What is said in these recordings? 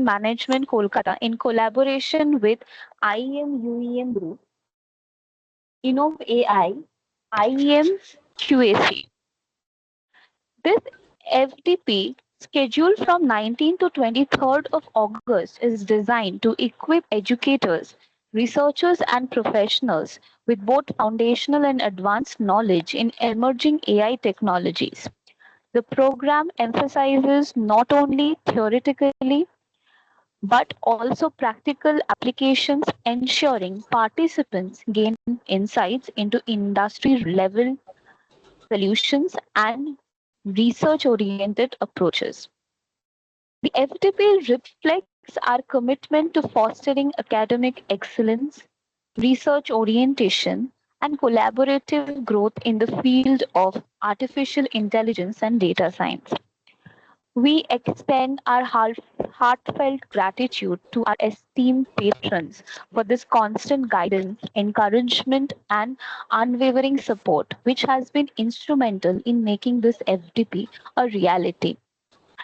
Management, Kolkata, in collaboration with IEM Group, Innov AI, IEM QAC. This FDP, scheduled from 19th to 23rd of August, is designed to equip educators, researchers, and professionals with both foundational and advanced knowledge in emerging AI technologies. The program emphasizes not only theoretically but also practical applications, ensuring participants gain insights into industry level solutions and research oriented approaches. The FDP reflects our commitment to fostering academic excellence, research orientation, and collaborative growth in the field of artificial intelligence and data science. We extend our heartfelt gratitude to our esteemed patrons for this constant guidance, encouragement, and unwavering support, which has been instrumental in making this FDP a reality.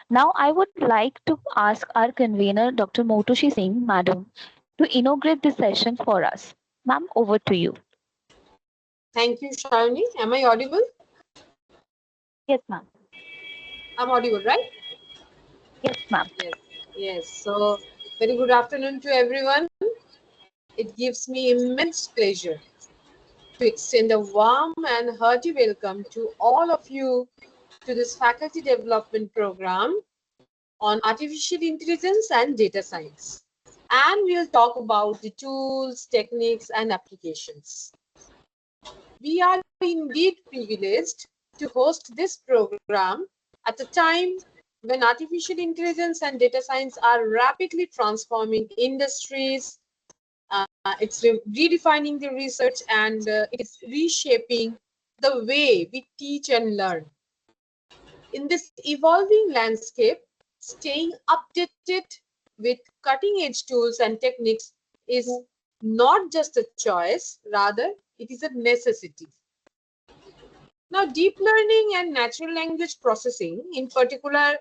Now, I would like to ask our convener, Dr. Motoshi Singh, Madam, to inaugurate this session for us. Ma'am, over to you. Thank you, Sharni. Am I audible? Yes, ma'am. I'm audible, right? Yes, ma'am. Yes. Yes. So, very good afternoon to everyone. It gives me immense pleasure to extend a warm and hearty welcome to all of you to this faculty development program on artificial intelligence and data science. And we'll talk about the tools, techniques, and applications. We are indeed privileged to host this program at a time when artificial intelligence and data science are rapidly transforming industries. It's redefining the research and it's reshaping the way we teach and learn. In this evolving landscape, staying updated with cutting-edge tools and techniques is not just a choice, rather, it is a necessity. Now, deep learning and natural language processing, in particular,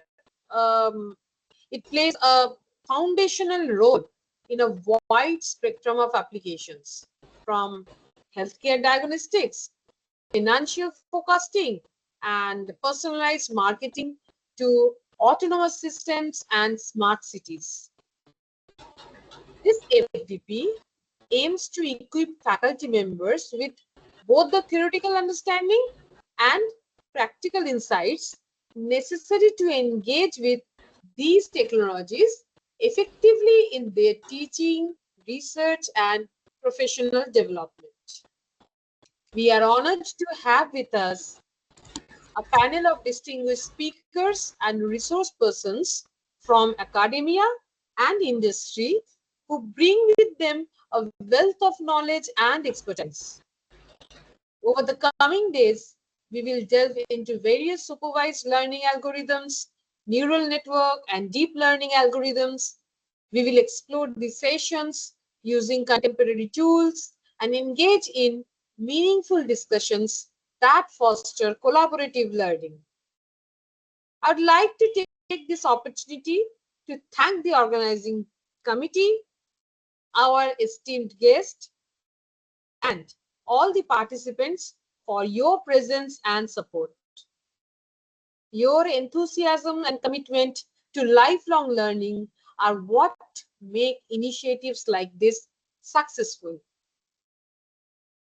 it plays a foundational role in a wide spectrum of applications, from healthcare diagnostics, financial forecasting, and personalized marketing to autonomous systems and smart cities. This FDP aims to equip faculty members with both the theoretical understanding and practical insights necessary to engage with these technologies effectively in their teaching, research, and professional development. We are honored to have with us a panel of distinguished speakers and resource persons from academia and industry who bring with them a wealth of knowledge and expertise. Over the coming days, we will delve into various supervised learning algorithms, neural network, and deep learning algorithms. We will explore these sessions using contemporary tools and engage in meaningful discussions that foster collaborative learning. I would like to take this opportunity to thank the organizing committee, our esteemed guest, and all the participants for your presence and support. Your enthusiasm and commitment to lifelong learning are what make initiatives like this successful.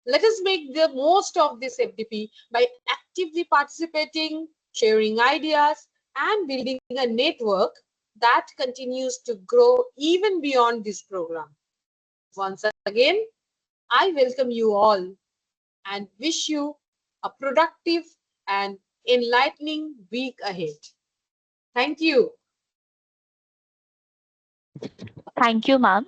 Let us make the most of this FDP by actively participating, sharing ideas, and building a network that continues to grow even beyond this program. Once again, I welcome you all and wish you a productive and enlightening week ahead. Thank you. Thank you, ma'am.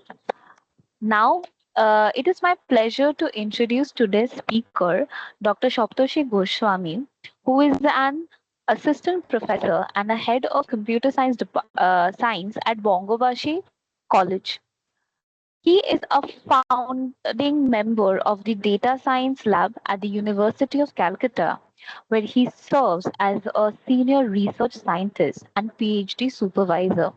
Now, it is my pleasure to introduce today's speaker, Dr. Shoptoshi Goswami, who is an assistant professor and a head of computer science at Bongobashi College. He is a founding member of the Data Science Lab at the University of Calcutta, where he serves as a senior research scientist and PhD supervisor.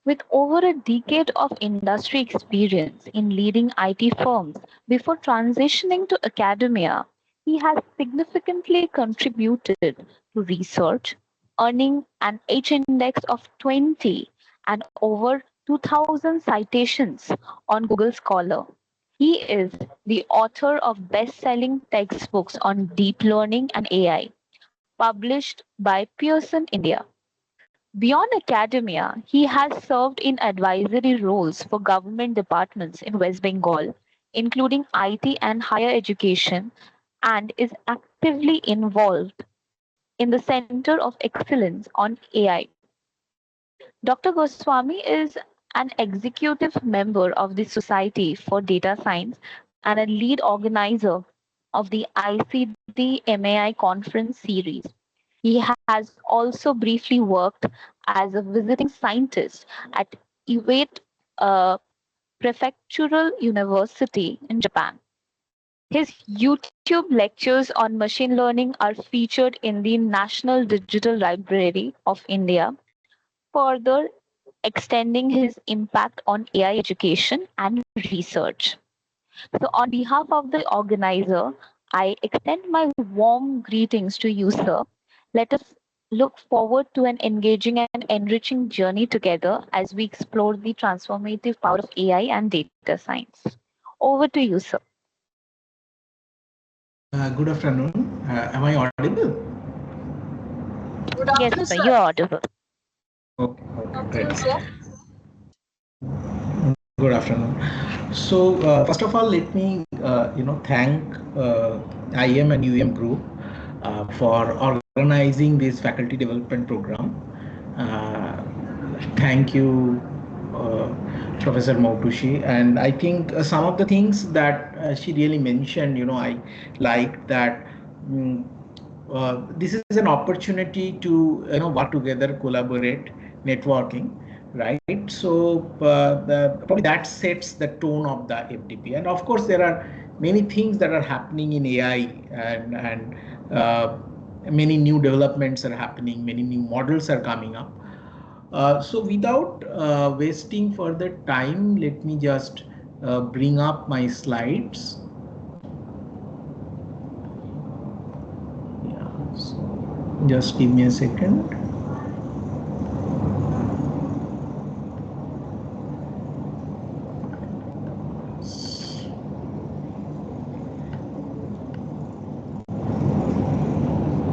With over a decade of industry experience in leading IT firms before transitioning to academia, he has significantly contributed to research, earning an H index of 20 and over 2000 citations on Google Scholar. He is the author of best-selling textbooks on deep learning and AI, published by Pearson India. Beyond academia, he has served in advisory roles for government departments in West Bengal, including IT and higher education, and is actively involved in the Center of Excellence on AI. Dr. Goswami is an executive member of the Society for Data Science and a lead organizer of the ICD MAI conference series. He has also briefly worked as a visiting scientist at Iwate Prefectural University in Japan. His YouTube lectures on machine learning are featured in the National Digital Library of India, further extending his impact on AI education and research. So, on behalf of the organizer, I extend my warm greetings to you, sir. Let us look forward to an engaging and enriching journey together as we explore the transformative power of AI and data science. Over to you, sir. Good afternoon. Am I audible? Good Yes, afternoon, sir, sir. you're audible. Okay, Good okay, afternoon, great. sir. Good afternoon. So, first of all, let me, thank IM and UM Group for organizing this faculty development program. Uh, Thank you, Professor Mautushi. And I think some of the things that she really mentioned, I like that. mm, this is an opportunity to work together, collaborate, networking, right? So probably that sets the tone of the FDP. And of course, there are many things that are happening in AI, and many new developments are happening, many new models are coming up. So without wasting further time, let me just bring up my slides. Yeah, so just give me a second.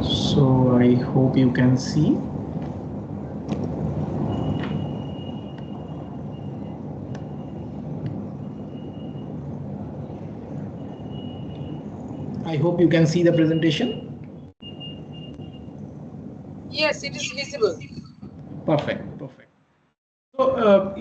So I hope you can see. I hope you can see the presentation. Yes, it is visible. Perfect, perfect. So,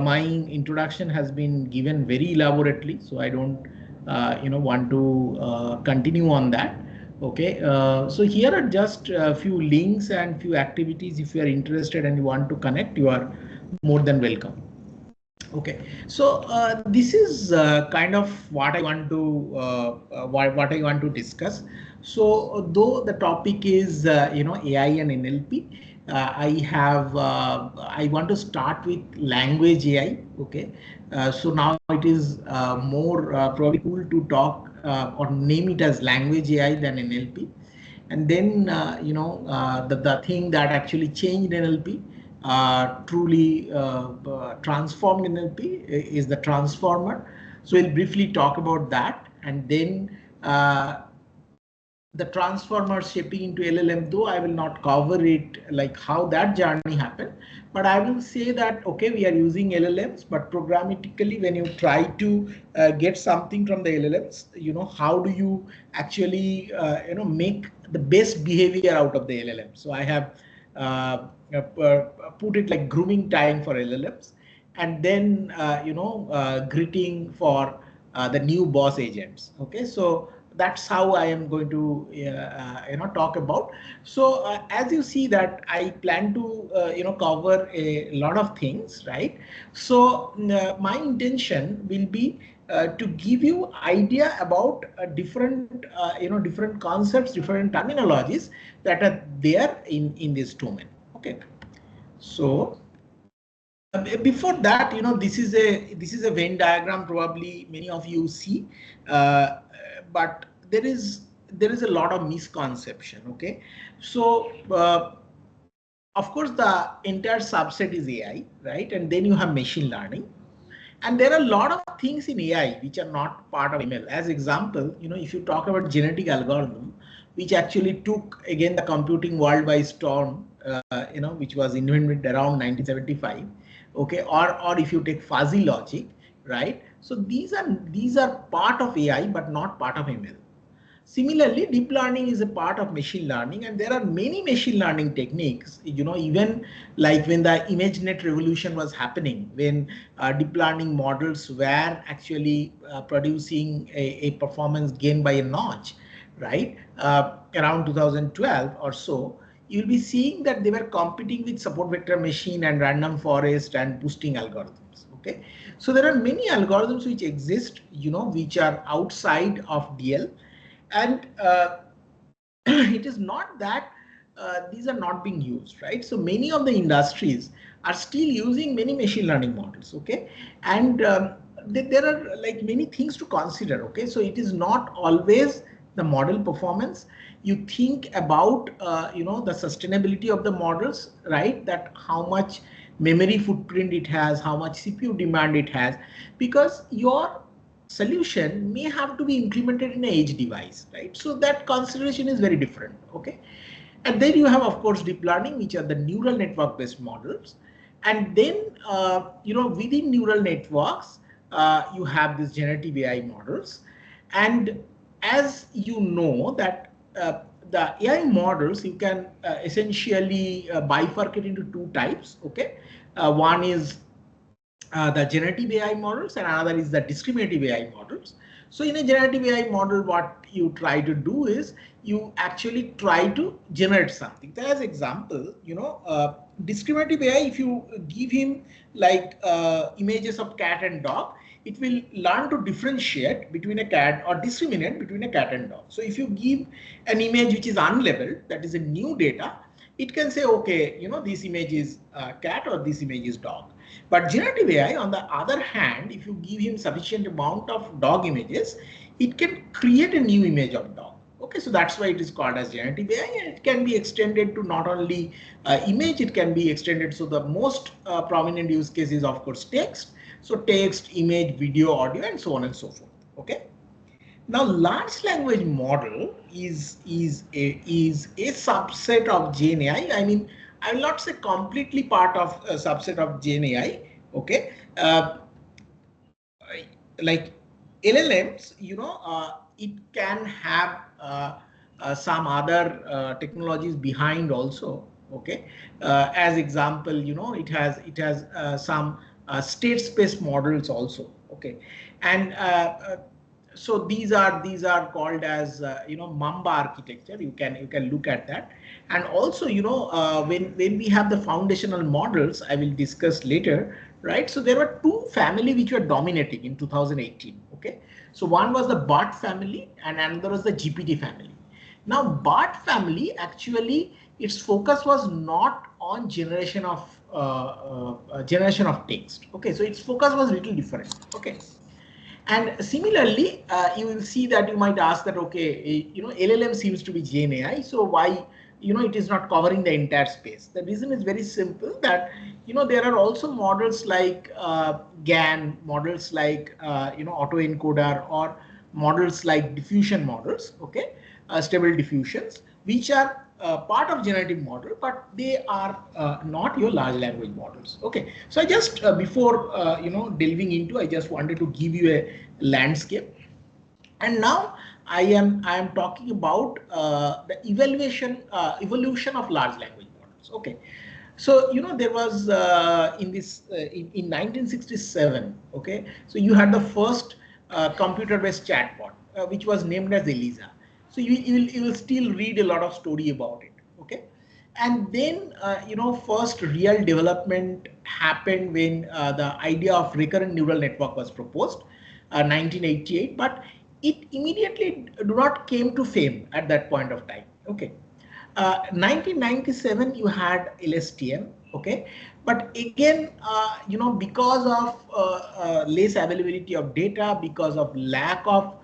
my introduction has been given very elaborately, so I don't, want to continue on that. Okay, so here are just a few links and few activities. If you are interested and you want to connect, you are more than welcome. Okay, so this is kind of what I want to what I want to discuss. So though the topic is AI and NLP, I want to start with language AI. Okay, so now it is more probably cool to talk or name it as language AI than NLP. And then the thing that actually changed NLP, truly transformed NLP, is the transformer. So we'll briefly talk about that, and then the transformer shaping into LLM, though I will not cover it like how that journey happened, but I will say that, okay, we are using LLMs, but programmatically, when you try to get something from the LLMs, how do you actually, make the best behavior out of the LLM? So I have put it like grooming time for LLMs, and then, greeting for the new boss agents. Okay, so that's how I am going to talk about. So as you see that I plan to cover a lot of things, right? So my intention will be to give you idea about different concepts, different terminologies that are there in this domain. Okay, so Before that, this is a Venn diagram. Probably many of you see, but there is a lot of misconception. Okay, so of course the entire subset is AI, right? And then you have machine learning, and there are a lot of things in AI which are not part of ML. As example, if you talk about genetic algorithm, which actually took again the computing world by storm, which was invented around 1975. Okay, or if you take fuzzy logic, right? So these are part of AI but not part of ML. Similarly, deep learning is a part of machine learning, and there are many machine learning techniques. Even like when the ImageNet revolution was happening, when deep learning models were actually producing a performance gain by a notch, right? Around 2012 or so, you'll be seeing that they were competing with support vector machine and random forest and boosting algorithms. Okay, so there are many algorithms which exist, which are outside of DL, and it is not that these are not being used, right? So many of the industries are still using many machine learning models. Okay, and there are like many things to consider. Okay, so it is not always the model performance. You think about the sustainability of the models, right? That how much memory footprint it has, how much CPU demand it has, because your solution may have to be implemented in an edge device, right? So that consideration is very different. Okay, and then you have, of course, deep learning, which are the neural network based models, and then within neural networks you have these generative AI models, and as you know that the AI models you can essentially bifurcate into two types. Okay, one is the generative AI models, and another is the discriminative AI models. So in a generative AI model, what you try to do is you actually try to generate something. So as example, discriminative AI, if you give him like images of cat and dog, it will learn to differentiate between a cat or discriminate between a cat and dog. So if you give an image which is unlabeled, that is a new data, it can say, okay, this image is cat or this image is dog. But generative AI, on the other hand, if you give him sufficient amount of dog images, it can create a new image of dog. Okay, so that's why it is called as generative AI, and it can be extended to not only image, it can be extended. So the most prominent use case is, of course, text. So text, image, video, audio, and so on and so forth. Okay. Now, large language model is a subset of Gen AI. I mean, I will not say completely part of a subset of Gen AI. Okay, like LLMs, it can have some other technologies behind also. Okay, as example, it has some state space models also. Okay, and so these are called as Mamba architecture. You can look at that, and also when we have the foundational models, I will discuss later, right? So there were two family which were dominating in 2018. Okay, so one was the BART family and another was the GPT family. Now BART family, actually its focus was not on generation of text. Okay, so its focus was little different. Okay, and similarly, you will see that you might ask that, okay, LLM seems to be Gen AI, so why, it is not covering the entire space? The reason is very simple, that, there are also models like GAN, models like, autoencoder, or models like diffusion models, okay, stable diffusions, which are part of generative model, but they are not your large language models. Okay, so I just before delving into, I just wanted to give you a landscape, and now I am talking about the evolution of large language models. Okay, so there was in 1967. Okay, so you had the first computer-based chatbot, which was named as Eliza. So you will still read a lot of story about it. Okay, and then first real development happened when the idea of recurrent neural network was proposed, 1988, but it immediately do not came to fame at that point of time. Okay, 1997 you had LSTM. Okay, But again, because of less availability of data, because of lack of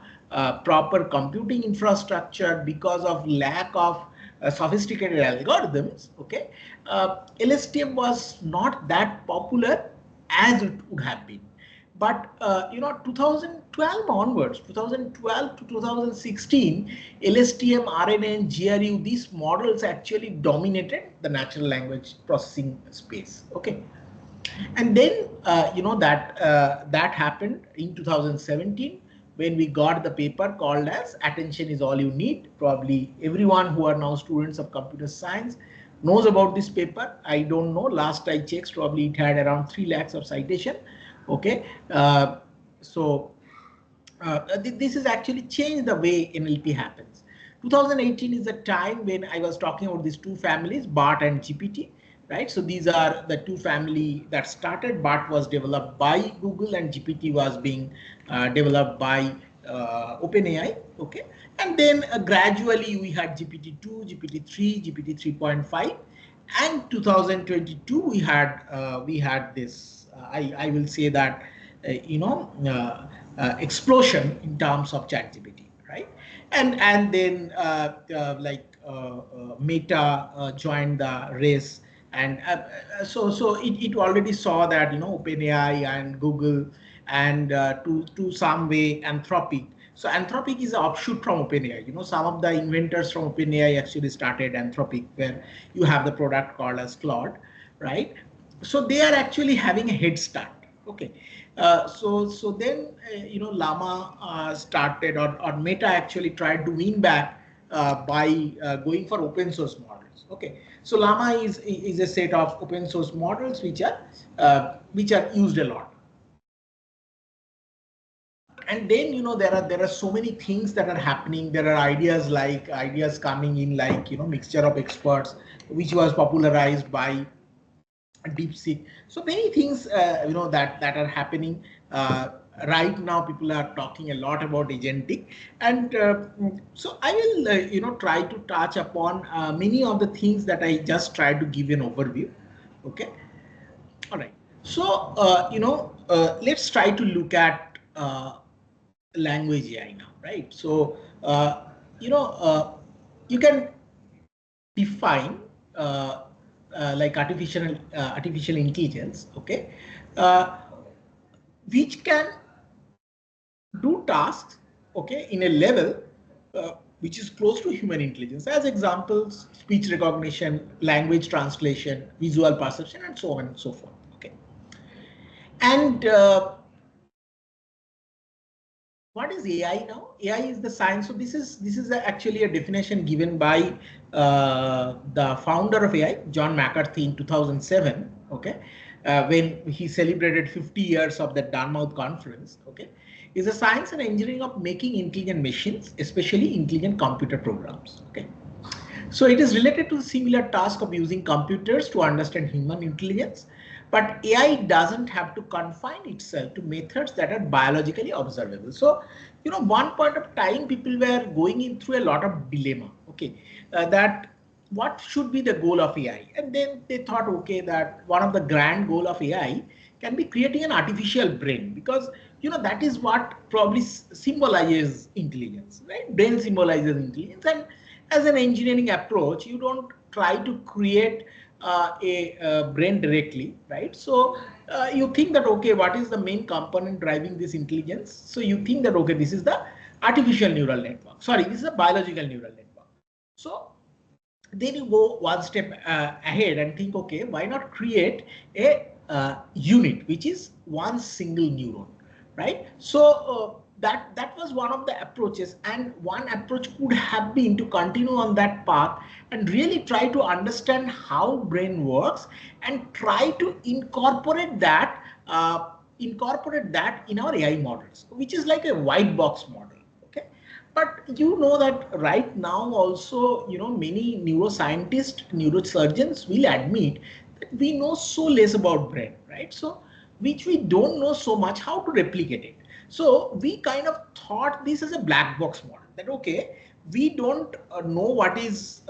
proper computing infrastructure, because of lack of sophisticated algorithms, okay, LSTM was not that popular as it would have been. But 2012 onwards, 2012 to 2016, LSTM, RNN, GRU, these models actually dominated the natural language processing space. Okay, and then that happened in 2017 when we got the paper called as "Attention is All You Need." Probably everyone who are now students of computer science knows about this paper. I don't know. Last I checked, probably it had around 3 lakhs of citation. Okay, so this has actually changed the way NLP happens. 2018 is the time when I was talking about these two families, BART and GPT, right? So these are the two family that started. BART was developed by Google and GPT was being developed by OpenAI, okay? And then gradually we had GPT-2, GPT-3, GPT 3.5, and 2022 we had this. I will say that explosion in terms of ChatGPT, right? And then Meta joined the race, and so it already saw that OpenAI and Google and to some way Anthropic. So Anthropic is an offshoot from OpenAI. Some of the inventors from OpenAI actually started Anthropic, where you have the product called as Claude, right? So they are actually having a head start. Okay, so then Llama started, or Meta actually tried to win back by going for open source models. Okay, so Llama is a set of open source models which are used a lot. And then there are so many things that are happening. There are ideas coming in, like mixture of experts, which was popularized by DeepSeek. So many things that are happening right now. People are talking a lot about agentic, and so I will try to touch upon many of the things that I just tried to give you an overview. Okay, all right. So let's try to look at language AI now, right? So you can define like artificial intelligence, okay, uh, which can do tasks, okay, in a level which is close to human intelligence. As examples: speech recognition, language translation, visual perception, and so on and so forth. Okay, and what is AI now? AI is the science. So this is actually a definition given by the founder of AI, John McCarthy, in 2007. Okay, when he celebrated 50 years of the Dartmouth conference. Okay, is the science and engineering of making intelligent machines, especially intelligent computer programs. Okay, so it is related to the similar task of using computers to understand human intelligence, but AI doesn't have to confine itself to methods that are biologically observable. So, one point of time people were going in through a lot of dilemma. Okay, that what should be the goal of AI, and then they thought, okay, that one of the grand goal of AI can be creating an artificial brain, because that is what probably symbolizes intelligence, right? Brain symbolizes intelligence, and as an engineering approach, you don't try to create a brain directly, right? So you think that, okay, what is the main component driving this intelligence? So you think that, okay, this is the artificial neural network. Sorry, this is a biological neural network. So then you go one step ahead and think, okay, why not create a unit which is one single neuron, right? So that was one of the approaches, and one approach could have been to continue on that path and really try to understand how brain works and try to incorporate that in our AI models, which is like a white box model. Okay, but that right now also, many neuroscientists, neurosurgeons will admit that we know so less about brain, right? So which we don't know so much how to replicate it. So we kind of thought this as a black box model, that okay, we don't know what is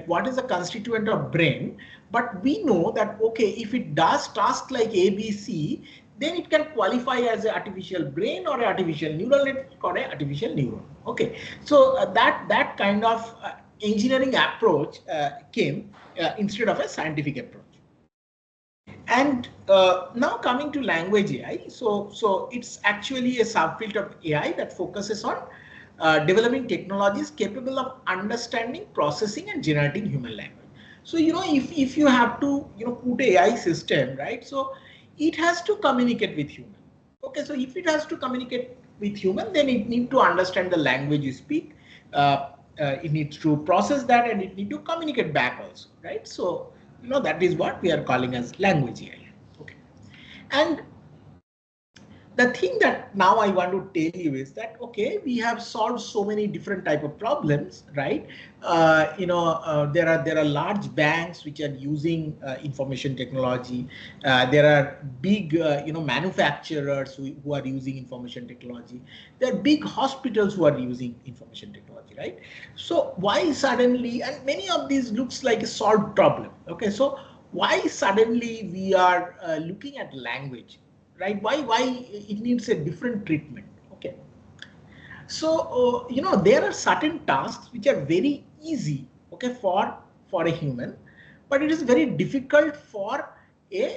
what is a constituent of brain, but we know that okay, if it does tasks like ABC, then it can qualify as an artificial brain or an artificial neural network or an artificial neuron. Okay, so that kind of engineering approach came instead of a scientific approach. And now coming to language AI, so it's actually a subfield of AI that focuses on developing technologies capable of understanding, processing, and generating human language. So if you have to put AI system, right? So it has to communicate with human. Okay, so if it has to communicate with human, then it needs to understand the language you speak. It needs to process that, and it needs to communicate back also, right? So that is what we are calling as language AI. Okay, and the thing that now I want to tell you is that okay, we have solved so many different type of problems, right? There are large banks which are using information technology. There are big manufacturers who are using information technology. There are big hospitals who are using information technology, right? So why suddenly, and many of these looks like a solved problem. Okay, so why suddenly we are looking at language, right? Why it needs a different treatment? Okay, so there are certain tasks which are very easy, okay, for a human, but it is very difficult for a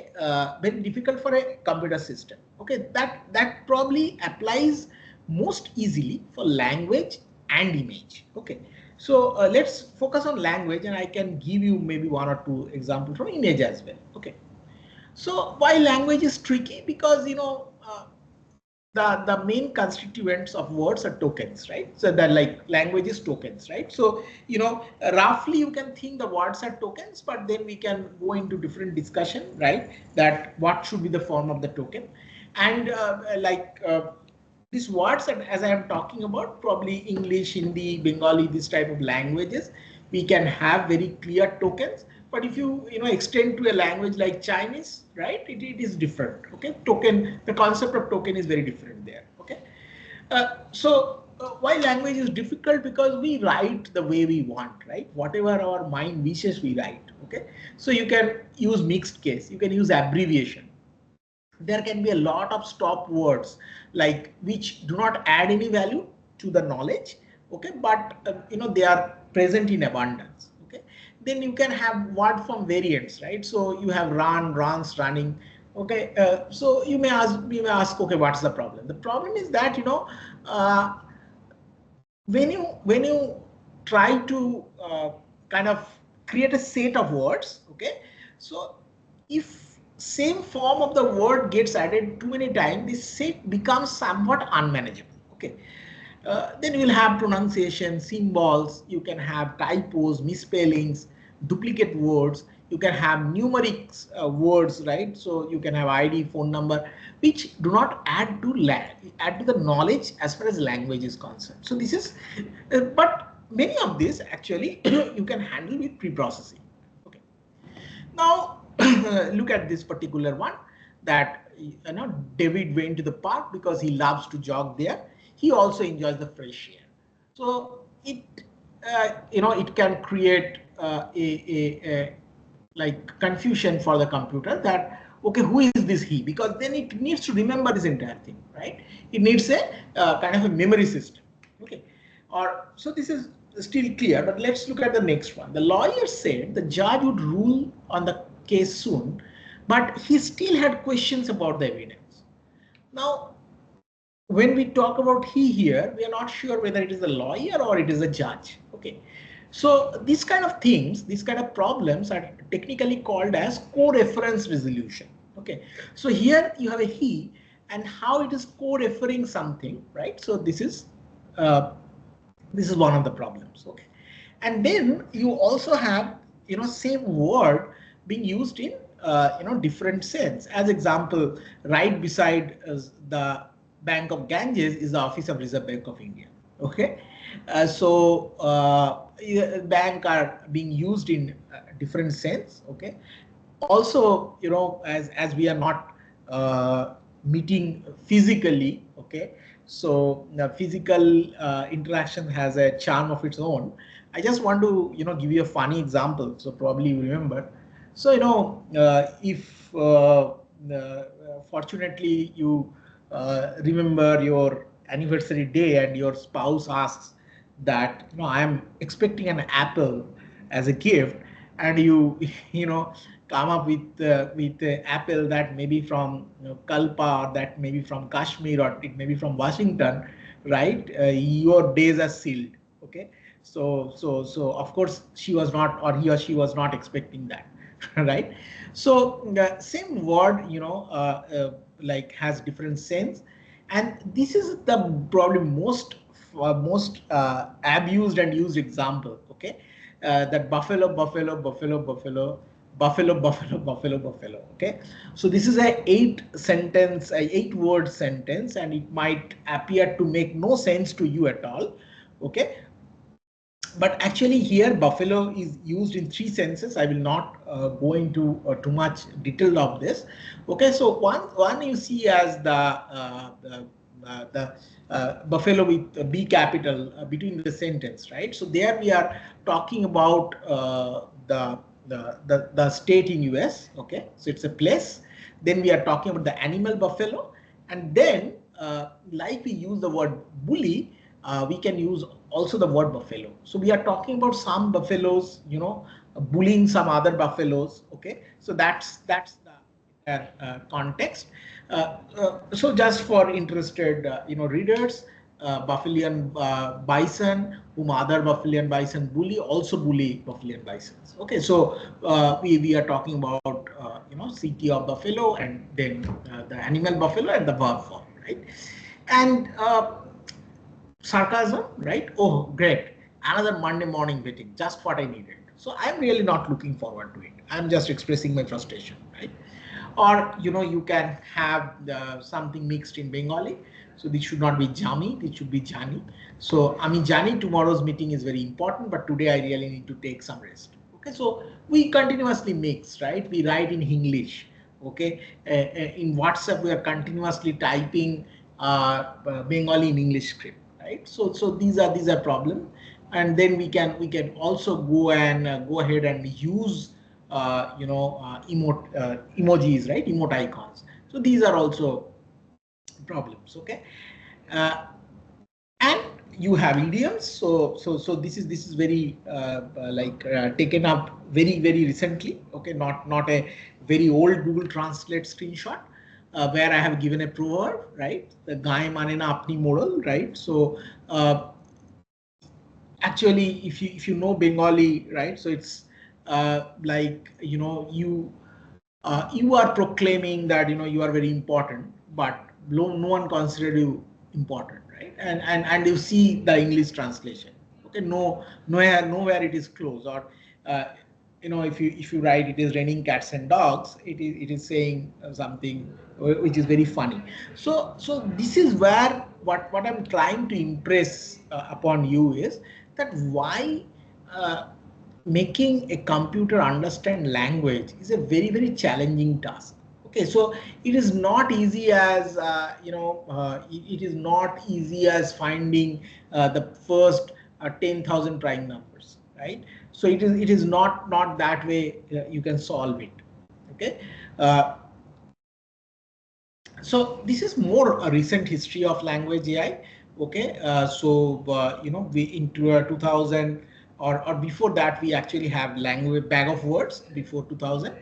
computer system. Okay, that probably applies most easily for language and image. Okay, so let's focus on language, and I can give you maybe one or two examples from image as well. Okay, so why language is tricky? Because the main constituents of words are tokens, right? So that like language is tokens, right? So roughly you can think the words are tokens, but then we can go into different discussion, right? That what should be the form of the token, and these words, and as I am talking about, probably English, Hindi, Bengali, this type of languages, we can have very clear tokens. But if you extend to a language like Chinese, right, it is different. Okay, token, the concept of token is very different there. Okay, why language is difficult? Because we write the way we want, right? Whatever our mind wishes, we write. Okay, so you can use mixed case, you can use abbreviation. There can be a lot of stop words like which do not add any value to the knowledge. Okay, but they are present in abundance. Okay, then you can have word form variants, right? So you have run, runs, running. Okay, so you may ask, okay, what's the problem? The problem is that uh, when you try to kind of create a set of words, okay, so if same form of the word gets added too many times, this set becomes somewhat unmanageable. Okay, then you will have pronunciation, symbols, you can have typos, misspellings, duplicate words, you can have numeric words, right? So you can have ID, phone number, which do not add to the knowledge as far as language is concerned. So this is, but many of these actually you can handle with pre-processing. Okay. Now look at this particular one, that David went to the park because he loves to jog there. He also enjoys the fresh air. So it can create a like confusion for the computer that okay, who is this he? Because then it needs to remember this entire thing, right? It needs a kind of a memory system. Okay, or so this is still clear, but let's look at the next one. The lawyer said the judge would rule on the case soon, but he still had questions about the evidence. Now, when we talk about he here, we are not sure whether it is a lawyer or it is a judge. Okay, so these kind of things, these kind of problems are technically called as co-reference resolution. Okay, so here you have a he, and how it is co-referring something, right? So uh, this is one of the problems. Okay, and then you also have same word being used in different sense. As example, right beside the Bank of Ganges is the office of Reserve Bank of India. Okay, bank are being used in different sense. Okay, also as we are not meeting physically, okay, So physical interaction has a charm of its own. I just want to, give you a funny example. So probably you remember. So, if fortunately you remember your anniversary day and your spouse asks that, I am expecting an apple as a gift, and you, you know, come up with the apple that may be from, Kalpa, or that may be from Kashmir, or it may be from Washington, right? Your days are sealed. Okay. So of course she was not, or he or she was not expecting that, right? So same word, like has different sense, and this is the probably most abused and used example. Okay, that buffalo. Okay, so this is a eight word sentence, and it might appear to make no sense to you at all. Okay, but actually here buffalo is used in three senses. I will not go into too much detail of this. Okay, so one you see as the buffalo with a B capital between the sentence, right? So there we are talking about the state in US. Okay, so it's a place. Then we are talking about the animal buffalo, and then like we use the word bully, we can use also the word buffalo. So we are talking about some buffaloes, bullying some other buffaloes. Okay, so that's the context. So just for interested, readers, Buffalian bison, whom other Buffalian bison bully, also bully Buffalian bisons. Okay, so we are talking about city of buffalo, and then the animal buffalo and the verb form, right? And sarcasm, right? Oh, great. Another Monday morning meeting, just what I needed. So I'm really not looking forward to it. I'm just expressing my frustration, right? Or, you can have something mixed in Bengali. So this should not be Jami, this should be Jani. So, I mean, Jani, tomorrow's meeting is very important, but today I really need to take some rest. Okay, so we continuously mix, right? We write in English. Okay, in WhatsApp, we are continuously typing Bengali in English script, right? So these are problem, and then we can also go and go ahead and use emojis, right? Emote icons. So these are also problems. Okay, uh, and you have idioms. So this is very taken up very recently. Okay, not a very old Google Translate screenshot. Where I have given a proverb, right? The guy manena apni moral, right? So actually, if you know Bengali, right? So it's like you are proclaiming that you are very important, but no one considered you important, right? And you see the English translation. Okay, nowhere it is close, or uh, if you write it is raining cats and dogs, it is saying something which is very funny. So this is where what I'm trying to impress upon you is that why uh, making a computer understand language is a very challenging task. Okay, so it is not easy as it is not easy as finding the first 10,000 prime numbers, right? So it is not that way you can solve it. Okay, uh, so this is more a recent history of language AI. Okay, we into 2000, or before that we actually have language bag of words before 2000,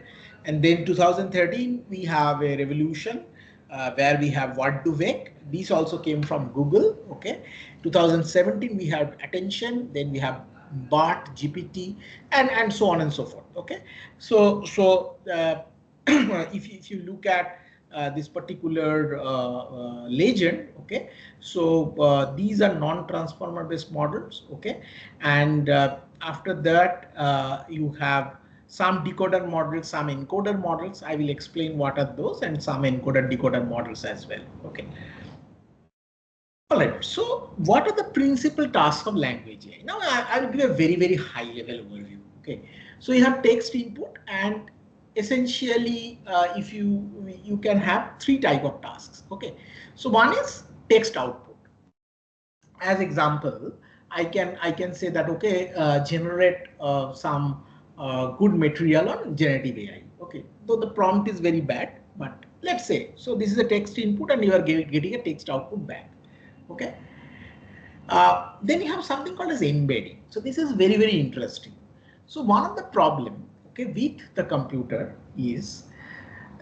and then 2013 we have a revolution where we have what to wake. These also came from Google. Okay, 2017 we have attention, then we have BART, GPT, and so on and so forth. Okay, so if you look at this particular legend. Okay, so these are non-transformer based models. Okay, and after that you have some decoder models, some encoder models. I will explain what are those, and some encoder decoder models as well. Okay, all right, so what are the principal tasks of language AI? Now I will give a very high level overview. Okay, so you have text input, and essentially if you can have three type of tasks. Okay, so one is text output. as example, I can say that, okay, generate some good material on generative AI. Okay, though the prompt is very bad, but let's say, so this is a text input and you are getting a text output back. Okay, then you have something called as embedding. So this is very, very interesting. So one of the problem, okay, with the computer is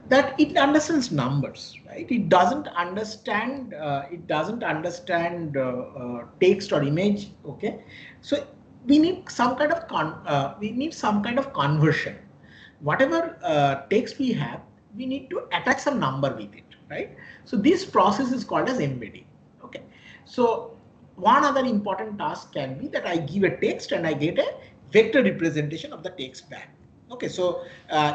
that it understands numbers, right? It doesn't understand text or image. Okay, so we need some kind of conversion. Whatever text we have, we need to attach some number with it, right? So this process is called as embedding. Okay, so one other important task can be that I give a text and I get a vector representation of the text back. Okay, so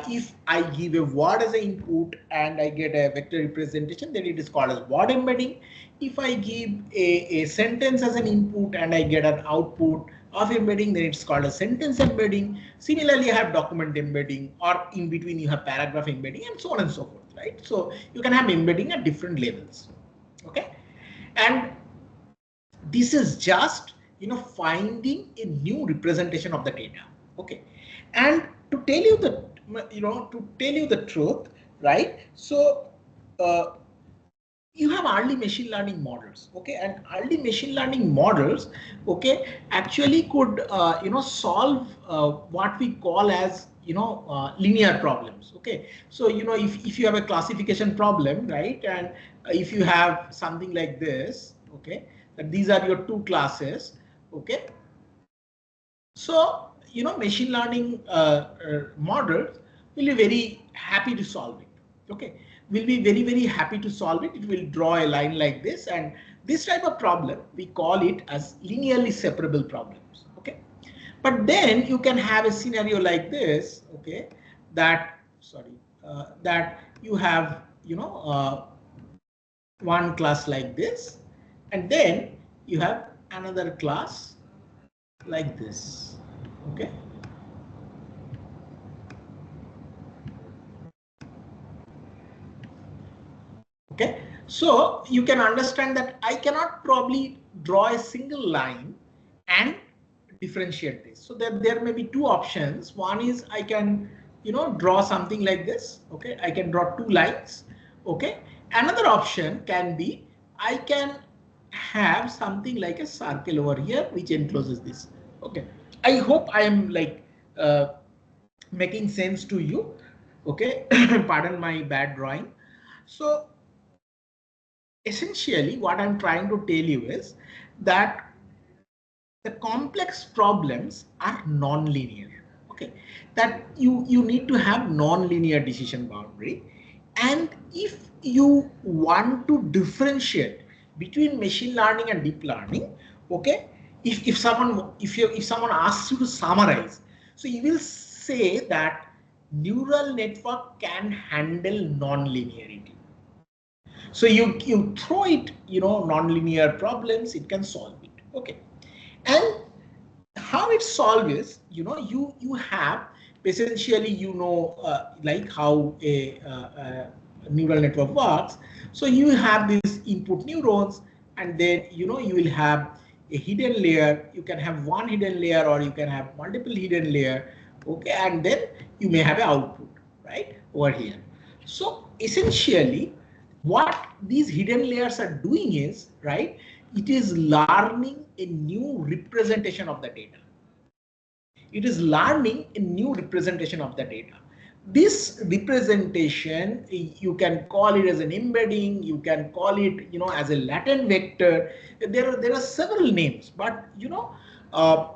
if I give a word as an input and I get a vector representation, then it is called as word embedding. If I give a sentence as an input and I get an output of embedding, then it's called a sentence embedding. Similarly, I have document embedding, or in between you have paragraph embedding, and so on and so forth, right? So you can have embedding at different levels. Okay, and this is just, finding a new representation of the data. Okay, and to tell you the truth, right? So you have early machine learning models. Okay, and early machine learning models, okay, actually could solve what we call as linear problems. Okay, so if you have a classification problem, right, and if you have something like this, okay, that these are your two classes. Okay, so machine learning models will be very happy to solve it. Okay, will be very, very happy to solve it. It will draw a line like this, and this type of problem we call it as linearly separable problems. Okay, but then you can have a scenario like this. Okay, that that you have one class like this, and then you have another class like this. Okay, okay, so you can understand that I cannot probably draw a single line and differentiate this. So there may be two options. One is I can draw something like this. Okay, I can draw two lines. Okay, another option can be I can have something like a circle over here which encloses this. Okay, I hope I am like making sense to you. Okay, pardon my bad drawing. So essentially what I'm trying to tell you is that the complex problems are non-linear. Okay, that you need to have non-linear decision boundary, and if you want to differentiate between machine learning and deep learning, okay, if someone asks you to summarize, so you will say that neural network can handle non-linearity. So you throw it, non-linear problems, it can solve it. Okay, and how it's solved is, you have essentially, like how a neural network works. So you have these input neurons, and then you will have a hidden layer. You can have one hidden layer, or you can have multiple hidden layer. Okay, and then you may have an output right over here. So essentially what these hidden layers are doing is, right, it is learning a new representation of the data. It is learning a new representation of the data. This representation, you can call it as an embedding, you can call it, as a latent vector. There are several names, but uh,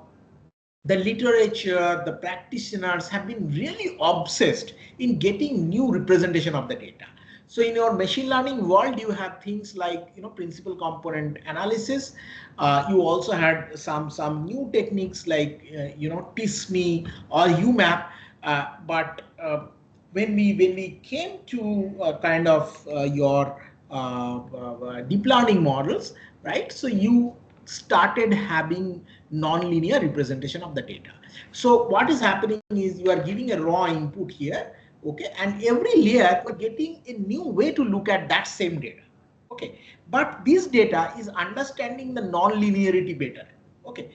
the literature, the practitioners have been really obsessed in getting new representation of the data. So in your machine learning world, you have things like principal component analysis. You also had some new techniques like TSME or UMAP. But when we came to kind of your deep learning models, right? So you started having non-linear representation of the data. So what is happening is you are giving a raw input here, okay, and every layer you are getting a new way to look at that same data. Okay, but this data is understanding the non-linearity better. Okay,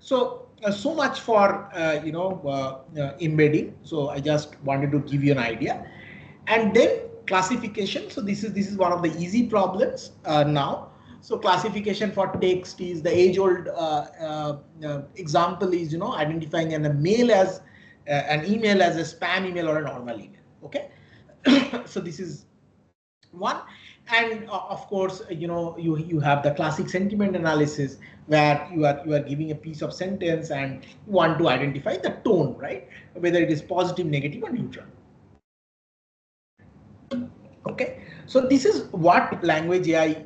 so so much for embedding. So I just wanted to give you an idea, and then classification. So this is one of the easy problems now. So classification for text is the age-old example is identifying an mail as an email as a spam email or a normal email. Okay, so this is one. And of course you have the classic sentiment analysis, where you are giving a piece of sentence and you want to identify the tone, right, whether it is positive, negative, or neutral. Okay, so this is what language AI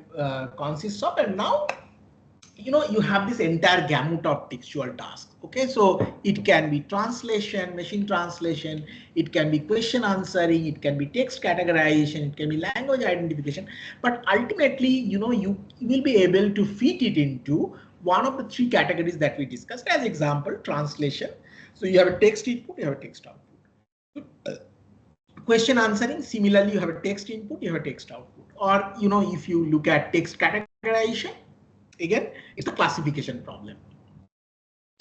consists of. And now you have this entire gamut of textual tasks. Okay, so it can be translation, machine translation, it can be question answering, it can be text categorization, it can be language identification. But ultimately you will be able to fit it into one of the three categories that we discussed. As example, translation. So you have a text input, you have a text output. Question answering, similarly you have a text input, you have a text output. Or if you look at text categorization, again it's a classification problem.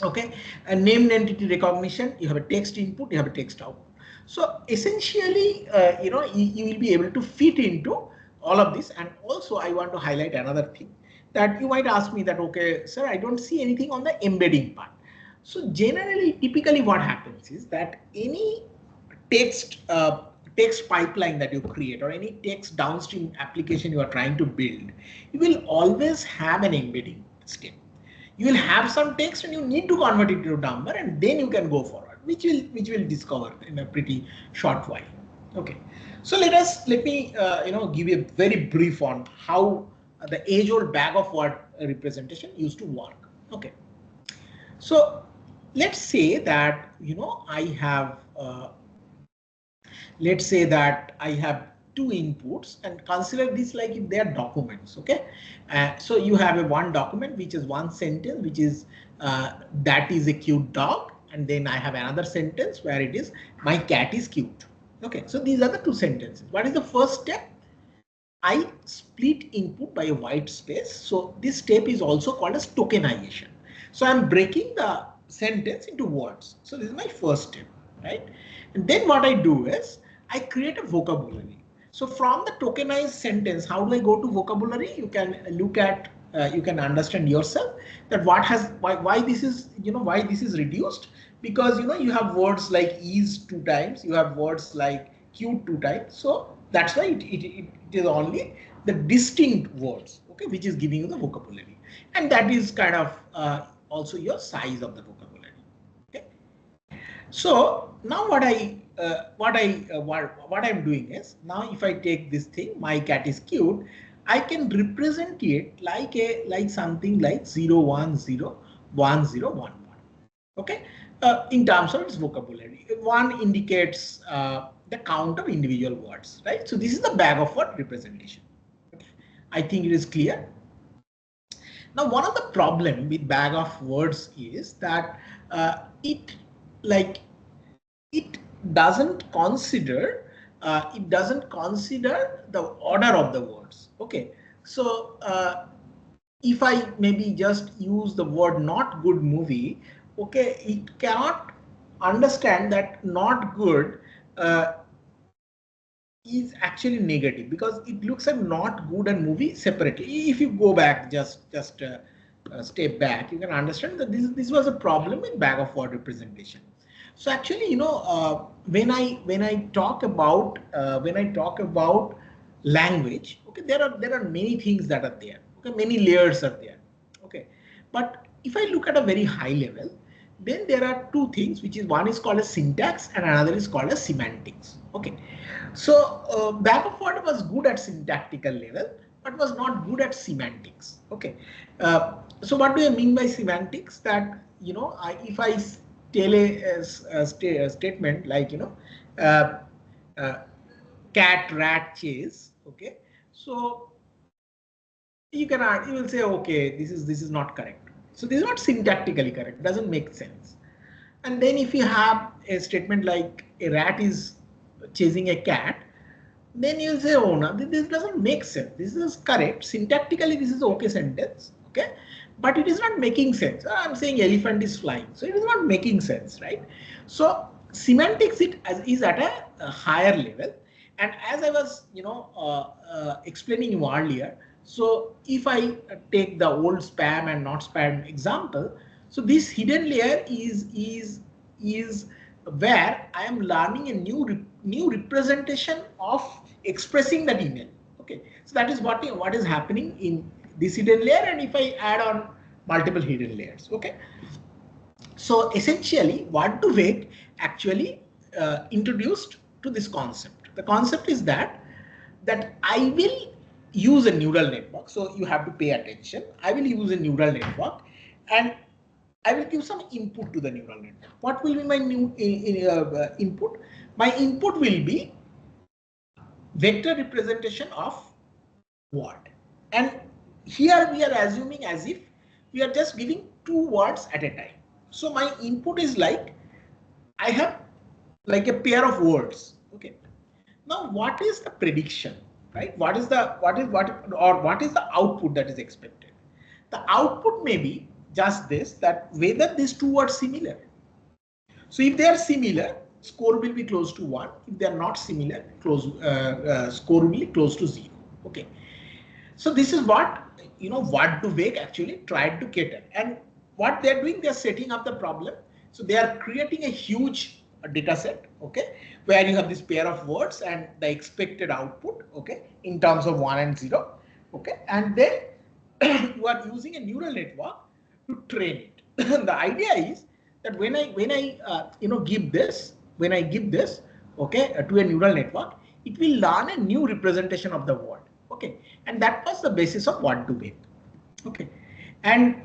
Okay, and named entity recognition, you have a text input, you have a text output. So essentially you will be able to fit into all of this. And also I want to highlight another thing, that you might ask me that, okay sir, I don't see anything on the embedding part. So generally, typically what happens is that any text text pipeline that you create, or any text downstream application you are trying to build, you will always have an embedding step. You will have some text and you need to convert it to number, and then you can go forward, which will discover in a pretty short while. Okay, so let me give you a very brief on how the age-old bag of word representation used to work. Okay, so let's say that I have let's say that I have two inputs, and consider this like if they are documents. Okay, so you have a one document which is one sentence, which is that is a cute dog, and then I have another sentence where it is my cat is cute. Okay, so these are the two sentences. What is the first step? I split input by a white space. So this step is also called as tokenization. So I'm breaking the sentence into words. So this is my first step, right? And then what I do is I create a vocabulary. So from the tokenized sentence, how do I go to vocabulary? You can look at, you can understand yourself that why this is, why this is reduced, because you have words like is two times, you have words like cute two times. So that's why it is only the distinct words, okay, which is giving you the vocabulary, and that is kind of also your size of the vocabulary. Okay, so now what I'm doing is, now if I take this thing, my cat is cute, I can represent it like something like 0 1 0 1 0 1 1. Okay, in terms of its vocabulary, one indicates the count of individual words, right? So this is the bag of word representation. Okay. I think it is clear. Now, one of the problem with bag of words is that it like it doesn't consider the order of the words. Okay, so if I maybe just use the word not good movie, okay, it cannot understand that not good is actually negative, because it looks at not good and movie separately. If you go back, just step back, you can understand that this was a problem in bag of word representation. So actually, when I talk about language, okay, there are many things that are there. Okay, many layers are there. Okay, but if I look at a very high level, then there are two things, which is one is called as syntax and another is called as semantics. Okay, so bag of word was good at syntactical level, but was not good at semantics. Okay, so what do I mean by semantics? That if I tell a statement like uh, uh, cat rat chase. Okay, so you will say, okay, this is not correct. So this is not syntactically correct, doesn't make sense. And then if you have a statement like a rat is chasing a cat, then you'll say, oh, no, this doesn't make sense. This is correct. Syntactically, this is okay sentence. Okay. But it is not making sense. I'm saying elephant is flying. So it is not making sense, right? So semantics is at a higher level. And as I was, explaining you earlier, so if I take the old spam and not spam example, so this hidden layer is where I am learning a new representation of expressing that email. Okay, so that is what is happening in this hidden layer, and if I add on multiple hidden layers. Okay, so essentially, what to wait actually introduced to this concept. The concept is that I will use a neural network. So you have to pay attention. I will use a neural network, and I will give some input to the neural network. What will be my new input? My input will be vector representation of word. And here we are assuming as if we are just giving two words at a time. So my input is like, I have like a pair of words. Okay. Now what is the prediction, right? What is the output that is expected? The output may be just this, that whether these two words similar. So if they are similar, score will be close to 1. If they are not similar, score will be close to 0. Okay. So this is what what to wake actually tried to cater. And what they are doing, they are setting up the problem. So they are creating a huge data set, okay, where you have this pair of words and the expected output, okay, in terms of 1 and 0, okay, and then you are using a neural network to train it. The idea is that when I give this, okay, to a neural network, it will learn a new representation of the word. Okay, and that was the basis of what to wake. Okay, and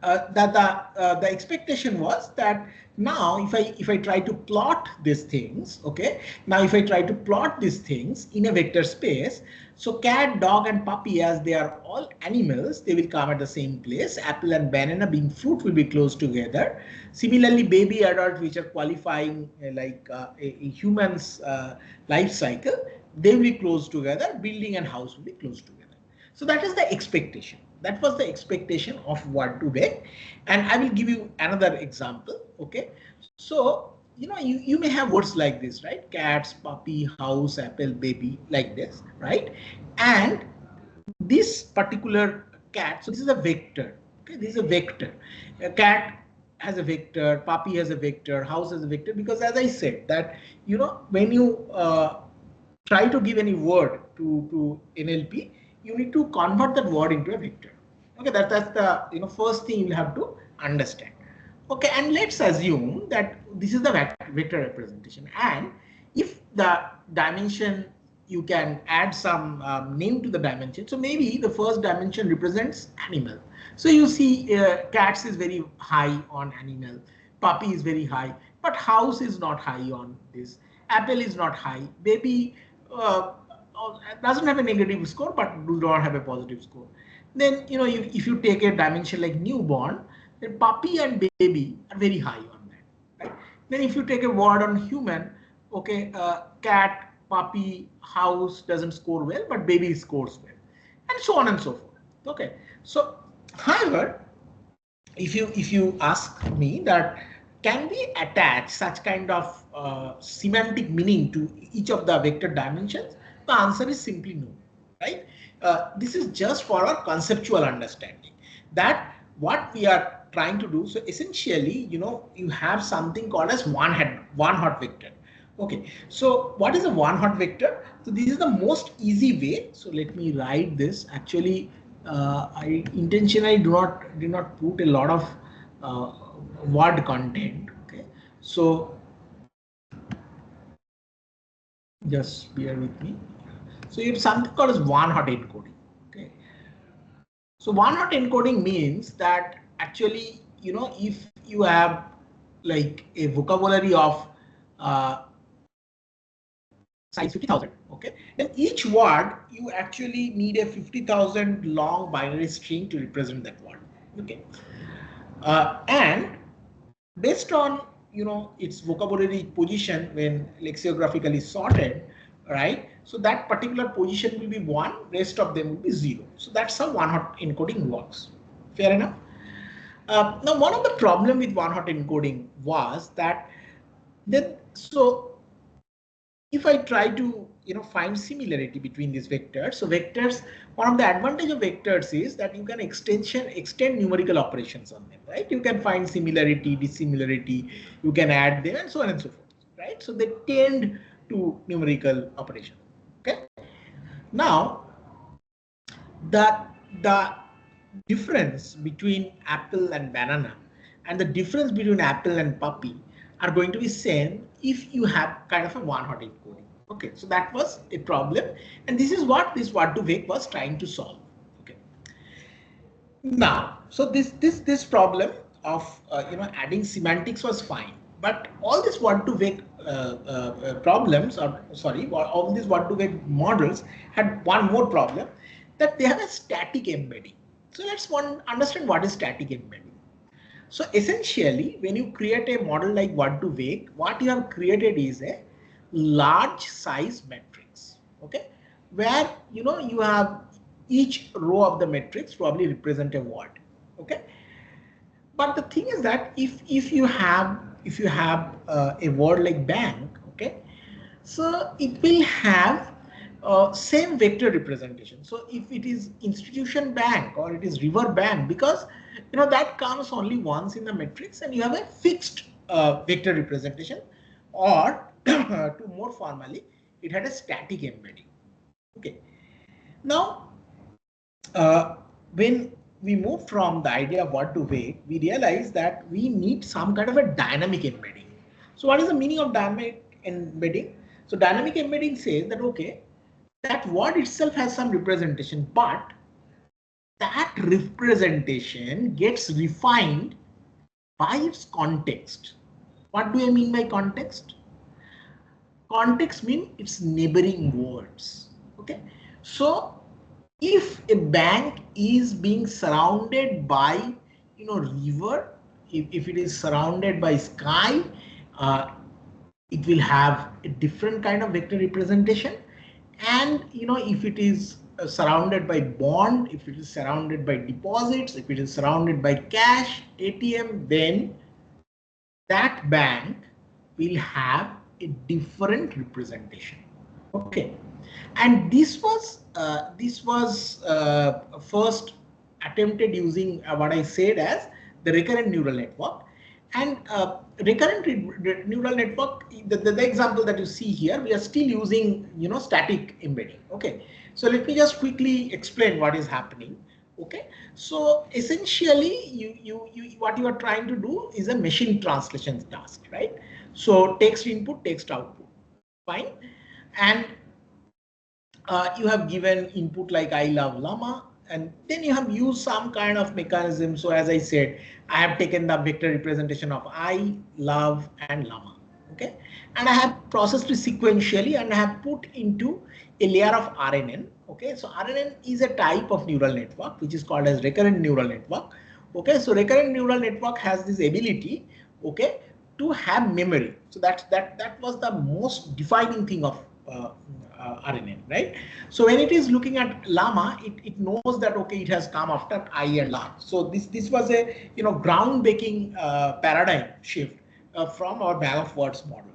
the expectation was that now if I try to plot these things, okay, now if I try to plot these things in a vector space, so cat, dog, and puppy, as they are all animals, they will come at the same place. Apple and banana being fruit will be close together. Similarly, baby, adult, which are qualifying a human's life cycle, they will be close together. Building and house will be close together. So that is the expectation. That was the expectation of what to bake. And I will give you another example. Okay. So, you may have words like this, right? Cats, puppy, house, apple, baby, like this, right? And this particular cat, so this is a vector. Okay. This is a vector. A cat has a vector, puppy has a vector, house has a vector, because as I said that, when you try to give any word to NLP, you need to convert that word into a vector. Okay, that's the first thing you have to understand. Okay, and let's assume that this is the vector representation, and if the dimension, you can add some name to the dimension. So maybe the first dimension represents animal. So you see cats is very high on animal, puppy is very high, but house is not high on this, apple is not high, baby doesn't have a negative score but do not have a positive score. Then if you take a dimension like newborn, then puppy and baby are very high on that, right? Then if you take a word on human, okay, cat, puppy, house doesn't score well, but baby scores well, and so on and so forth. Okay, so however, if you ask me that can we attach such kind of semantic meaning to each of the vector dimensions, the answer is simply no, right? This is just for our conceptual understanding that what we are trying to do. So essentially, you have something called as one hot vector. Okay, so what is a one hot vector? So this is the most easy way. So let me write this. Actually, I intentionally did not put a lot of word content. Okay, so just bear with me. So you have something called as one hot encoding. Okay, so one hot encoding means that actually, if you have like a vocabulary of size 50,000, okay, then each word you actually need a 50,000 long binary string to represent that word. Okay, and based on its vocabulary position when lexicographically sorted, right? So that particular position will be 1, rest of them will be 0. So that's how one-hot encoding works. Fair enough? Now, one of the problem with one-hot encoding was that so if I try to find similarity between these vectors, so vectors, one of the advantage of vectors is that you can extend numerical operations on them, right? You can find similarity, dissimilarity, you can add them, and so on and so forth, right? So they tend to numerical operations. Okay. Now, the difference between apple and banana and the difference between apple and puppy are going to be same if you have kind of a one-hot encoding. Okay, so that was a problem, and this is what this Word2Vec was trying to solve. Okay. Now, so this problem of adding semantics was fine, but all these Word2Vec problems, or sorry, all these Word2Vec models had one more problem, that they have a static embedding. So let's understand what is static embedding. So essentially, when you create a model like Word2Vec, what you have created is a large size matrix, okay, where you have each row of the matrix probably represent a word, okay. But the thing is that if you have a word like bank, okay, so it will have same vector representation. So if it is institution bank or it is river bank, because that comes only once in the matrix, and you have a fixed vector representation, or to more formally, it had a static embedding. Okay. Now, when we move from the idea of Word2Vec, we realize that we need some kind of a dynamic embedding. So what is the meaning of dynamic embedding? So dynamic embedding says that, okay, that word itself has some representation, but that representation gets refined by its context. What do I mean by context? Context means its neighboring words. Okay, so if a bank is being surrounded by river, if it is surrounded by sky, it will have a different kind of vector representation. And if it is surrounded by bond, if it is surrounded by deposits, if it is surrounded by cash, ATM, then that bank will have a different representation. Okay, and this was first attempted using what I said as the recurrent neural network. And recurrent neural network, the example that you see here, we are still using static embedding. Okay, so let me just quickly explain what is happening. Okay, so essentially what you are trying to do is a machine translation task, right? So text input, text output, fine. And you have given input like I love llama, and then you have used some kind of mechanism. So as I said, I have taken the vector representation of I, love, and llama. Okay, and I have processed it sequentially, and I have put into a layer of RNN. Okay, so RNN is a type of neural network which is called as recurrent neural network. Okay, so recurrent neural network has this ability, okay, to have memory. So that was the most defining thing of RNN, right? So when it is looking at llama, it knows that, okay, it has come after I and love. So this was a groundbreaking paradigm shift from our bag of words model.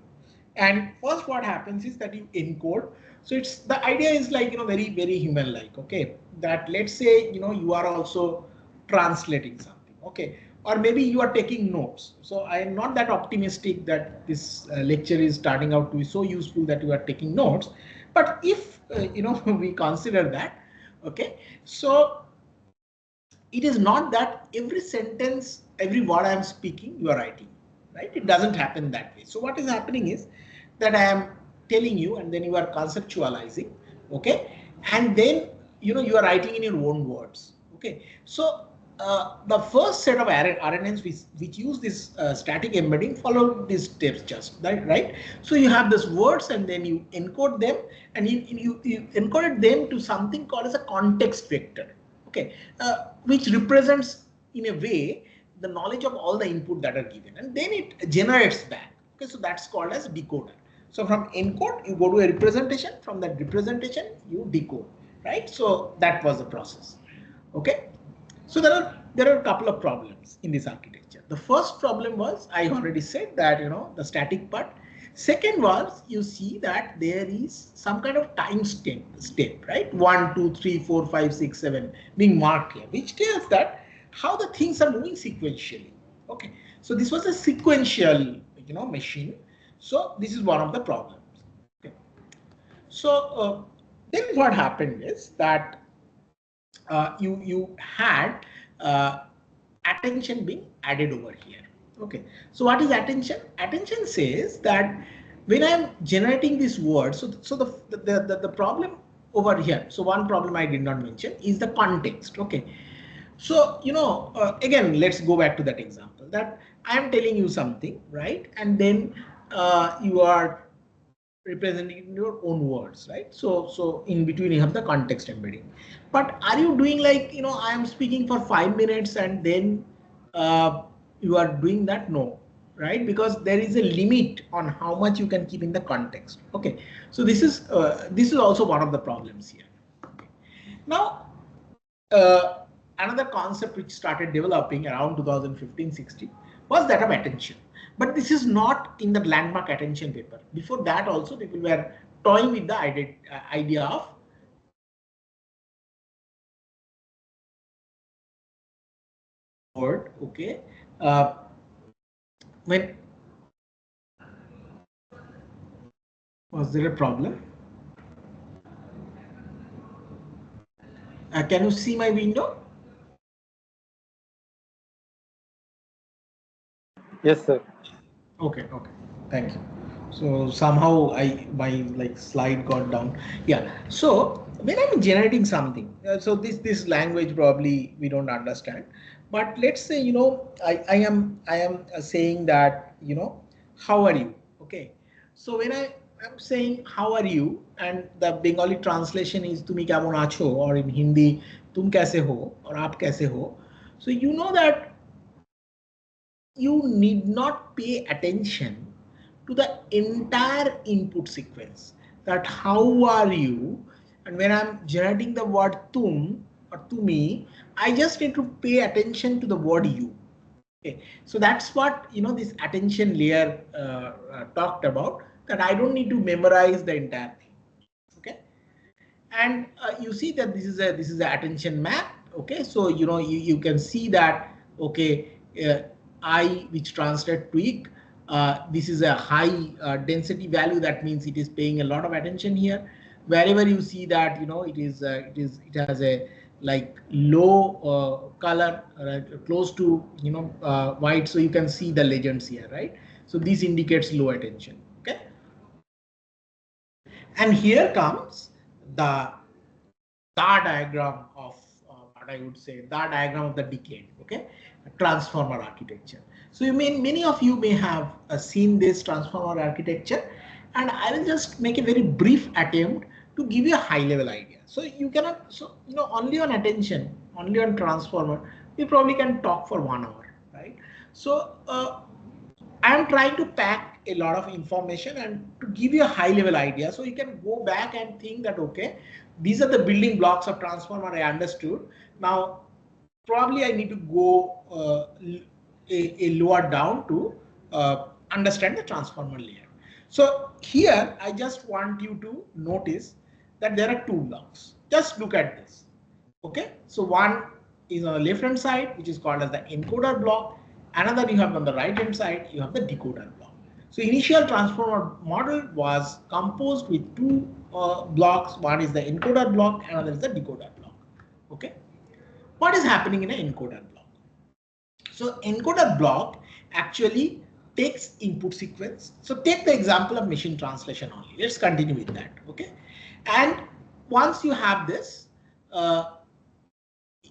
And first, what happens is that you encode. So it's the idea is like very very human like. Okay, that let's say you are also translating something. Okay, or maybe you are taking notes. So I am not that optimistic that this lecture is starting out to be so useful that you are taking notes. But if we consider that, okay, so it is not that every sentence, every word I am speaking, you are writing, right? It doesn't happen that way. So what is happening is that I am telling you, and then you are conceptualizing, okay, and then you are writing in your own words, okay. So the first set of RNNs which use this static embedding follow these steps just right. So you have these words, and then you encode them, and you encoded them to something called as a context vector. Okay, which represents in a way the knowledge of all the input that are given, and then it generates back. Okay, so that's called as decoder. So from encode, you go to a representation. From that representation, you decode, right? So that was the process. Okay. So there are a couple of problems in this architecture. The first problem was, I already said that, the static part. Second was, you see that there is some kind of time step, right? 1, 2, 3, 4, 5, 6, 7 being marked here, which tells that how the things are moving sequentially. Okay. So this was a sequential, machine. So this is one of the problems. Okay. So then what happened is that you had attention being added over here. Okay, so what is attention? Attention says that when I'm generating this word, so the problem over here, so one problem I did not mention is the context. Okay, so again, let's go back to that example that I am telling you something, right? And then you are representing in your own words, right? So in between you have the context embedding. But are you doing like, I am speaking for 5 minutes and then you are doing that? No, right? Because there is a limit on how much you can keep in the context. Okay, so this is also one of the problems here. Okay. Now another concept which started developing around 2015-16 was that of attention. But this is not in the landmark attention paper. Before that also people were toying with the idea of word. Okay, when was there a problem? Can you see my window? Yes, sir. Okay, thank you. So somehow my like slide got down. Yeah. So when I'm generating something, so this language probably we don't understand, but let's say I am saying that how are you? Okay. So when I'm saying how are you, and the Bengali translation is tumi kemon acho, or in Hindi tum kaise ho or aap kaise ho. So you know that you need not pay attention to the entire input sequence, that how are you, and when I'm generating the word tum or tumi, I just need to pay attention to the word you. Okay, so that's what this attention layer talked about, that I don't need to memorize the entire thing. Okay, and you see that this is a attention map. Okay, so you can see that. Okay, I, which translate tweak, this is a high density value. That means it is paying a lot of attention here. Wherever you see that it has a like low color, close to white, so you can see the legends here, right? So this indicates low attention. Okay, and here comes the diagram of what I would say, the diagram of the decade. Okay, transformer architecture. So many of you may have seen this transformer architecture, and I will just make a very brief attempt to give you a high level idea. So you cannot, only on attention, only on transformer, we probably can talk for 1 hour, right? So I am trying to pack a lot of information and to give you a high level idea, so you can go back and think that, okay, these are the building blocks of transformer I understood. Now probably I need to go a lower down to understand the transformer layer. So here I just want you to notice that there are two blocks. Just look at this. Okay, so one is on the left hand side, which is called as the encoder block. Another you have on the right hand side, you have the decoder block. So initial transformer model was composed with two blocks. One is the encoder block, another is the decoder block. Okay, what is happening in an encoder block? So encoder block actually takes input sequence. So take the example of machine translation only. Let's continue with that. Okay, and once you have this,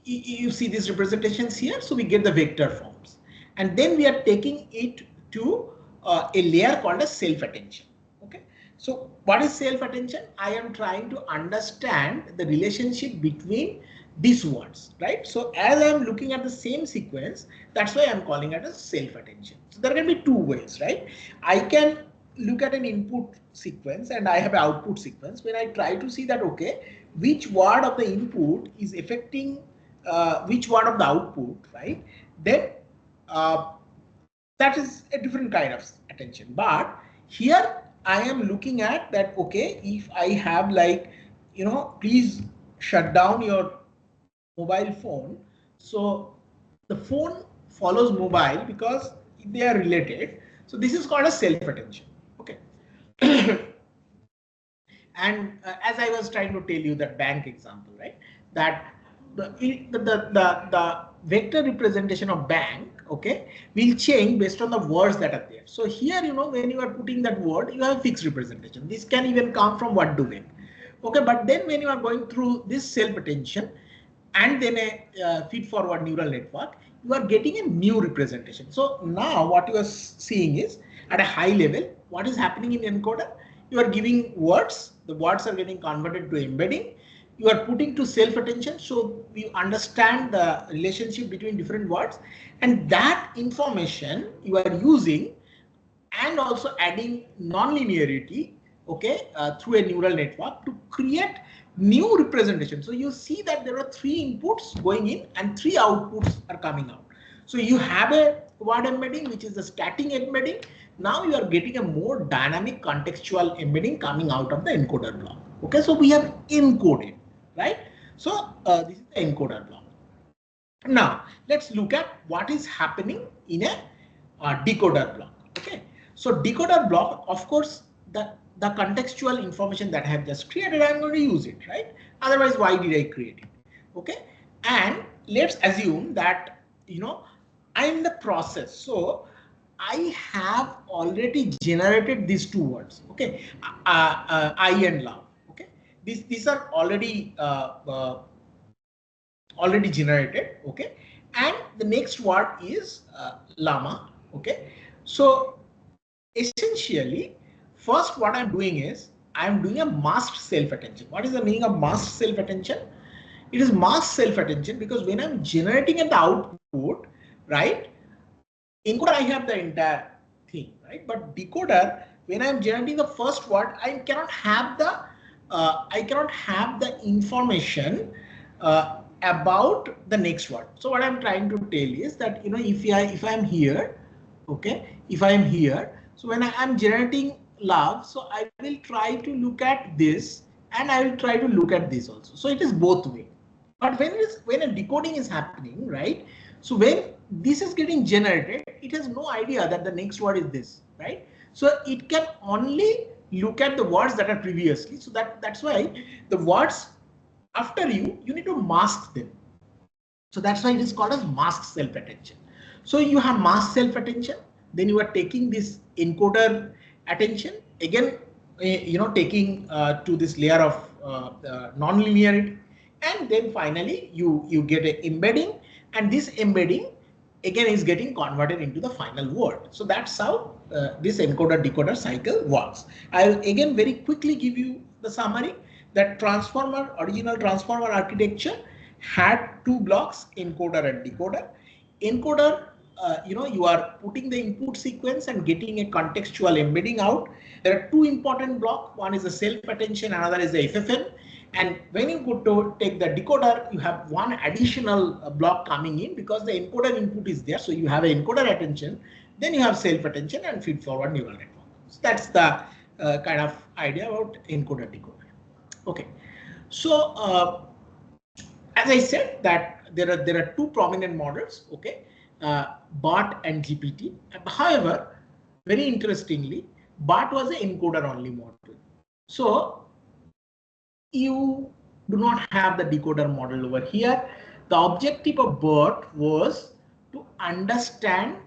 you see these representations here. So we get the vector forms, and then we are taking it to a layer called as self-attention. Okay, so what is self-attention? I am trying to understand the relationship between these words, right? So as I am looking at the same sequence, that's why I'm calling it as self-attention. So there can be two ways, right? I can look at an input sequence and I have an output sequence, when I try to see that, okay, which word of the input is affecting which word of the output, right? Then that is a different kind of attention. But here I am looking at that, okay, if I have like, please shut down your mobile phone. So the phone follows mobile because they are related. So this is called a self attention. Okay. And as I was trying to tell you that bank example, right? That the vector representation of bank, okay, will change based on the words that are there. So here, when you are putting that word, you have a fixed representation. This can even come from word to bank. Okay, but then when you are going through this self attention and then a feed forward neural network, you are getting a new representation. So now what you are seeing is at a high level, what is happening in encoder? You are giving words, the words are getting converted to embedding. You are putting to self attention, so we understand the relationship between different words, and that information you are using and also adding non-linearity, okay, through a neural network to create new representation. So you see that there are 3 inputs going in and 3 outputs are coming out. So you have a word embedding, which is the static embedding. Now you are getting a more dynamic contextual embedding coming out of the encoder block. Okay, so we have encoded, right? So this is the encoder block. Now let's look at what is happening in a decoder block. Okay, so decoder block, of course, the contextual information that I have just created, I'm going to use it, right? Otherwise, why did I create it? Okay, and let's assume that I'm in the process. So I have already generated these 2 words. Okay, I and love. Okay, these are already generated. Okay, and the next word is llama. Okay, so essentially, first what I'm doing is I'm doing a masked self-attention. What is the meaning of masked self-attention? It is masked self-attention because when I'm generating an output, right, encoder I have the entire thing, right? But decoder, when I'm generating the first word, I cannot have the information about the next word. So what I'm trying to tell is that if I'm here, okay, if I am here, so when I am generating love, so I will try to look at this and I will try to look at this also. So it is both way. But when a decoding is happening, right? So when this is getting generated, it has no idea that the next word is this, right? So it can only look at the words that are previously. So that's why the words after you need to mask them. So that's why it is called as masked self-attention. So you have masked self-attention, then you are taking this encoder attention, again, taking to this layer of non-linearity, and then finally you get an embedding, and this embedding again is getting converted into the final word. So that's how this encoder decoder cycle works. I'll again very quickly give you the summary that original transformer architecture had 2 blocks, encoder and decoder. Encoder, you are putting the input sequence and getting a contextual embedding out. There are 2 important blocks. One is the self-attention, another is the FFN. And when you go to take the decoder, you have one additional block coming in because the encoder input is there. So you have an encoder attention, then you have self-attention and feed-forward neural network. So that's the kind of idea about encoder decoder. Okay, so as I said that there are 2 prominent models, okay, BART and GPT. However, very interestingly, BART was an encoder only model. So you do not have the decoder model over here. The objective of BART was to understand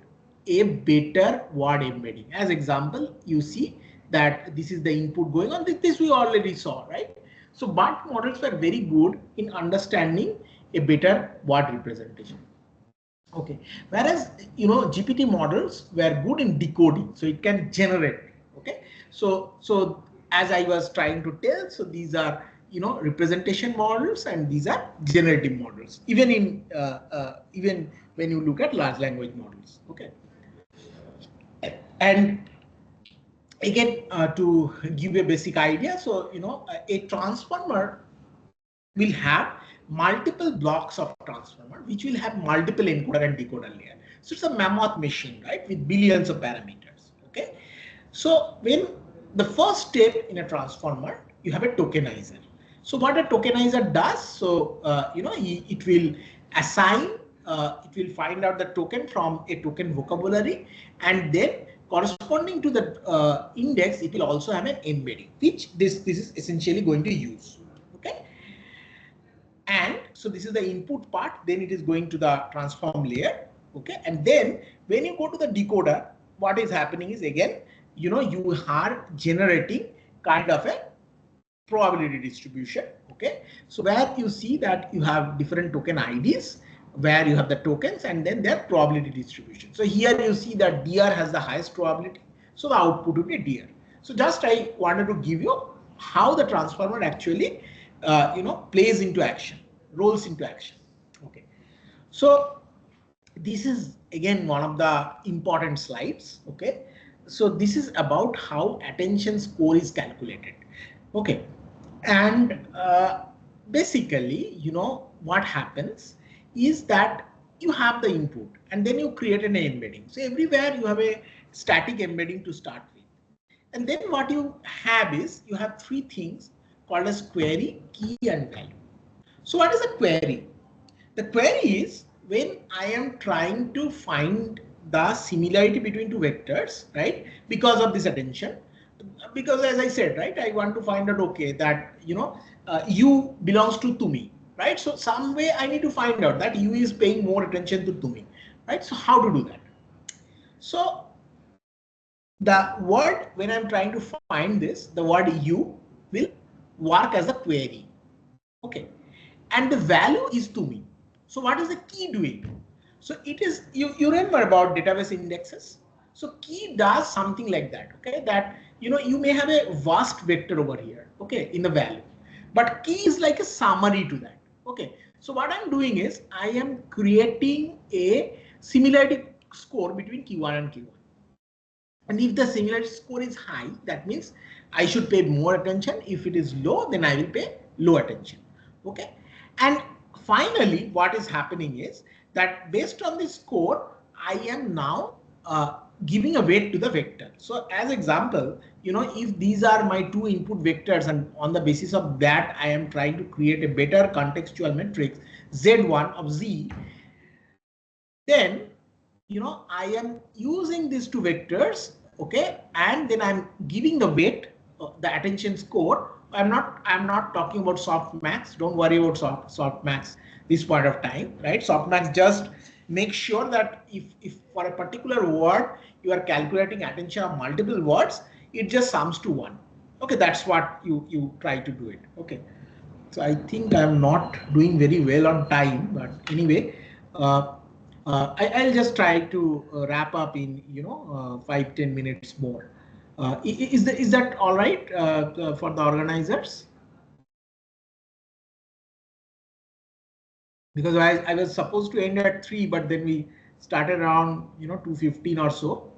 a better word embedding. As example, you see that this is the input going on. This we already saw, right? So BART models were very good in understanding a better word representation. Okay, whereas GPT models were good in decoding, so it can generate. Okay, so as I was trying to tell, so these are representation models and these are generative models. Even when you look at large language models. Okay, and again, to give you a basic idea, so a transformer will have multiple blocks of transformer which will have multiple encoder and decoder layer. So it's a mammoth machine, right, with billions of parameters. Okay, so when the first step in a transformer, you have a tokenizer. So what a tokenizer does, so it will assign, it will find out the token from a token vocabulary, and then corresponding to the index, it will also have an embedding, which this is essentially going to use. Okay, and so this is the input part, then it is going to the transform layer. Okay, and then when you go to the decoder, what is happening is, again, you are generating kind of a probability distribution. Okay, so where you see that you have different token IDs, where you have the tokens and then their probability distribution. So here you see that DR has the highest probability, so the output will be DR. So just I wanted to give you how the transformer actually plays into action, rolls into action. Okay, so this is again one of the important slides. Okay, so this is about how attention score is calculated. Okay, and basically, what happens is that you have the input and then you create an embedding. So everywhere you have a static embedding to start with. And then what you have is, you have three things called as query, key, and value. So what is a query? The query is when I am trying to find the similarity between two vectors, right? Because of this attention, because as I said, right, I want to find out, okay, that U belongs to Tumi, right? So some way I need to find out that U is paying more attention to Tumi, right? So how to do that? So the word, when I'm trying to find this, the word U will work as a query. Okay, and the value is Tumi. So what is the key doing? So it is, you remember about database indexes. So key does something like that. Okay, that you may have a vast vector over here. Okay, in the value, but key is like a summary to that. Okay, so what I'm doing is I am creating a similarity score between Q1 and Q1. And if the similarity score is high, that means I should pay more attention. If it is low, then I will pay low attention. Okay, and finally, what is happening is that based on this score, I am now giving a weight to the vector. So as example, if these are my two input vectors, and on the basis of that, I am trying to create a better contextual matrix Z1 of Z, then I am using these two vectors. Okay, and then I'm giving the weight, the attention score. I'm not talking about softmax. Don't worry about softmax this point of time, right? Softmax just make sure that if for a particular word you are calculating attention of multiple words, it just sums to one. Okay, that's what you try to do it. Okay, so I think I'm not doing very well on time, but anyway, I'll just try to wrap up in 5-10 minutes more. Is that all right for the organizers? Because I was supposed to end at 3, but then we started around 2:15 or so.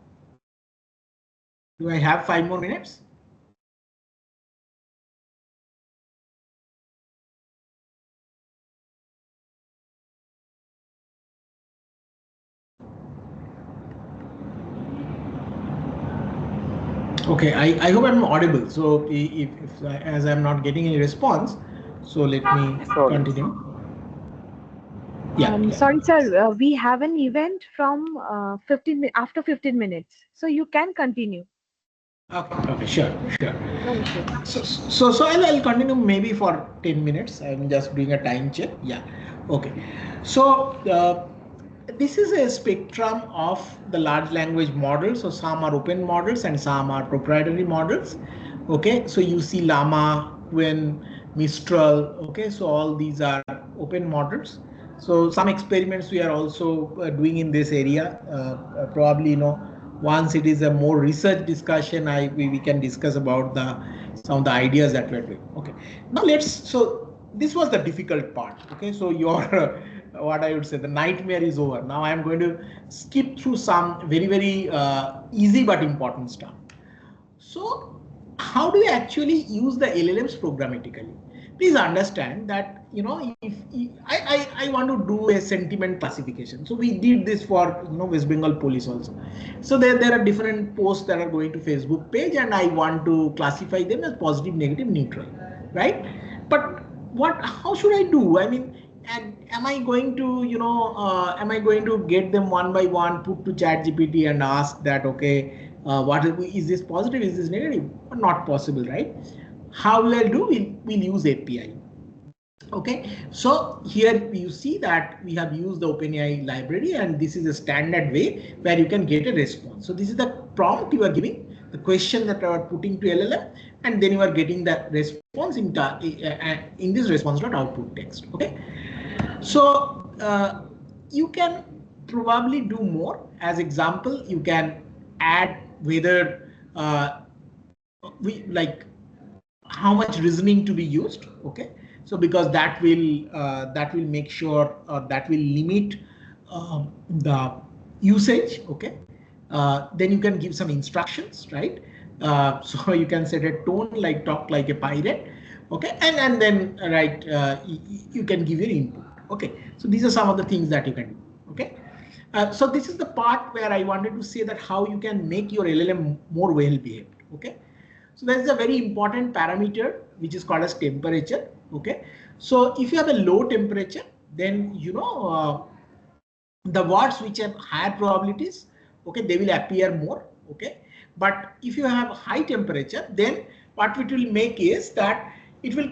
Do I have 5 more minutes? Okay, I hope I'm audible. So if as I'm not getting any response, so let me continue. Yeah. Sorry, sir. We have an event from after 15 minutes, so you can continue. Okay, sure. No issue. So I'll continue maybe for 10 minutes. I'm just doing a time check. Yeah. Okay. So this is a spectrum of the large language models. So some are open models and some are proprietary models. Okay. So you see Llama, Qwen, Mistral. Okay. So all these are open models. So some experiments we are also doing in this area. Probably once it is a more research discussion, we can discuss about some of the ideas that we're doing. Okay, now so this was the difficult part. Okay, so your what I would say, the nightmare is over. Now I am going to skip through some very easy but important stuff. So how do you actually use the LLMs programmatically? Please understand that, if I want to do a sentiment classification. So we did this for, West Bengal police also. So there are different posts that are going to Facebook page, and I want to classify them as positive, negative, neutral, right? But how should I do? I mean, and am I going to, am I going to get them one by one, put to chat GPT and ask that, okay, what is this positive, is this negative? Not possible, right? How will I do? We'll use API. Okay, so here you see that we have used the OpenAI library, and this is a standard way where you can get a response. So this is the prompt you are giving, the question that you are putting to LLM, and then you are getting the response in this response.output text. Okay, so you can probably do more. As example, you can add whether we like how much reasoning to be used. Okay, so because that will make sure, that will limit the usage. Okay, then you can give some instructions, right? So you can set a tone like talk like a pirate. Okay, and then you can give your input. Okay, so these are some of the things that you can do. Okay, so this is the part where I wanted to say that how you can make your LLM more well behaved. Okay, so there is a very important parameter which is called as temperature. Okay, so if you have a low temperature, then the words which have higher probabilities, okay, they will appear more. Okay, but if you have high temperature, then what it will make is that it will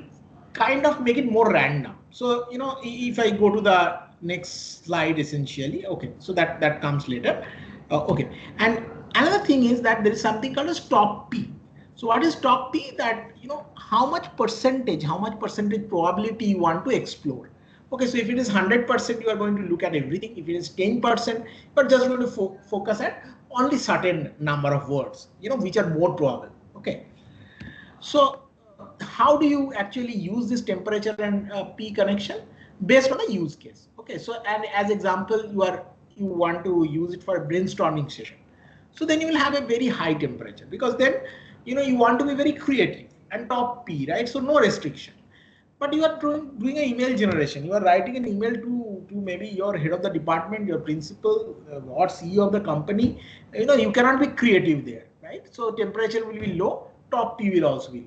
kind of make it more random. So if I go to the next slide, essentially, okay, so that comes later. Okay, and another thing is that there is something called as top P. So what is top P? That how much percentage probability you want to explore. Okay, so if it is 100%, you are going to look at everything. If it is 10%, you are just going to focus at only certain number of words, which are more probable. Okay, so how do you actually use this temperature and P connection? Based on the use case. Okay, so and as example, you want to use it for a brainstorming session. So then you will have a very high temperature, because then you want to be very creative and top P, right? So no restriction. But you are doing an email generation. You are writing an email to maybe your head of the department, your principal, or CEO of the company. You cannot be creative there, right? So temperature will be low, top P will also be low.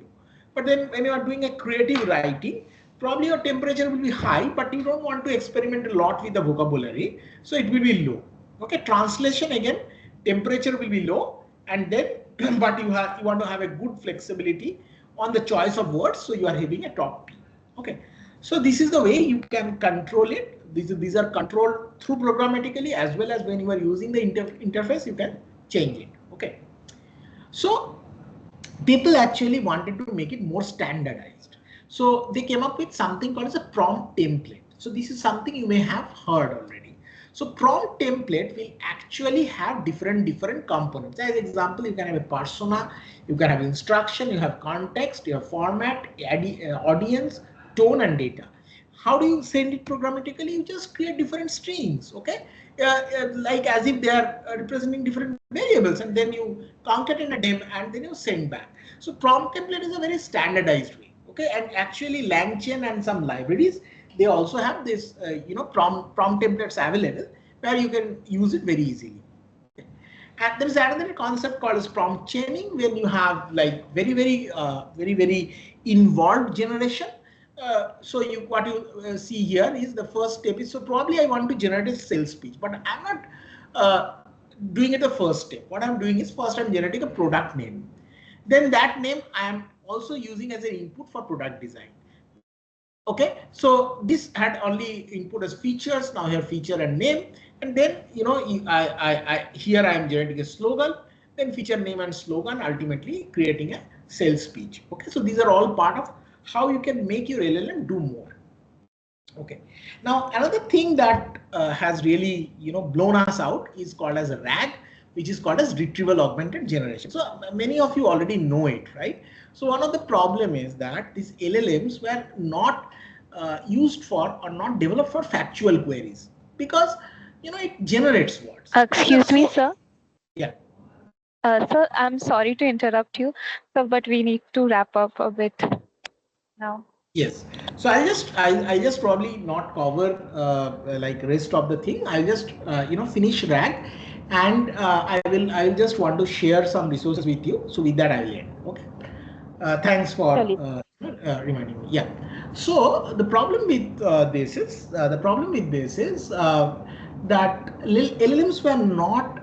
But then when you are doing a creative writing, probably your temperature will be high, but you don't want to experiment a lot with the vocabulary, so it will be low. Okay, translation again, temperature will be low, and then but you want to have a good flexibility on the choice of words, so you are having a top P. Okay, so this is the way you can control it. These are controlled through programmatically, as well as when you are using the interface, you can change it. Okay, so people actually wanted to make it more standardized. So they came up with something called as a prompt template. So this is something you may have heard already. So prompt template will actually have different components. As example, you can have a persona, you can have instruction, you have context, you have format, audience, tone, and data. How do you send it programmatically? You just create different strings, okay? Like as if they are representing different variables, and then you concatenate them and then you send back. So prompt template is a very standardized way, okay? And actually LangChain and some libraries, they also have this, prompt templates available where you can use it very easily. And there is another concept called as prompt chaining, when you have like very involved generation. So what you see here is the first step is, so probably I want to generate a sales pitch, but I'm not doing it the first step. What I'm doing is, first I'm generating a product name. Then that name I am also using as an input for product design. Okay, so this had only input as features. Now here feature and name, and then here I am generating a slogan, then feature name and slogan, ultimately creating a sales speech. Okay, so these are all part of how you can make your LLM do more. Okay, now another thing that has really blown us out is called as a RAG, which is called as retrieval augmented generation. So many of you already know it, right? So one of the problem is that these LLMs were not used for, or not developed for, factual queries, because it generates words. Excuse me, sir. Yeah. Sir, I'm sorry to interrupt you, sir, but we need to wrap up a bit now. Yes. So I'll just probably not cover like rest of the thing. I'll just finish RAG, and I'll just want to share some resources with you. So with that I will end. Okay. Thanks for Surely. reminding me. Yeah. So the problem with this is that LLMs were not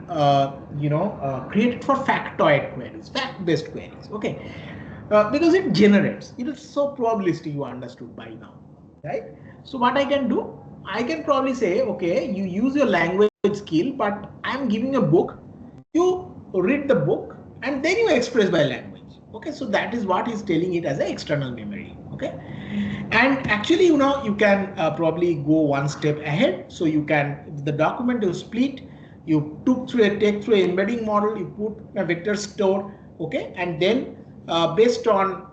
created for factoid queries, fact-based queries. Okay, because it generates. It is so probabilistic. You understood by now, right? So what I can do, I can probably say, okay, you use your language skill, but I'm giving a book. You read the book and then you express by language. Okay, so that is what he's telling it as an external memory. Okay, and actually, you can probably go one step ahead. So you can the document you split, you take through an embedding model, you put a vector store. Okay, and then based on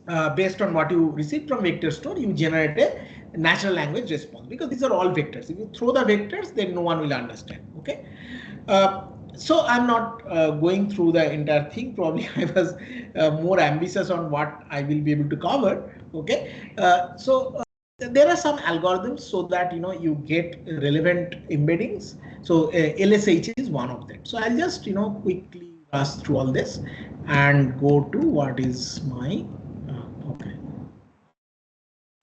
what you receive from vector store, you generate a natural language response, because these are all vectors. If you throw the vectors, then no one will understand. Okay, so I'm not going through the entire thing. Probably I was more ambitious on what I will be able to cover. Okay, there are some algorithms so that you get relevant embeddings. So LSH is one of them. So I'll just quickly rush through all this and go to what is my okay,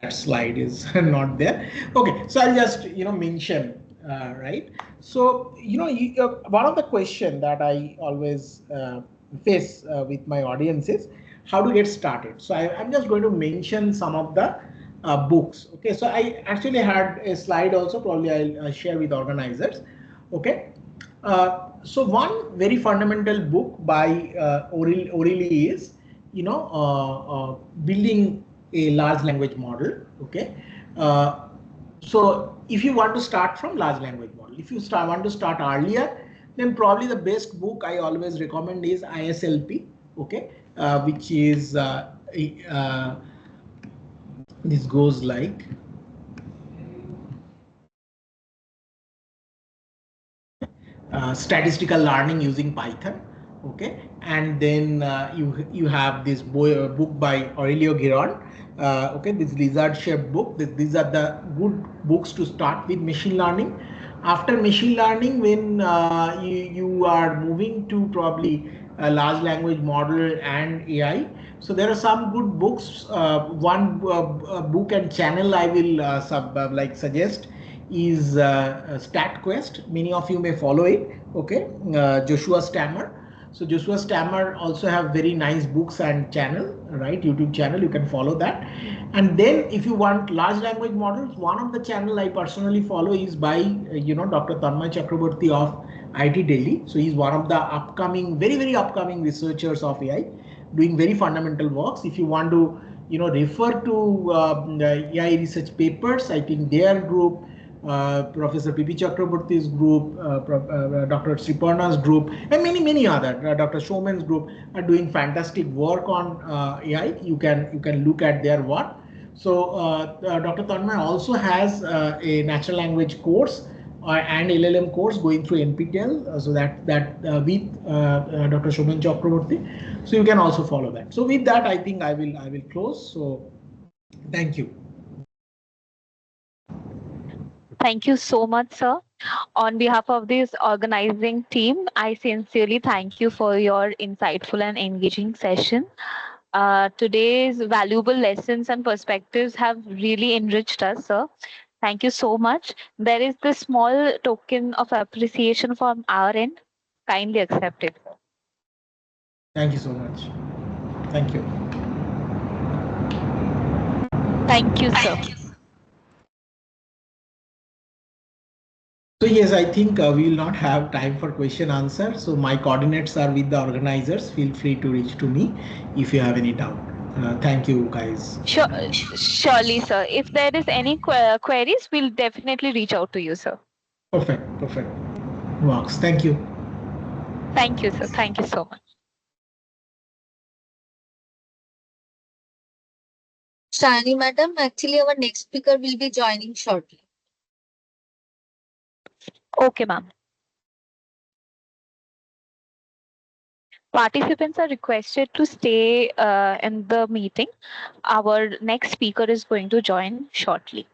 that slide is not there. Okay, so I'll just mention right. So one of the question that I always face with my audience is how to get started. So I'm just going to mention some of the books. Okay, so I actually had a slide also, probably I'll share with organizers. Okay, so one very fundamental book by O'Reilly is building a large language model. Okay, uh, so if you want to start from large language model, if you want to start earlier, then probably the best book I always recommend is ISLP. Okay, which is uh, this goes like statistical learning using Python. Okay, and then you have this book by Aurelio Giron. Okay, this lizard shaped book. These are the good books to start with machine learning. After machine learning, when you are moving to probably a large language model and AI, so there are some good books. One book and channel I will suggest is StatQuest. Many of you may follow it. Okay, Joshua Stammer. So Joshua Stammer also have very nice books and channel, right? YouTube channel. You can follow that. And then if you want large language models, one of the channel I personally follow is by Dr. Tanmay Chakraborty of IT Delhi. So he's one of the upcoming, very upcoming researchers of AI, doing very fundamental works. If you want to refer to AI research papers, I think their group, Professor P.P. Chakraborty's group, Dr. Sriparna's group, and many other, Dr. Showman's group are doing fantastic work on AI. You can look at their work. So Dr. Tanmay also has a natural language course and LLM course going through NPTEL, so that with Dr. Showman Chakraborty. So you can also follow that. So with that, I think I will close. So thank you. Thank you so much, sir. On behalf of this organizing team, I sincerely thank you for your insightful and engaging session. Today's valuable lessons and perspectives have really enriched us, sir. Thank you so much. There is this small token of appreciation from our end. Kindly accept it. Thank you so much. Thank you. Thank you, sir. So yes, I think we will not have time for question answer. So my coordinates are with the organizers. Feel free to reach to me if you have any doubt. Thank you, guys. Sure, surely, sir. If there is any queries, we'll definitely reach out to you, sir. Perfect. Works. Thank you. Thank you, sir. Thank you so much. Shani madam, actually our next speaker will be joining shortly. Okay, ma'am. Participants are requested to stay in the meeting. Our next speaker is going to join shortly.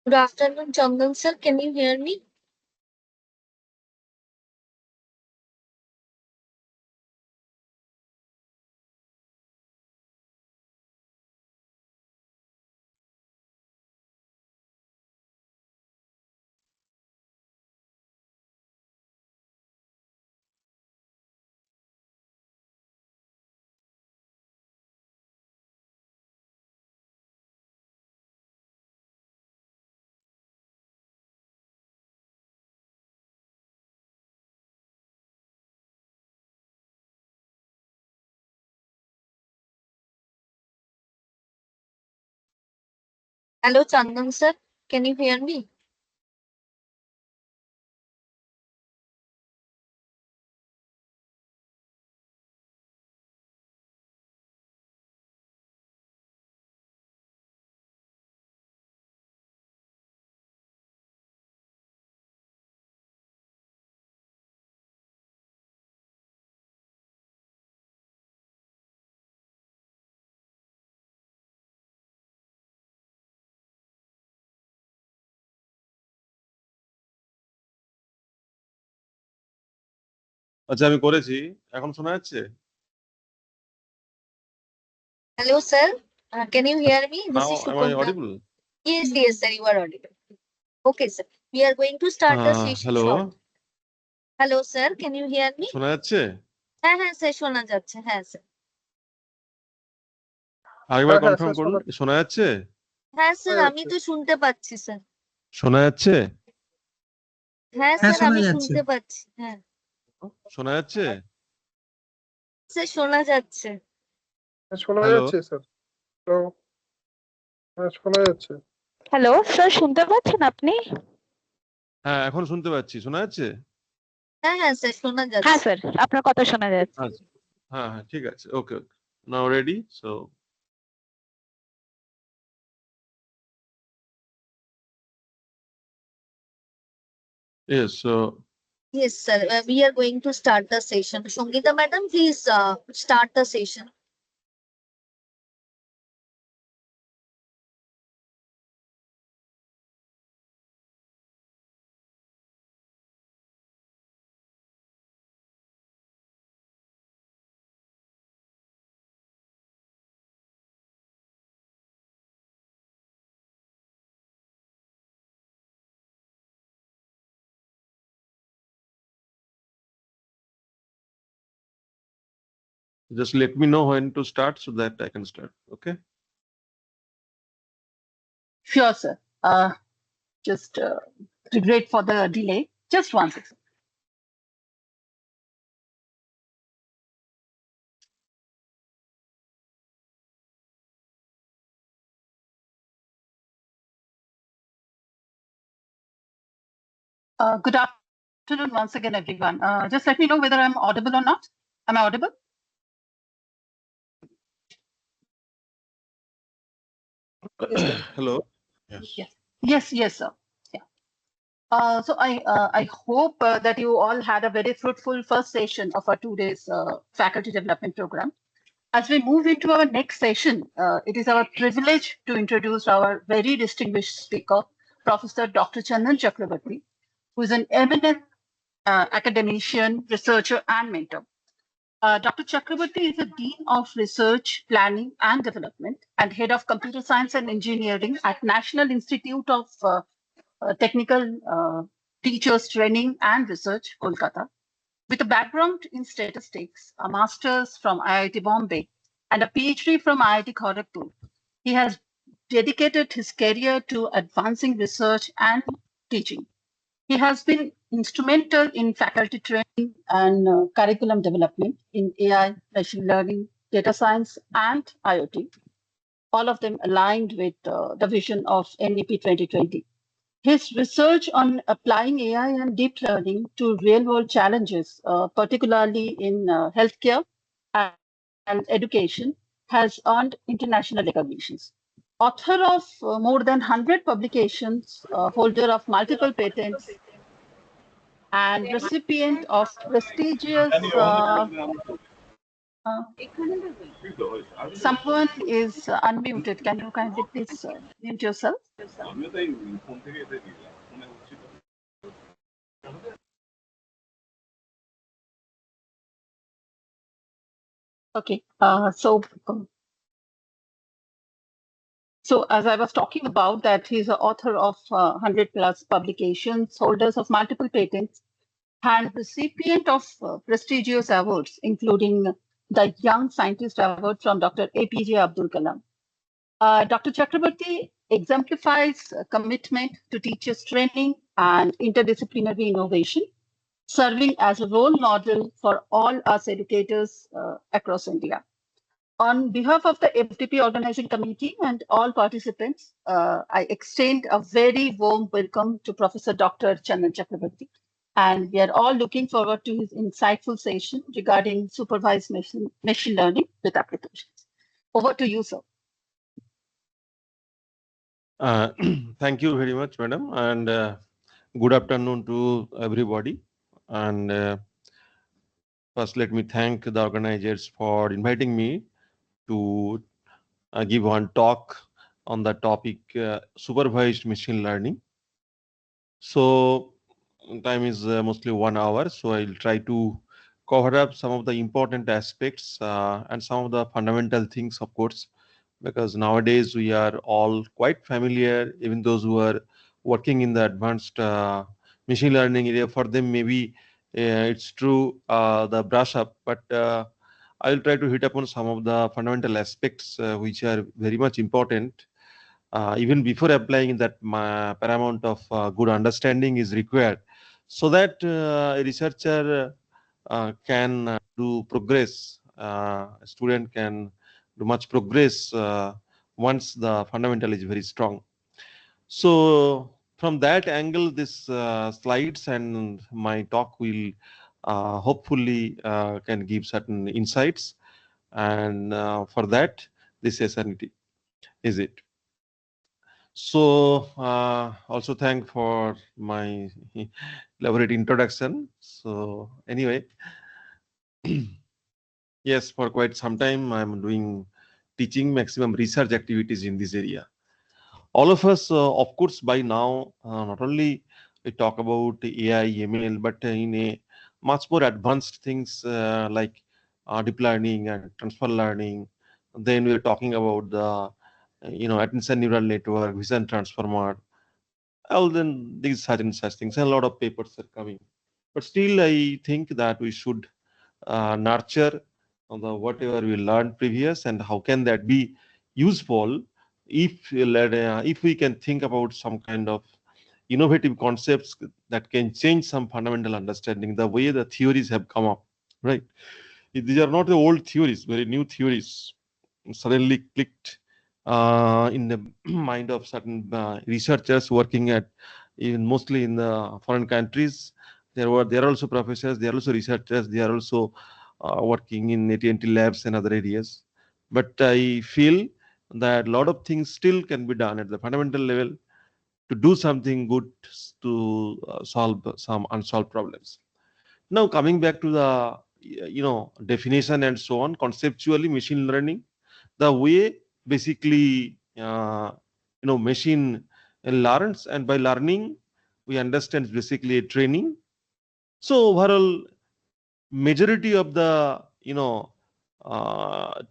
Good afternoon, Chandan sir. Can you hear me? Hello, Chandan sir. Can you hear me? আচ্ছা আমি করেছি এখন শোনা যাচ্ছে Hello, sir. Can you hear me? This now is am I Shukanta. audible Yes, yes, sir. You are audible. Okay, sir. We are going to start the session hello shortly. Hello, sir. Can you hear me? শোনা যাচ্ছে হ্যাঁ হ্যাঁ sir শোনা যাচ্ছে হ্যাঁ sir আরেকবার confirm করুন শোনা যাচ্ছে হ্যাঁ স্যার আমি তো শুনতে পাচ্ছি স্যার শোনা যাচ্ছে হ্যাঁ স্যার আমি শুনতে পাচ্ছি হ্যাঁ শোনা যাচ্ছে স্যার শোনা যাচ্ছে শোনা হ্যালো যাচ্ছে স্যার তো হ্যাঁ শোনা যাচ্ছে হ্যালো স্যার, শুনতে পাচ্ছেন আপনি? হ্যাঁ এখন শুনতে পাচ্ছি শোনা যাচ্ছে হ্যাঁ হ্যাঁ স্যার শোনা হ্যাঁ যাচ্ছে স্যার, আপনার কথা শোনা যাচ্ছে। আচ্ছা হ্যাঁ হ্যাঁ ঠিক আছে okay okay now ready so yes so yes sir we are going to start the session Sangeeta madam please start the session just let me know when to start so that I can start okay Sure, sir. Just regret for the delay. Just one second. Good afternoon once again, everyone. Just let me know whether I'm audible or not. Am I audible? Hello. Yes. Yes, sir. Yeah. So I hope that you all had a very fruitful first session of our 2 days faculty development program. As we move into our next session, it is our privilege to introduce our very distinguished speaker, Professor Dr. Chandan Chakraborty, who is an eminent academician, researcher, and mentor. Dr. Chakraborty is a Dean of Research, Planning and Development and Head of Computer Science and Engineering at National Institute of Technical Teachers Training and Research, Kolkata. With a background in statistics, a master's from IIT Bombay, and a PhD from IIT Kharagpur, he has dedicated his career to advancing research and teaching. He has been instrumental in faculty training and curriculum development in AI, machine learning, data science, and IoT, all of them aligned with the vision of NEP 2020. His research on applying AI and deep learning to real world challenges, particularly in healthcare and education, has earned international recognitions. Author of more than 100 publications, holder of multiple patents, and recipient of prestigious. Someone is unmuted. Can you kindly please mute yourself? Okay. So as I was talking about that, he's the author of 100 plus publications, holders of multiple patents, and recipient of prestigious awards, including the Young Scientist Award from Dr. APJ Abdul Kalam. Dr. Chakraborty exemplifies commitment to teachers' training and interdisciplinary innovation, serving as a role model for all us educators across India. On behalf of the FDP Organizing Committee and all participants, I extend a very warm welcome to Professor Dr. Chandan Chakraborty. And we are all looking forward to his insightful session regarding supervised machine learning with applications. Over to you, sir. Thank you very much, madam, and good afternoon to everybody. And first, let me thank the organizers for inviting me to give one talk on the topic supervised machine learning. So, time is mostly 1 hour, so I'll try to cover up some of the important aspects and some of the fundamental things, of course, because nowadays we are all quite familiar, even those who are working in the advanced machine learning area. For them, maybe it's true the brush up, but I'll try to hit upon some of the fundamental aspects which are very much important. Even before applying that, paramount of good understanding is required, so that a researcher can do progress. A student can do much progress once the fundamental is very strong. So from that angle, this slides and my talk will hopefully can give certain insights, and for that this session is it. So also thank for my elaborate introduction. So anyway, yes, for quite some time I'm doing teaching maximum research activities in this area. All of us, of course, by now, not only we talk about AI, ML, but in a much more advanced things like deep learning and transfer learning. Then we're talking about the, attention neural network, vision transformer, all then these such and such things. And a lot of papers are coming. But still, I think that we should nurture the whatever we learned previous, and how can that be useful if we can think about some kind of innovative concepts that can change some fundamental understanding, the way the theories have come up, right? These are not the old theories, very new theories suddenly clicked in the mind of certain researchers working at, even mostly in the foreign countries. There are also professors, they are also researchers, they are also working in AT&T labs and other areas. But I feel that a lot of things still can be done at the fundamental level to do something good to solve some unsolved problems. Now coming back to the definition and so on, conceptually machine learning, the way basically machine learns, and by learning we understand basically training. So overall, majority of the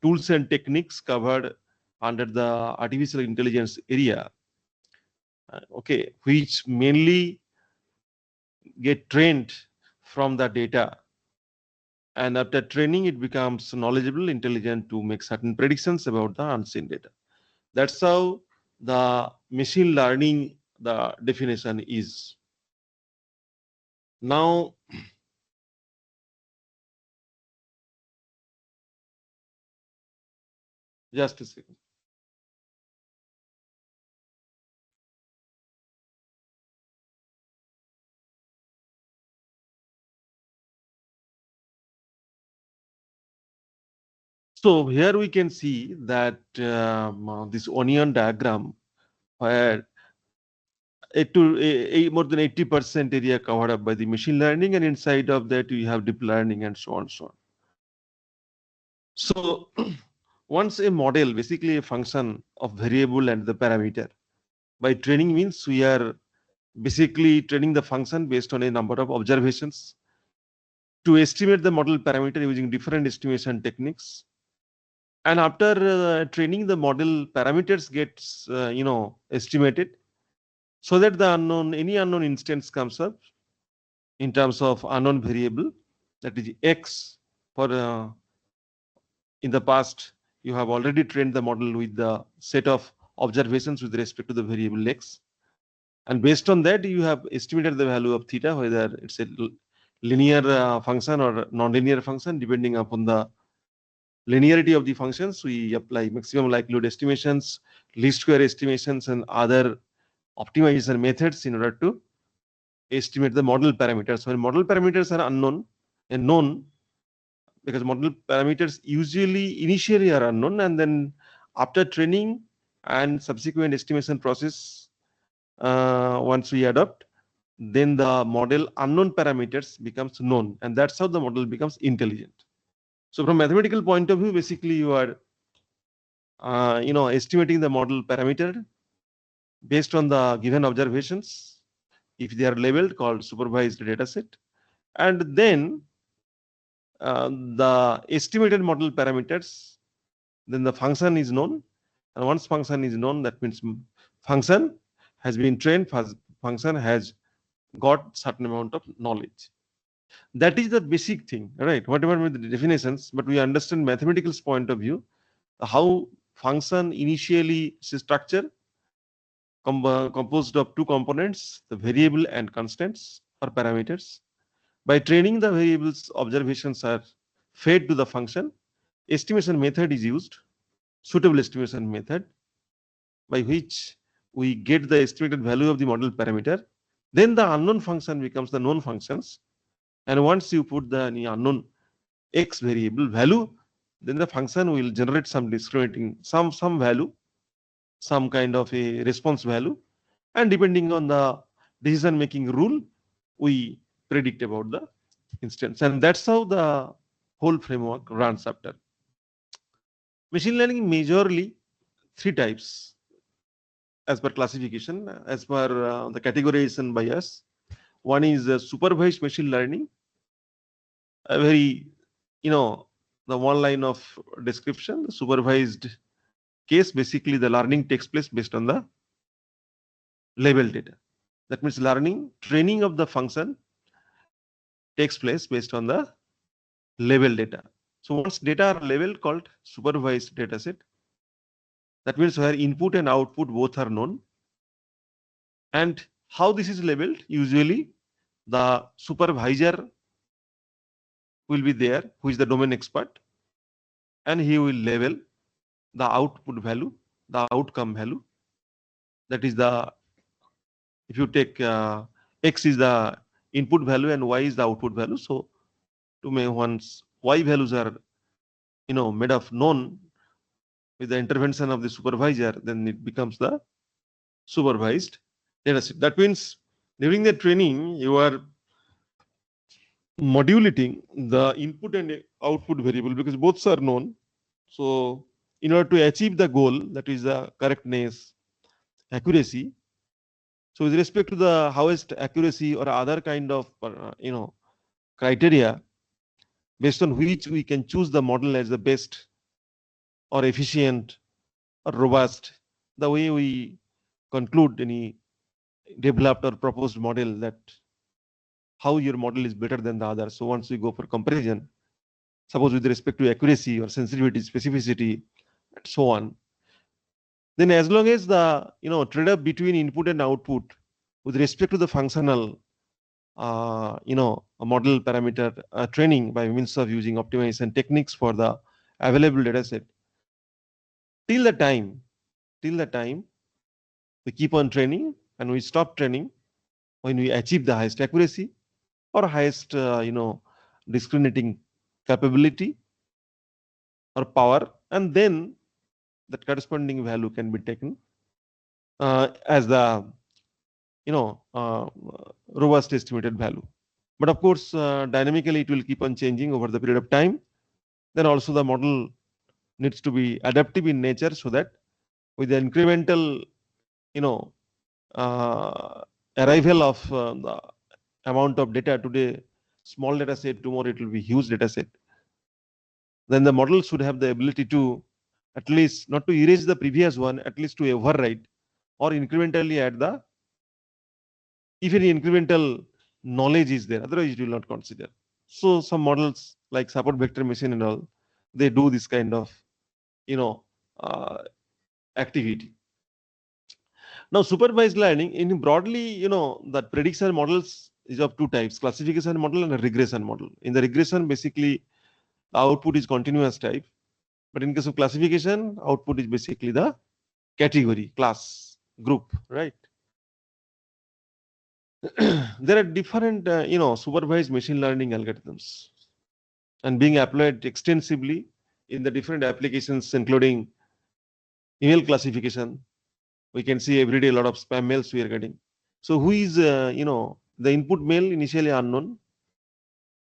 tools and techniques covered under the artificial intelligence area, okay, which mainly get trained from the data, and after training it becomes knowledgeable, intelligent to make certain predictions about the unseen data. That's how the machine learning, the definition is. Now just a second. So here we can see that this onion diagram, where more than 80% area covered up by the machine learning, and inside of that you have deep learning and so on and so on. So once a model, basically a function of variable and the parameter, by training means we are basically training the function based on a number of observations to estimate the model parameter using different estimation techniques. And after training, the model parameters gets estimated, so that the any unknown instance comes up in terms of unknown variable, that is x. For in the past you have already trained the model with the set of observations with respect to the variable x, and based on that you have estimated the value of theta, whether it's a linear function or non-linear function. Depending upon the linearity of the functions, we apply maximum likelihood estimations, least square estimations, and other optimization methods in order to estimate the model parameters. When model parameters are unknown and known, because model parameters usually initially are unknown, and then after training and subsequent estimation process, once we adopt, then the model unknown parameters becomes known, and that's how the model becomes intelligent. So from mathematical point of view, basically you are estimating the model parameter based on the given observations, if they are labeled, called supervised data set, and then the estimated model parameters, then the function is known, and once function is known, that means function has been trained, function has got certain amount of knowledge. That is the basic thing, right? Whatever with the definitions, but we understand mathematical point of view, how function initially is structure composed of two components, the variable and constants or parameters. By training, the variables observations are fed to the function. Estimation method is used, suitable estimation method, by which we get the estimated value of the model parameter. Then the unknown function becomes the known functions. And once you put the unknown x variable value, then the function will generate some discriminating, some value, some kind of a response value. And depending on the decision making rule, we predict about the instance. And that's how the whole framework runs after. Machine learning majorly three types as per classification, as per the categorization by us. One is supervised machine learning, a very, the one line of description. The supervised case, basically the learning takes place based on the label data. That means learning, training of the function takes place based on the label data. So once data are labeled, called supervised data set. That means where input and output both are known. And how this is labeled, usually the supervisor will be there, who is the domain expert, and he will label the output value, the outcome value. That is the, if you take x is the input value and y is the output value. So to me, once y values are made of known, with the intervention of the supervisor, then it becomes the supervised data set. That means during the training, you are modulating the input and output variable because both are known. So in order to achieve the goal, that is the correctness, accuracy. So with respect to the highest accuracy or other kind of criteria based on which we can choose the model as the best or efficient or robust, the way we conclude any developed or proposed model, that how your model is better than the other. So once we go for comparison, suppose with respect to accuracy or sensitivity, specificity, and so on, then as long as the trade-off between input and output with respect to the functional a model parameter training by means of using optimization techniques for the available data set, till the time we keep on training and we stop training when we achieve the highest accuracy or highest discriminating capability or power, and then that corresponding value can be taken as the robust estimated value. But of course, dynamically it will keep on changing over the period of time. Then also the model needs to be adaptive in nature, so that with the incremental arrival of the amount of data today, small data set, tomorrow it will be huge data set, then the model should have the ability to at least not to erase the previous one, at least to override or incrementally add the, if any incremental knowledge is there, otherwise it will not consider. So some models like support vector machine and all, they do this kind of activity. Now supervised learning, in broadly, that prediction models is of two types: classification model and a regression model. In the regression, basically the output is continuous type, but in case of classification, output is basically the category, class, group, right? There are different supervised machine learning algorithms and being applied extensively in the different applications, including email classification. We can see every day a lot of spam mails we are getting. So who is the input mail initially unknown,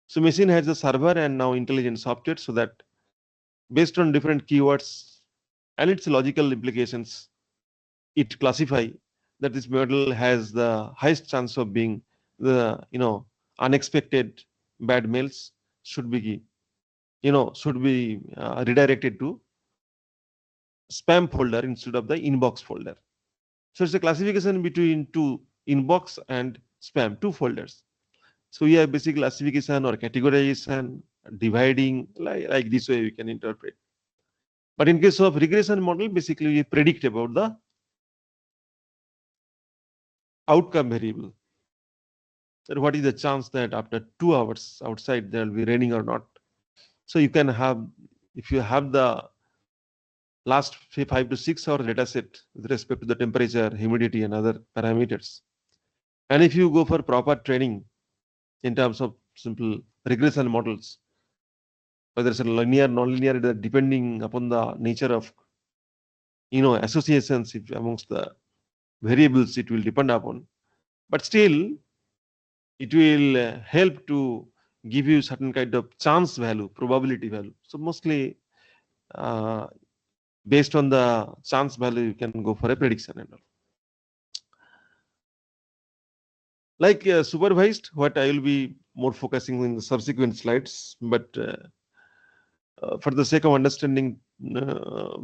so machine has a server and now intelligent software, so that based on different keywords and its logical implications, it classify that this model has the highest chance of being the unexpected bad mails should be redirected to spam folder instead of the inbox folder. So it's a classification between two, inbox and spam, two folders. So we have basic classification or categorization, dividing, like this way we can interpret. But in case of regression model, basically we predict about the outcome variable. So what is the chance that after 2 hours outside there will be raining or not? So you can have, if you have the last 5 to 6 hour data set with respect to the temperature, humidity, and other parameters, and if you go for proper training in terms of simple regression models, whether it's a linear, non-linear, depending upon the nature of associations amongst the variables, it will depend upon. But still, it will help to give you certain kind of chance value, probability value. So mostly based on the chance value, you can go for a prediction and all. Like supervised, what I will be more focusing in the subsequent slides, but for the sake of understanding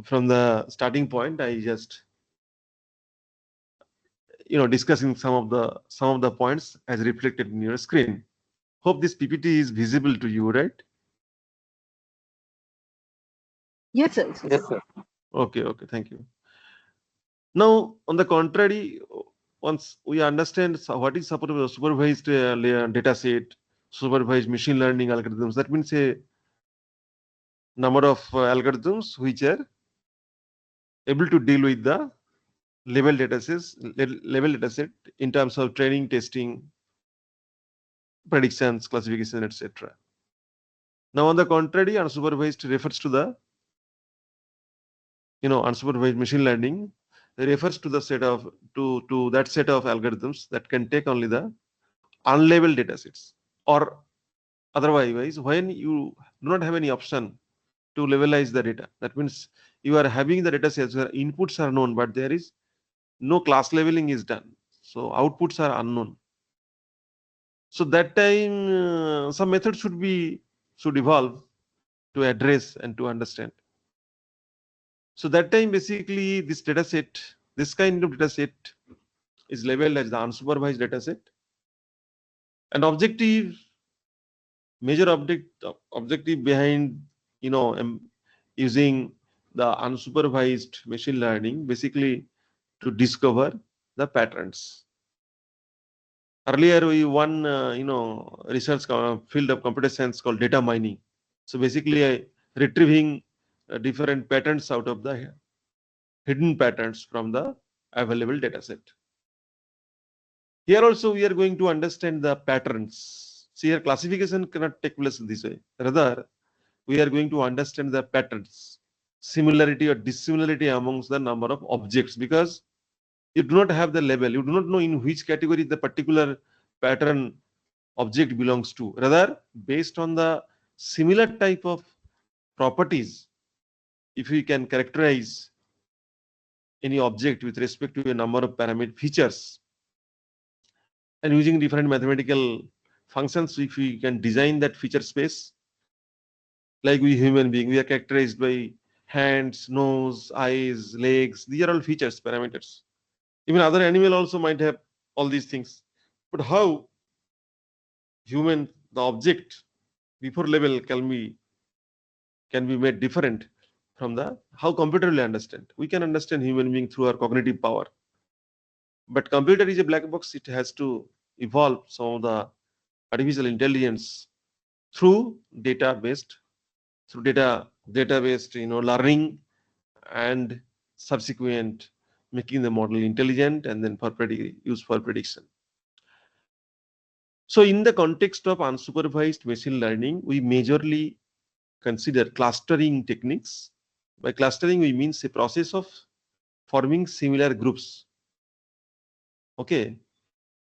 from the starting point, I just discussing some of the points as reflected in your screen. Hope this PPT is visible to you, right? Yes, sir. Yes, sir. Okay, thank you. Now, on the contrary, once we understand what is supervised data set, supervised machine learning algorithms, that means a number of algorithms which are able to deal with the level data set in terms of training, testing, predictions, classification, etc. Now, on the contrary, unsupervised refers to the unsupervised machine learning refers to the set of to that set of algorithms that can take only the unlabeled data sets, or otherwise when you do not have any option to levelize the data. That means you are having the data sets where inputs are known, but there is no class leveling is done. So outputs are unknown. So that time some method should evolve to address and to understand. So that time basically this kind of data set is labeled as the unsupervised data set. And major objective behind using the unsupervised machine learning basically to discover the patterns. Earlier we won research field of computer science called data mining. So basically retrieving different patterns out of the hidden patterns from the available data set. Here also we are going to understand the patterns. See, here classification cannot take place this way. Rather, we are going to understand the patterns, similarity or dissimilarity amongst the number of objects, because you do not have the label. You do not know in which category the particular pattern object belongs to. Rather, based on the similar type of properties, if we can characterize any object with respect to a number of parameter features, and using different mathematical functions, if we can design that feature space, like we human being, we are characterized by hands, nose, eyes, legs. These are all features, parameters. Even other animal also might have all these things. But how human, the object before level can be made different from the how computer will understand. We can understand human being through our cognitive power. But computer is a black box. It has to evolve some of the artificial intelligence through data-based learning and subsequent making the model intelligent and then used for prediction. So in the context of unsupervised machine learning, we majorly consider clustering techniques. By clustering, we mean a process of forming similar groups, okay,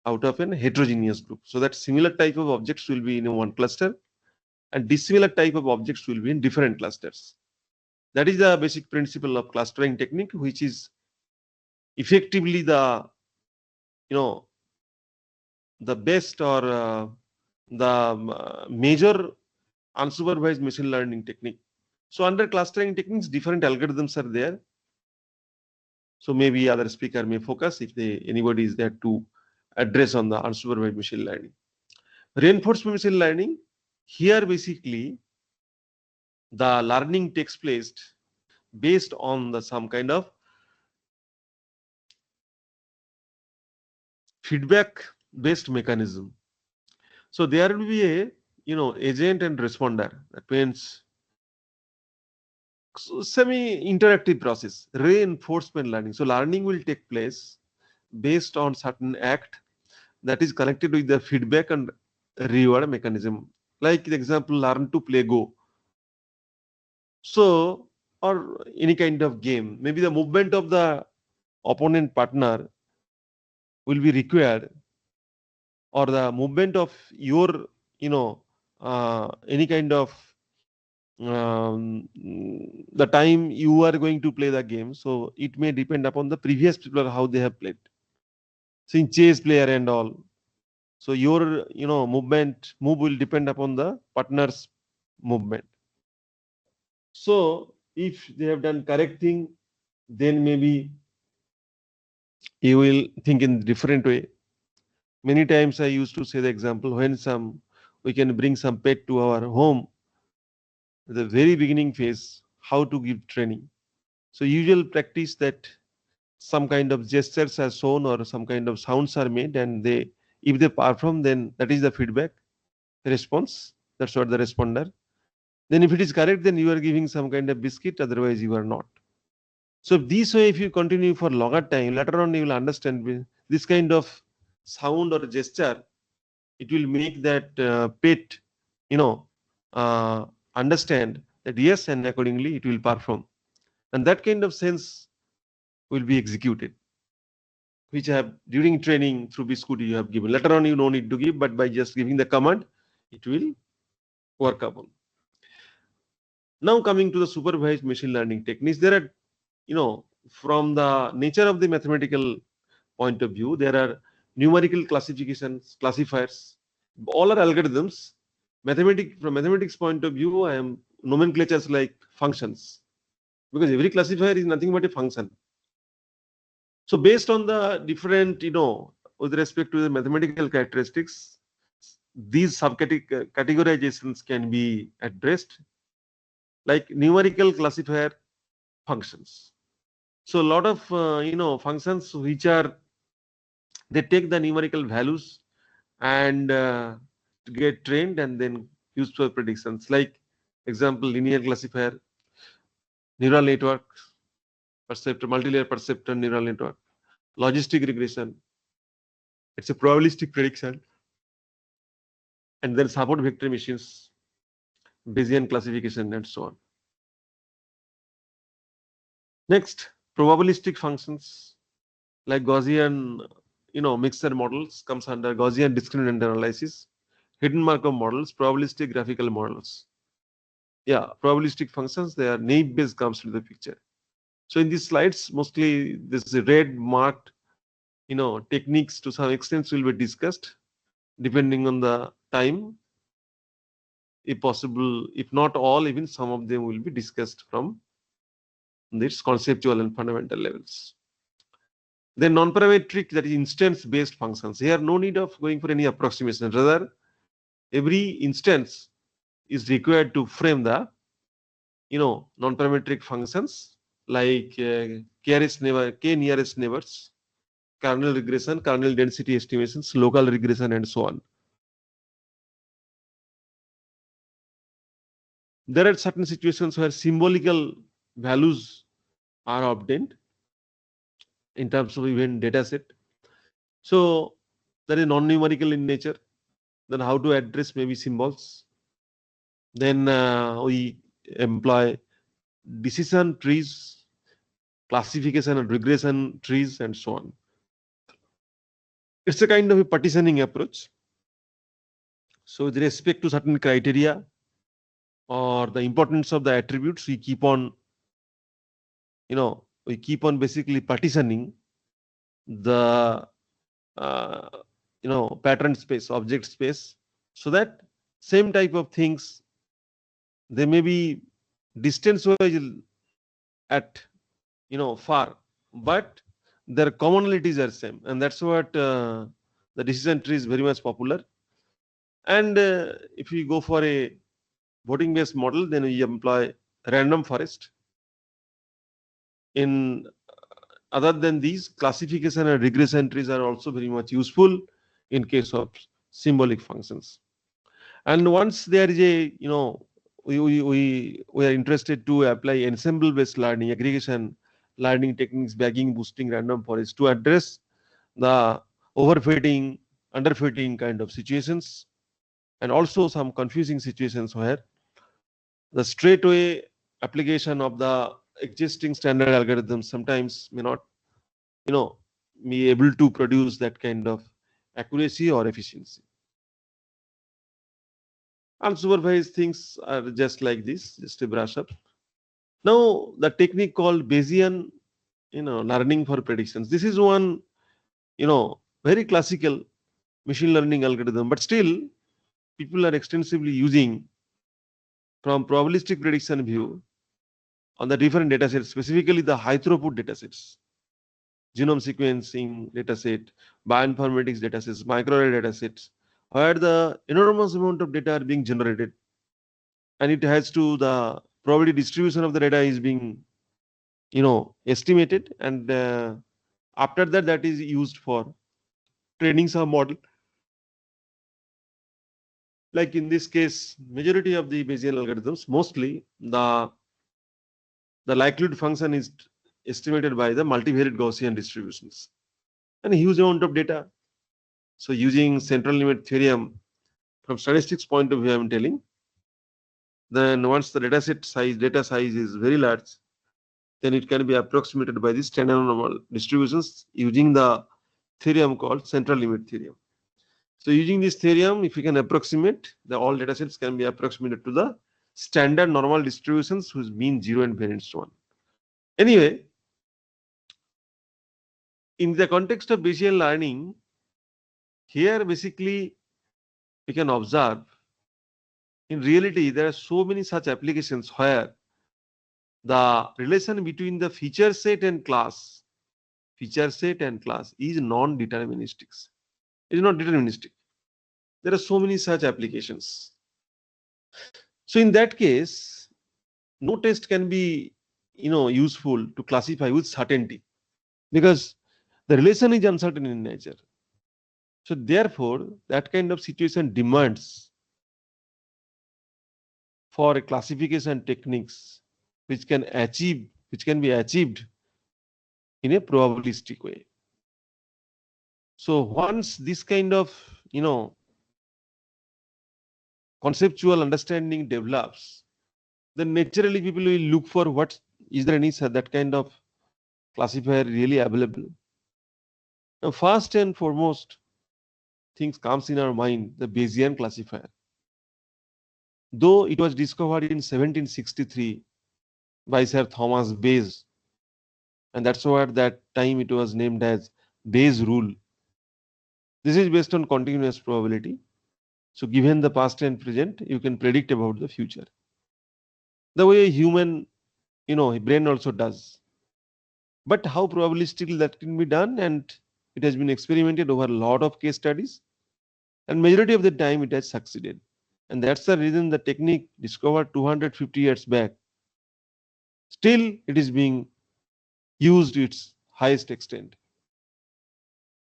out of an heterogeneous group. So that similar type of objects will be in one cluster and dissimilar type of objects will be in different clusters. That is the basic principle of clustering technique, which is effectively the best or the major unsupervised machine learning technique. So under clustering techniques, different algorithms are there. So maybe other speaker may focus if anybody is there to address on the unsupervised machine learning. Reinforcement machine learning, here basically the learning takes place based on some kind of feedback based mechanism. So there will be a agent and responder. That means semi-interactive process, reinforcement learning. So learning will take place based on certain act that is connected with the feedback and reward mechanism. Like the example, learn to play Go. So, or any kind of game, maybe the movement of the opponent partner will be required, or the movement of your, any kind of the time you are going to play the game. So it may depend upon the previous people or how they have played. So in chess player and all, so your move will depend upon the partner's movement. So if they have done correct thing, then maybe you will think in different way. Many times I used to say the example, when we can bring some pet to our home, the very beginning phase, how to give training. So usual practice that some kind of gestures are shown or some kind of sounds are made, and if they perform, then that is the feedback response. That's what the responder. Then if it is correct, then you are giving some kind of biscuit, otherwise you are not. So this way, if you continue for longer time, later on you will understand this kind of sound or gesture, it will make that pet, uh, understand that yes, and accordingly it will perform. And that kind of sense will be executed, which have during training through Biscuit you have given. Later on you no need to give, but by just giving the command, it will work upon. Now coming to the supervised machine learning techniques, there are, from the nature of the mathematical point of view, there are numerical classifications, classifiers, all are algorithms. From mathematics point of view, I am nomenclatures like functions, because every classifier is nothing but a function. So based on the different, with respect to the mathematical characteristics, these categorizations can be addressed like numerical classifier functions. So a lot of functions which are, they take the numerical values and to get trained and then used for predictions. Like example, linear classifier, neural network, multi-layer perceptor neural network, logistic regression. It's a probabilistic prediction, and then support vector machines, Bayesian classification, and so on. Next, probabilistic functions like Gaussian, mixture models comes under Gaussian discriminant analysis, hidden Markov models, probabilistic graphical models. Yeah, probabilistic functions, they are naive Bayes comes into the picture. So in these slides, mostly this red marked, techniques to some extent will be discussed depending on the time. If possible, if not all, even some of them will be discussed from this conceptual and fundamental levels. Then non-parametric, that is instance-based functions. Here, no need of going for any approximation. Rather, every instance is required to frame the, non-parametric functions like k nearest neighbors, kernel regression, kernel density estimations, local regression, and so on. There are certain situations where symbolical values are obtained in terms of event data set. So that is non-numerical in nature. Then how to address maybe symbols. Then we employ decision trees, classification and regression trees, and so on. It's a kind of a partitioning approach. So with respect to certain criteria or the importance of the attributes, we keep on, basically partitioning the, pattern space, object space, so that same type of things, they may be distance wise at, far, but their commonalities are same, and that's what the decision tree is very much popular. And if we go for a voting based model, then we employ random forest. In other than these, classification and regression trees are also very much useful in case of symbolic functions. And once there is a, we are interested to apply ensemble based learning, aggregation learning techniques, bagging, boosting, random forest to address the overfitting, underfitting kind of situations, and also some confusing situations where the straightaway application of the existing standard algorithms sometimes may not, be able to produce that kind of accuracy or efficiency. Unsupervised things are just like this, just a brush up. Now the technique called Bayesian, learning for predictions. This is one, very classical machine learning algorithm, but still people are extensively using from probabilistic prediction view on the different data sets, specifically the high throughput data sets, genome sequencing data set, bioinformatics data sets, microarray data sets, where the enormous amount of data are being generated, and it has to, the probability distribution of the data is being, estimated, and after that, that is used for training some model. Like in this case, majority of the Bayesian algorithms, mostly the likelihood function is estimated by the multivariate Gaussian distributions and a huge amount of data. So using central limit theorem from statistics point of view, I'm telling, then once the data size is very large, then it can be approximated by the standard normal distributions using the theorem called central limit theorem. So using this theorem, if we can approximate, the all data sets can be approximated to the standard normal distributions whose mean 0 and variance 1. Anyway, in the context of Bayesian learning, here basically we can observe in reality there are so many such applications where the relation between the feature set and class is non-deterministic. It is not deterministic. There are so many such applications. So in that case, no test can be useful to classify with certainty because the relation is uncertain in nature. So therefore, that kind of situation demands for a classification techniques which can be achieved in a probabilistic way. So once this kind of conceptual understanding develops, then naturally people will look for what is there any that kind of classifier really available. Now, first and foremost, things comes in our mind the Bayesian classifier. Though it was discovered in 1763 by Sir Thomas Bayes, and that's why at that time it was named as Bayes rule. This is based on continuous probability. So given the past and present, you can predict about the future. The way a human, brain also does. But how probabilistically that can be done, and it has been experimented over a lot of case studies, and majority of the time it has succeeded. And that's the reason the technique discovered 250 years back, still it is being used to its highest extent.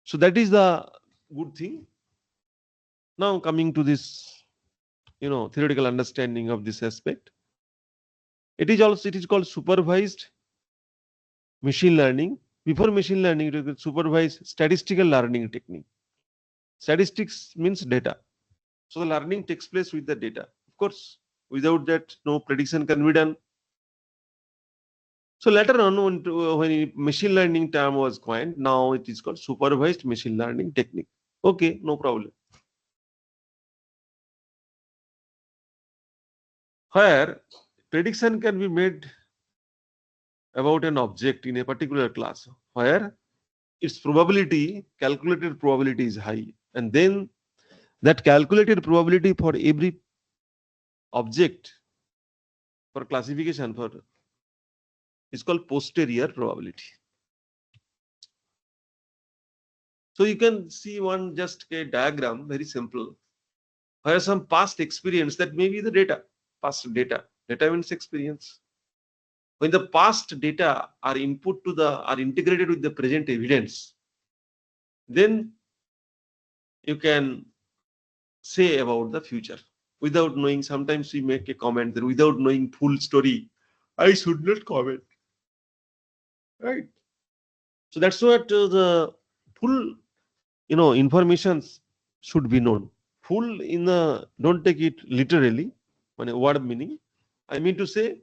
So that is the good thing. Now coming to this, theoretical understanding of this aspect. It is called supervised machine learning. Before machine learning, it was supervised statistical learning technique. Statistics means data. So the learning takes place with the data. Of course, without that, no prediction can be done. So later on, when machine learning term was coined, now it is called supervised machine learning technique. Okay, no problem. Where prediction can be made about an object in a particular class, where its probability, calculated probability is high, and then that calculated probability for every object for classification for is called posterior probability. So you can see one just a diagram, very simple, where some past experience that may be the data, past data. Data means experience. When the past data are are integrated with the present evidence, then you can say about the future without knowing. Sometimes we make a comment that without knowing full story, I should not comment. Right. So that's what the full, information should be known. Full in the, don't take it literally, word meaning. I mean to say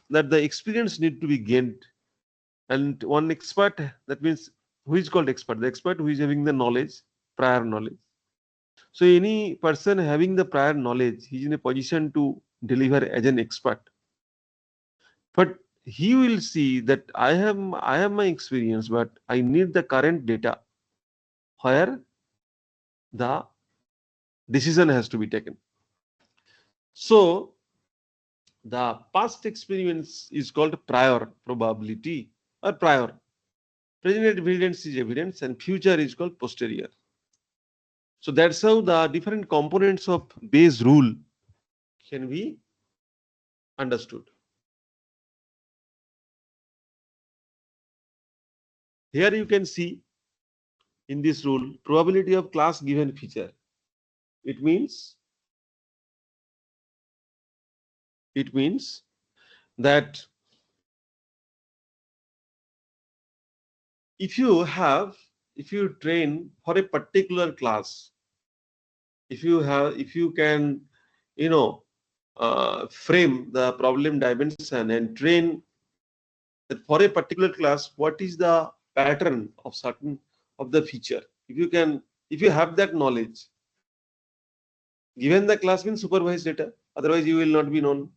that the experience need to be gained. And one expert, that means who is called expert? The expert who is having the knowledge, prior knowledge. So any person having the prior knowledge, he is in a position to deliver as an expert. But he will see that I have my experience, but I need the current data where the decision has to be taken. So the past experience is called prior probability or prior. Present evidence is evidence and future is called posterior. So that's how the different components of Bayes rule can be understood. Here you can see in this rule probability of class given feature. It means that if you train for a particular class, if you can frame the problem dimension and train that for a particular class, what is the pattern of certain of the feature. If you have that knowledge, given the class means supervised data, otherwise you will not be known.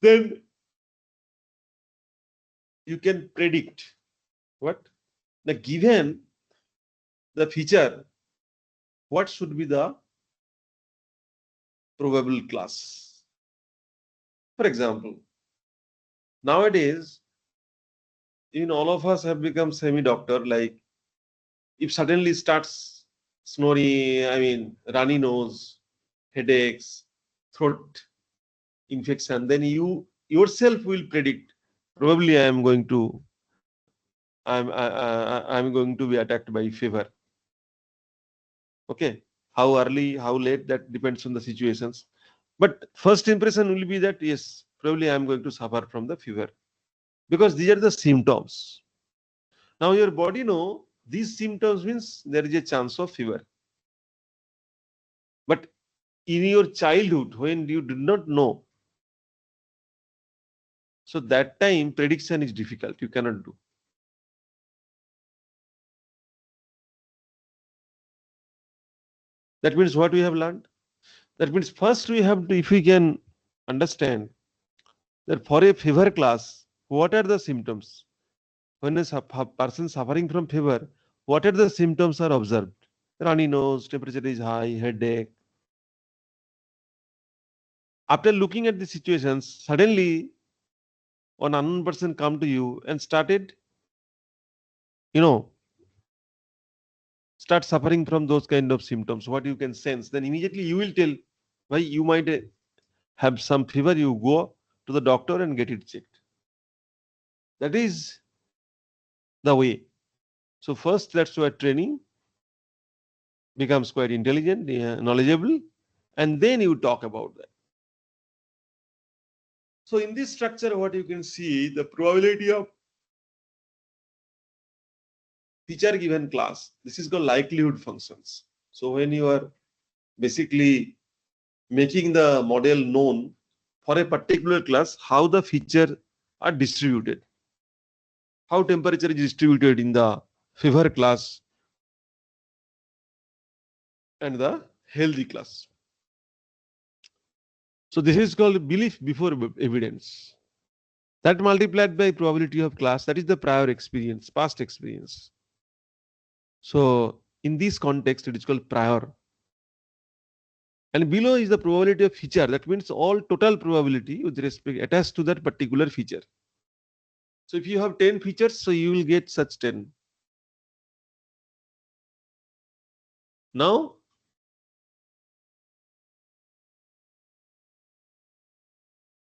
Then you can predict what the given the feature, what should be the probable class. For example, nowadays, even all of us have become semi-doctor. Like if suddenly starts snoring, runny nose, headaches, throat infection, then you yourself will predict. Probably I'm going to be attacked by fever. Okay, how early, how late, that depends on the situations. But first impression will be that yes, probably I'm going to suffer from the fever because these are the symptoms. Now your body know these symptoms means there is a chance of fever. But in your childhood, when you did not know, so that time prediction is difficult. You cannot do. That means what we have learned? That means first we have to, if we can understand that for a fever class, what are the symptoms? When a person suffering from fever, what are the symptoms are observed? Runny nose, temperature is high, headache. After looking at the situations, suddenly one unknown person come to you and started, start suffering from those kind of symptoms, what you can sense, then immediately you will tell why you might have some fever, you go to the doctor and get it checked. That is the way. So first, that's why training becomes quite intelligent, knowledgeable, and then you talk about that. So in this structure, what you can see, the probability of feature given class, this is called likelihood functions. So when you are basically making the model known for a particular class, how the feature are distributed, how temperature is distributed in the fever class and the healthy class. So this is called belief before evidence. That multiplied by probability of class, that is the prior experience, past experience. So in this context, it is called prior. And below is the probability of feature. That means all total probability with respect attached to that particular feature. So if you have 10 features, so you will get such 10. Now,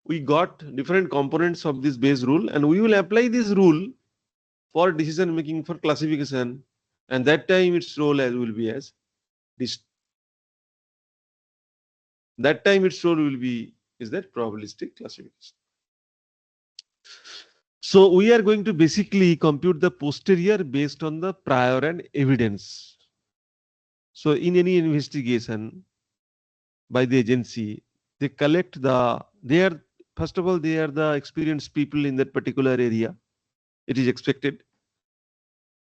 we got different components of this base rule, and we will apply this rule for decision making, for classification, and that time its role as will be as this. That time its role will be is that probabilistic classification. So we are going to basically compute the posterior based on the prior and evidence. So in any investigation by the agency, they collect first of all, they are the experienced people in that particular area. It is expected.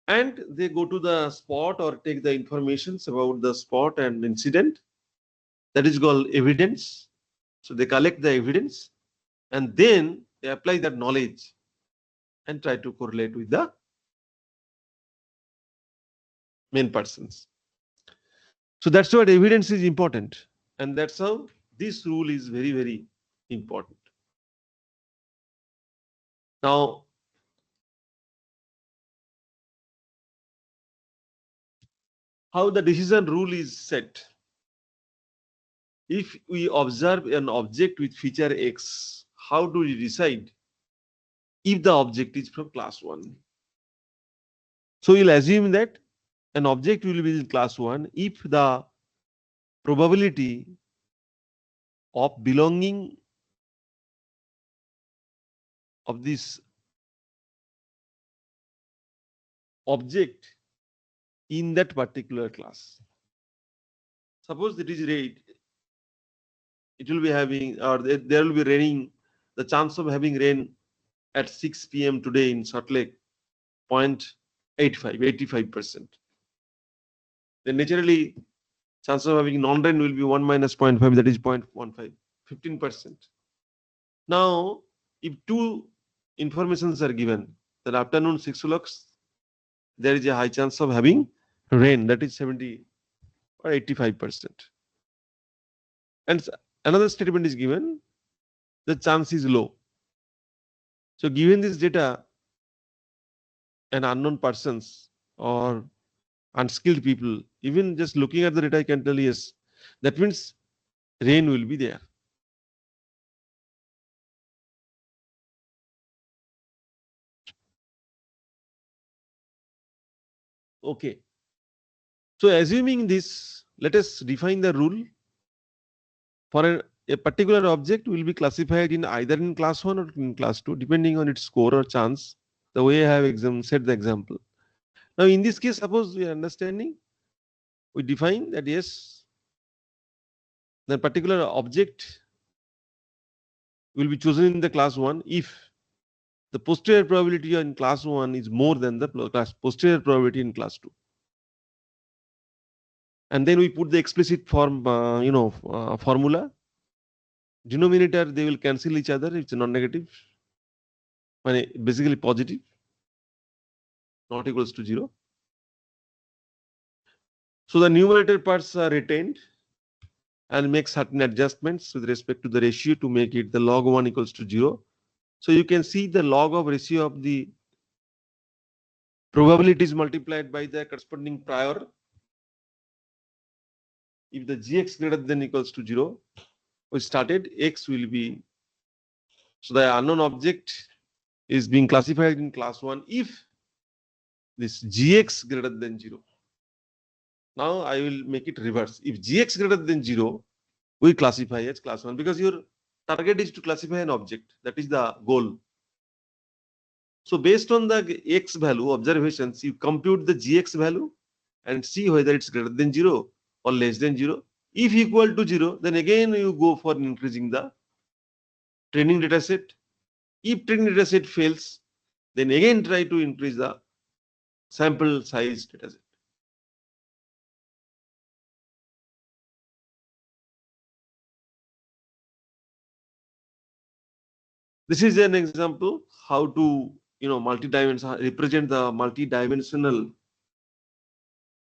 And they go to the spot or take the informations about the spot and incident. That is called evidence. So they collect the evidence and then they apply that knowledge and try to correlate with the main persons. So that's what evidence is important. And that's how this rule is very, very important. Now, how the decision rule is set. If we observe an object with feature X, how do we decide if the object is from class 1? So we'll assume that an object will be in class 1 if the probability of belonging of this object in that particular class. Suppose it is rate, it will be having, or there will be raining the chance of having rain at 6 p.m. today in Salt Lake, 85%. Then naturally, chance of having non-rain will be 1 minus 0.5, that is 0.15, 15%. Now, if two informations are given, that afternoon 6 o'clock, there is a high chance of having rain, that is 70 or 85%. And another statement is given, the chance is low. So given this data, an unknown persons or unskilled people, even just looking at the data, I can tell yes, that means rain will be there. Okay. So assuming this, let us define the rule for a particular object will be classified in either in class 1 or in class 2, depending on its score or chance, the way I have set the example. Now, in this case, suppose we are understanding, we define that yes, the particular object will be chosen in the class 1 if the posterior probability in class 1 is more than the posterior probability in class 2. And then we put the explicit formula. Denominator, they will cancel each other. It's non-negative, basically positive, not equals to 0. So the numerator parts are retained and make certain adjustments with respect to the ratio to make it the log 1 equals to 0. So you can see the log of ratio of the probabilities multiplied by the corresponding prior. If the gx greater than equals to 0, we started, x will be, so the unknown object is being classified in class 1 if this gx greater than 0. Now I will make it reverse. If gx greater than 0, we classify as class 1 because your target is to classify an object. That is the goal. So based on the x value observations, you compute the gx value and see whether it's greater than 0 or less than 0. If equal to 0, then again you go for increasing the training data set. If training data set fails, then again try to increase the sample size data set. This is an example how to represent the multi-dimensional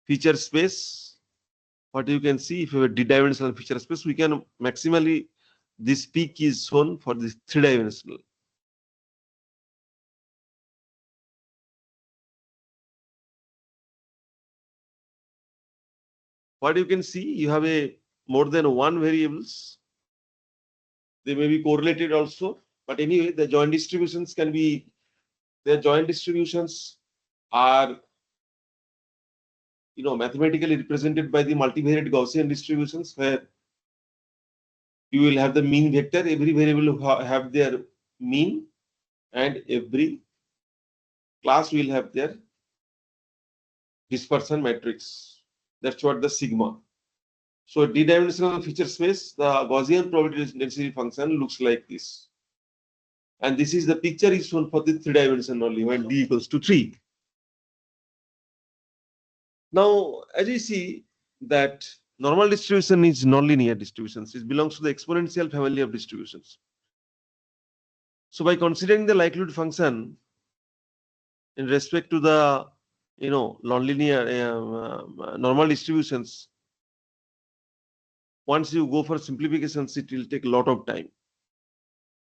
feature space. What you can see, if you have a d-dimensional feature space, we can maximally, this peak is shown for this 3-dimensional. What you can see, you have a more than one variables. They may be correlated also, but anyway, the joint distributions can be, their joint distributions are mathematically represented by the multivariate Gaussian distributions, where you will have the mean vector. Every variable will have their mean, and every class will have their dispersion matrix. That's what the sigma. So d-dimensional feature space, the Gaussian probability density function looks like this. And this is the picture is shown for the 3-dimension only when d equals to 3. Now, as you see that normal distribution is nonlinear distributions. It belongs to the exponential family of distributions. So by considering the likelihood function in respect to the nonlinear normal distributions, once you go for simplifications, it will take a lot of time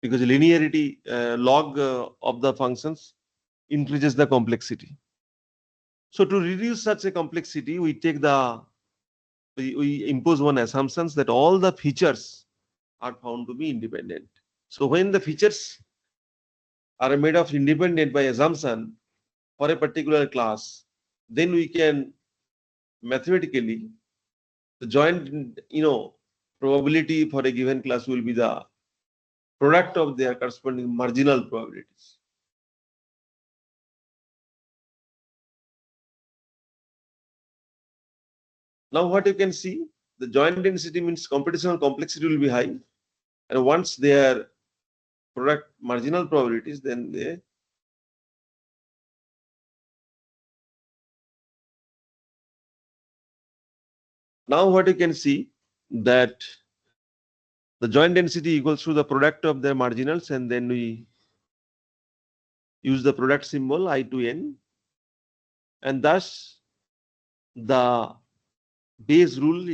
because the linearity log of the functions increases the complexity. So to reduce such a complexity, we take we impose one assumptions that all the features are found to be independent. So when the features are made of independent by assumption for a particular class, then we can mathematically the joint probability for a given class will be the product of their corresponding marginal probabilities. Now what you can see, the joint density means computational complexity will be high, and once their product marginal probabilities, then they now what you can see that the joint density equals to the product of their marginals, and then we use the product symbol I to n, and thus the Bayes rule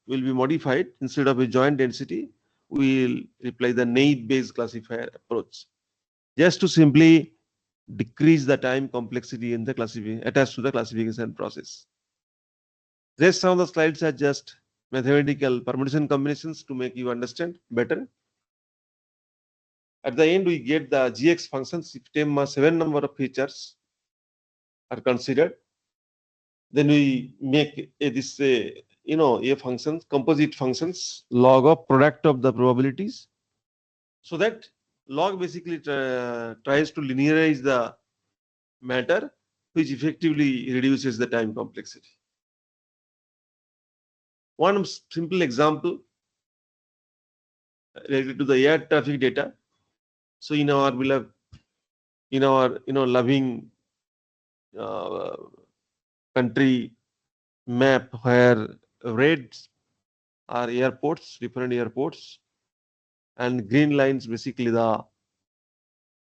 will be modified. Instead of a joint density, we will apply the naive Bayes classifier approach, just to simply decrease the time complexity in the attached to the classification process. Rest some of the slides are just mathematical permutation combinations to make you understand better. At the end, we get the gx functions if 7 number of features are considered. Then we make a functions, composite functions, log of product of the probabilities. So that log basically tries to linearize the matter, which effectively reduces the time complexity. One simple example related to the air traffic data. So in our loving country map, where reds are airports, different airports, and green lines basically the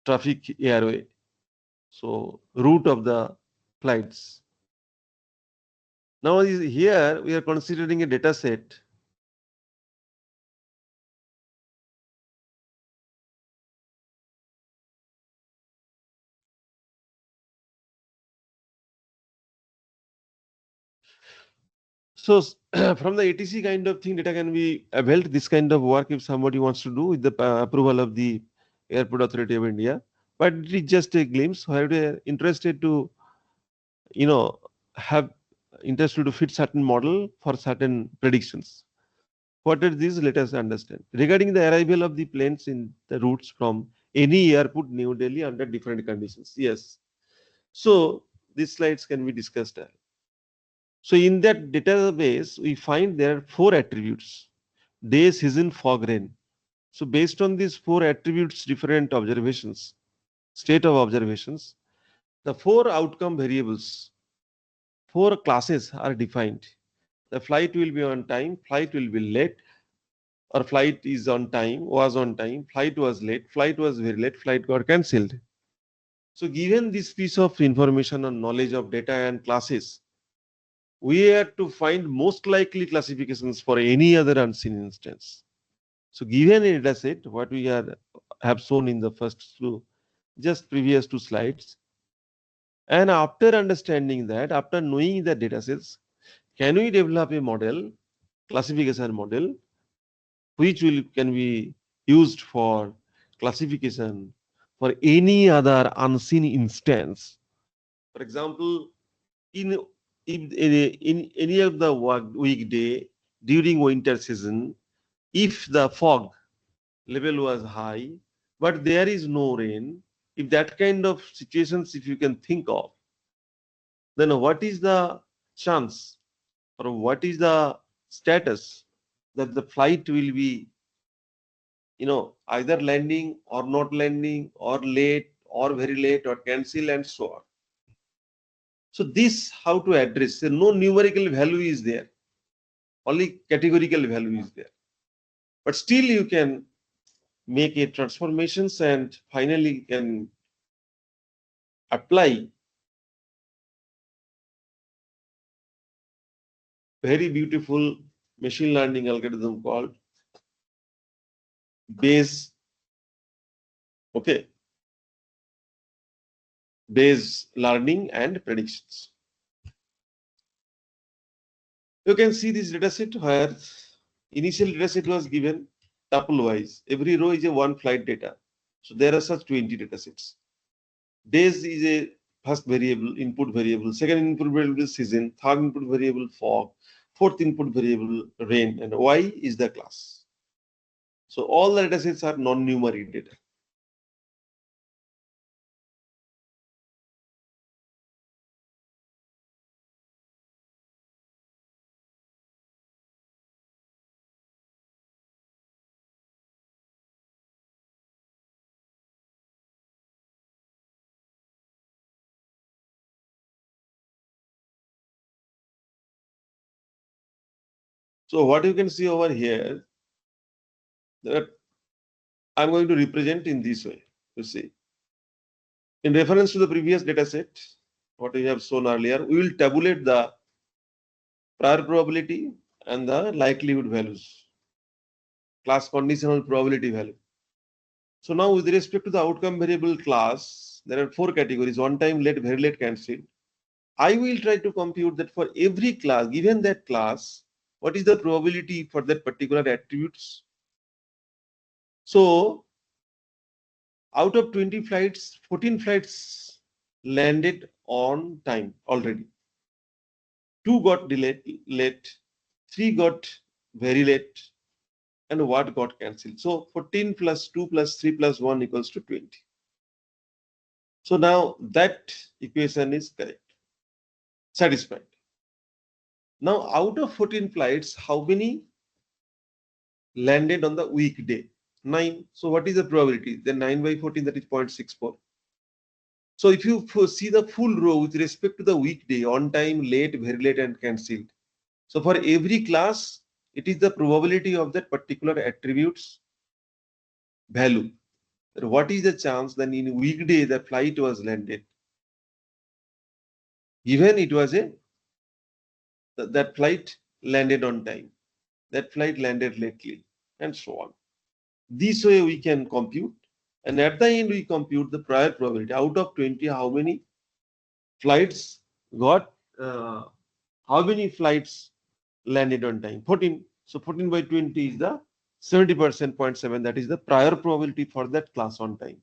traffic airway, so route of the flights. Now here we are considering a data set so from the ATC kind of thing, data can be availed this kind of work if somebody wants to do with the approval of the Airport Authority of India. But it is just a glimpse where we are interested to, have interested to fit certain model for certain predictions. What are these? Let us understand. Regarding the arrival of the planes in the routes from any airport, New Delhi, under different conditions. Yes. So these slides can be discussed. So in that database, we find there are 4 attributes: day, season, fog, rain. So based on these 4 attributes, different observations, state of observations, the 4 outcome variables, 4 classes are defined. The flight will be on time, flight will be late, or flight is on time, was on time, flight was late, flight was very late, flight got cancelled. So given this piece of information on knowledge of data and classes, we have to find most likely classifications for any other unseen instance. So given a data set, what we have shown in the first just previous 2 slides, and after understanding that, after knowing the data sets, can we develop a model, classification model, which can be used for classification for any other unseen instance. For example, in any of the weekday during winter season, if the fog level was high, but there is no rain, if that kind of situations, if you can think of, then what is the chance or what is the status that the flight will be, either landing or not landing, or late or very late, or cancel, and so on. So this how to address. So no numerical value is there, only categorical value is there. But still you can make a transformations and finally can apply very beautiful machine learning algorithm called Bayes, Bayes learning and predictions. You can see this dataset where initial dataset was given tuple wise. Every row is a 1 flight data. So there are such 20 datasets. Days is a first variable, input variable, second input variable is season, third input variable fog, fourth input variable rain, and Y is the class. So all the datasets are non-numeric data. So what you can see over here, that I'm going to represent in this way. You see, in reference to the previous data set, what we have shown earlier, we will tabulate the prior probability and the likelihood values, class conditional probability value. So now with respect to the outcome variable class, there are 4 categories: on time, late, very late, cancelled. I will try to compute that for every class, given that class, what is the probability for that particular attributes. So out of 20 flights, 14 flights landed on time already. 2 got delayed late, 3 got very late, and what got cancelled. So 14 plus 2 plus 3 plus 1 equals to 20. So now that equation is correct, satisfied. Now out of 14 flights, how many landed on the weekday? 9. So what is the probability? Then 9 by 14, that is 0.64. So if you see the full row with respect to the weekday, on time, late, very late, and cancelled. So for every class, it is the probability of that particular attributes value. What is the chance that in weekday the flight was landed? Given it was that flight landed on time, that flight landed lately, and so on. This way we can compute, and at the end we compute the prior probability. Out of 20, how many flights got, how many flights landed on time? 14. So 14 by 20 is the 70%, 0.7. That is the prior probability for that class on time.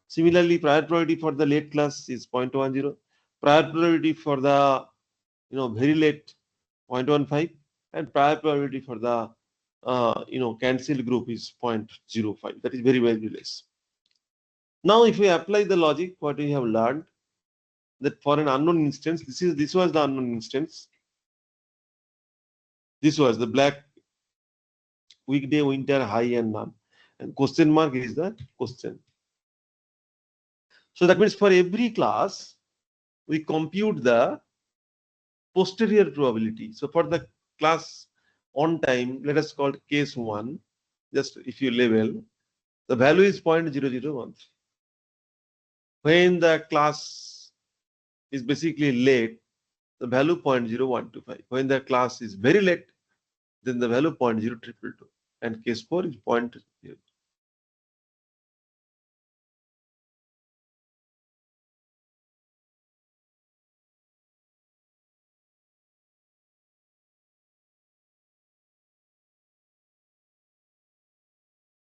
Similarly, prior probability for the late class is 0.10. Prior probability for the very late 0.15, and prior probability for the cancelled group is 0.05. That is very, very less. Now, if we apply the logic, what we have learned, that for an unknown instance, this was the unknown instance. This was the black weekday, winter, high, and none. And question mark is the question. So that means for every class, we compute the posterior probability. So for the class on time, let us call case 1. Just if you label, the value is 0.0013. When the class is basically late, the value 0.0125. When the class is very late, then the value 0.0222. And case 4 is 0.0.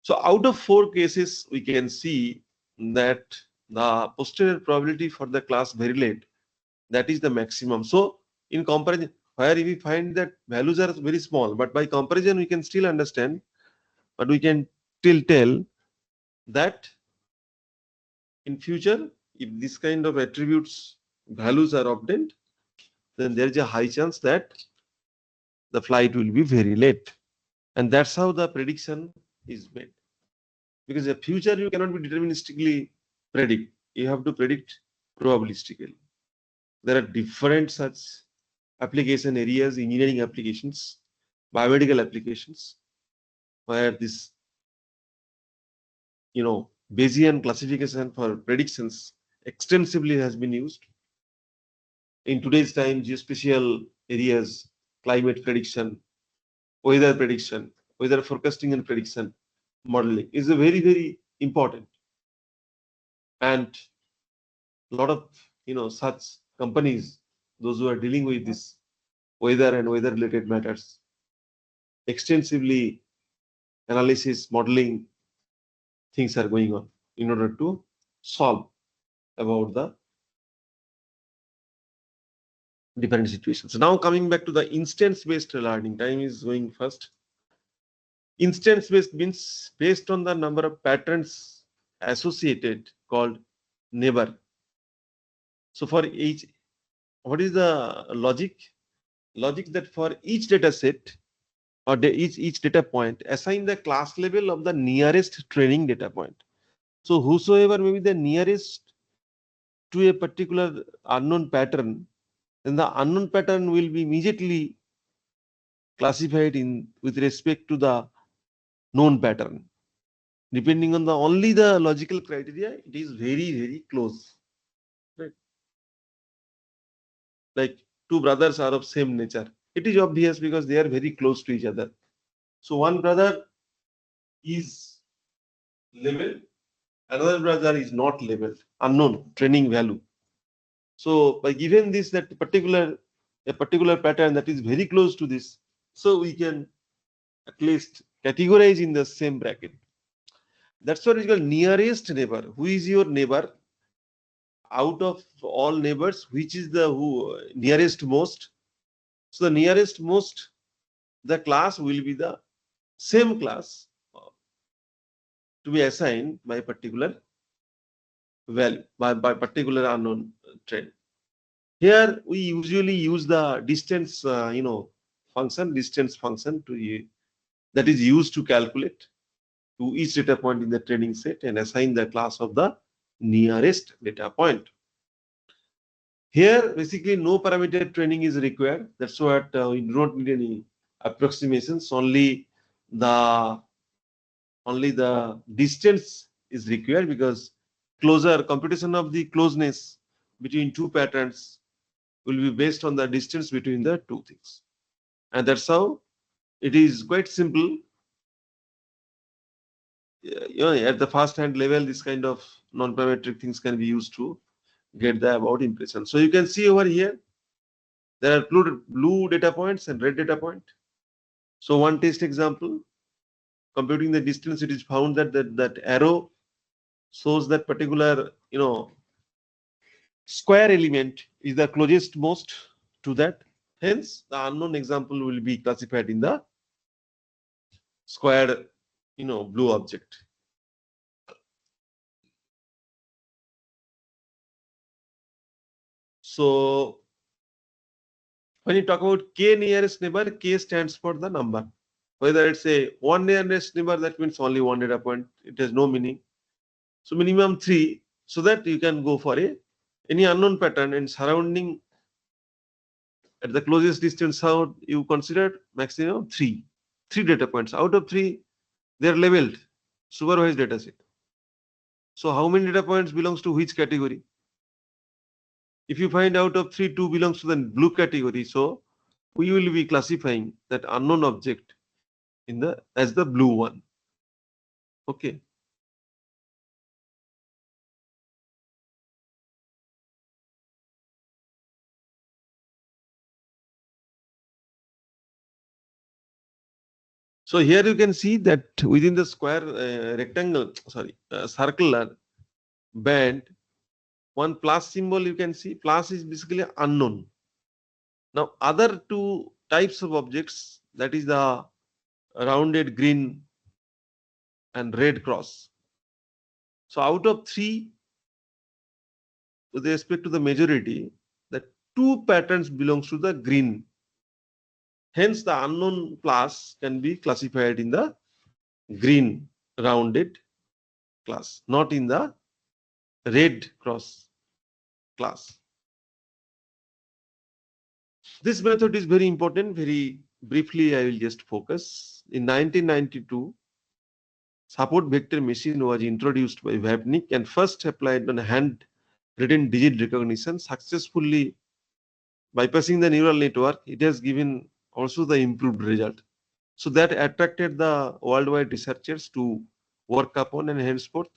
So out of 4 cases, we can see that the posterior probability for the class very late, that is the maximum. So in comparison, where we find that values are very small, but by comparison we can still understand, but we can still tell that in future, if this kind of attributes values are obtained, then there is a high chance that the flight will be very late. And that's how the prediction is made. Because the future you cannot be deterministically predict. You have to predict probabilistically. There are different such application areas, engineering applications, biomedical applications, where this Bayesian classification for predictions extensively has been used. In today's time, geospatial areas, climate prediction, weather prediction, weather forecasting and prediction modeling is a very, very important. And a lot of such companies, those who are dealing with this weather and weather related matters, extensively analysis, modeling things are going on in order to solve about the different situations. Now coming back to the instance-based learning, time is going fast. Instance-based means based on the number of patterns associated, called neighbor. So for each, what is the logic? Logic that for each data set or each data point, assign the class level of the nearest training data point. So whosoever may be the nearest to a particular unknown pattern, then the unknown pattern will be immediately classified in with respect to the known pattern. Depending on only the logical criteria, it is very close. Right? Like two brothers are of same nature. It is obvious because they are very close to each other. So one brother is labeled, another brother is not labeled, unknown training value. So by given this that a particular pattern that is very close to this, so we can at least categorize in the same bracket. That's what is called nearest neighbor. Who is your neighbor? Out of all neighbors, which is the nearest most? So the nearest most, the class will be the same class to be assigned by particular value, by particular unknown trend. Here we usually use the distance, distance function that is used to calculate to each data point in the training set and assign the class of the nearest data point. Here, basically, no parameter training is required. That's what we do not need any approximations. Only the distance is required because computation of the closeness between two patterns will be based on the distance between the two things, and that's how it is quite simple. At the first hand level, this kind of non-parametric things can be used to get the about impression. So you can see over here, there are blue data points and red data point. So one test example, computing the distance, it is found that arrow shows that particular square element is the closest most to that. Hence, the unknown example will be classified in the square blue object. So when you talk about k nearest neighbor, k stands for the number. Whether it's a one nearest neighbor, that means only one data point. It has no meaning. So minimum 3, so that you can go for any unknown pattern and surrounding at the closest distance out, you consider maximum 3 data points. Out of 3, they are labeled supervised data set. So how many data points belongs to which category? If you find out of 3, 2 belongs to the blue category, so we will be classifying that unknown object as the blue one. Okay. So here you can see that within the square circular band, one plus symbol you can see. Plus is basically unknown. Now other two types of objects, that is the rounded green and red cross. So out of 3, with respect to the majority, the 2 patterns belongs to the green. Hence the unknown class can be classified in the green rounded class, not in the red cross class. This method is very important. Very briefly, I will just focus. In 1992, support vector machine was introduced by Vapnik and first applied on handwritten digit recognition, successfully bypassing the neural network. It has given also the improved result. So that attracted the worldwide researchers to work upon, and henceforth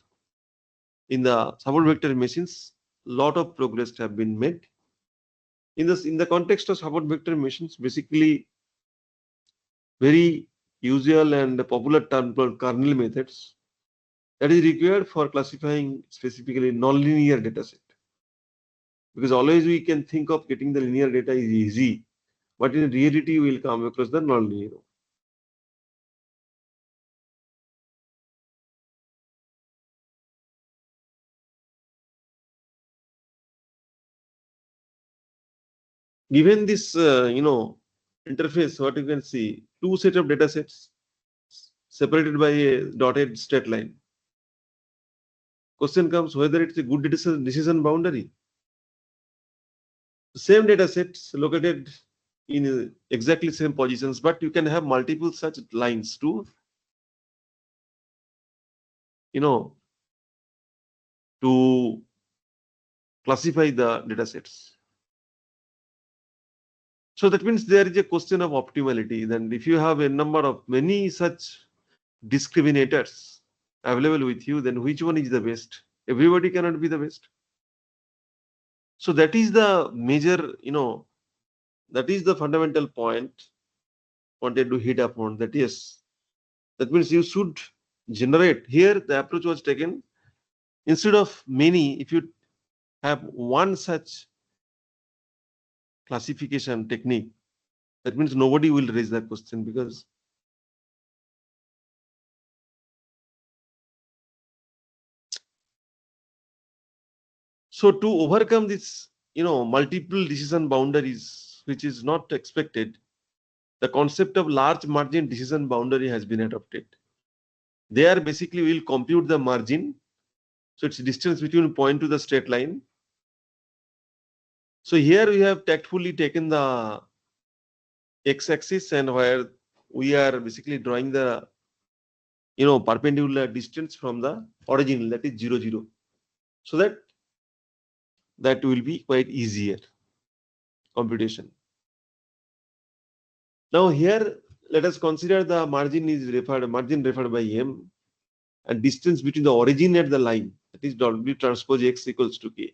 in the support vector machines, lot of progress have been made. In the context of support vector machines, basically very usual and popular term called kernel methods that is required for classifying specifically nonlinear data set. Because always we can think of getting the linear data is easy, but in reality we will come across the nonlinear. Given this interface, what you can see, 2 set of data sets separated by a dotted straight line. Question comes whether it's a good decision boundary. The same data sets located in exactly same positions, but you can have multiple such lines to, to classify the data sets. So that means there is a question of optimality. Then if you have a number of many such discriminators available with you, then which one is the best? Everybody cannot be the best. So that is the major, that is the fundamental point wanted to hit upon, that yes, that means you should generate. Here the approach was taken, instead of many, if you have one such classification technique, that means nobody will raise that question, because so to overcome this, multiple decision boundaries, which is not expected, the concept of large margin decision boundary has been adopted. There basically we will compute the margin. So it's distance between point to the straight line. So here we have tactfully taken the x-axis, and where we are basically drawing the perpendicular distance from the origin, that is 0, 0. So that will be quite easier computation. Now here let us consider the margin referred by M, and distance between the origin and the line, that is W transpose X equals to K.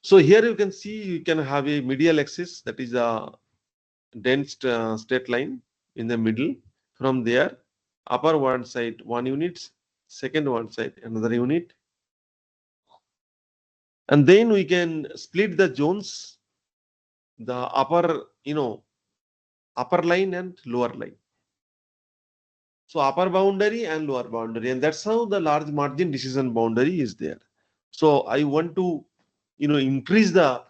So here you can see you can have a medial axis, that is a dense straight line in the middle. From there, upper one side 1 unit, second one side another unit, and then we can split the zones, the upper line and lower line. So upper boundary and lower boundary, and that's how the large margin decision boundary is there. So I want to increase the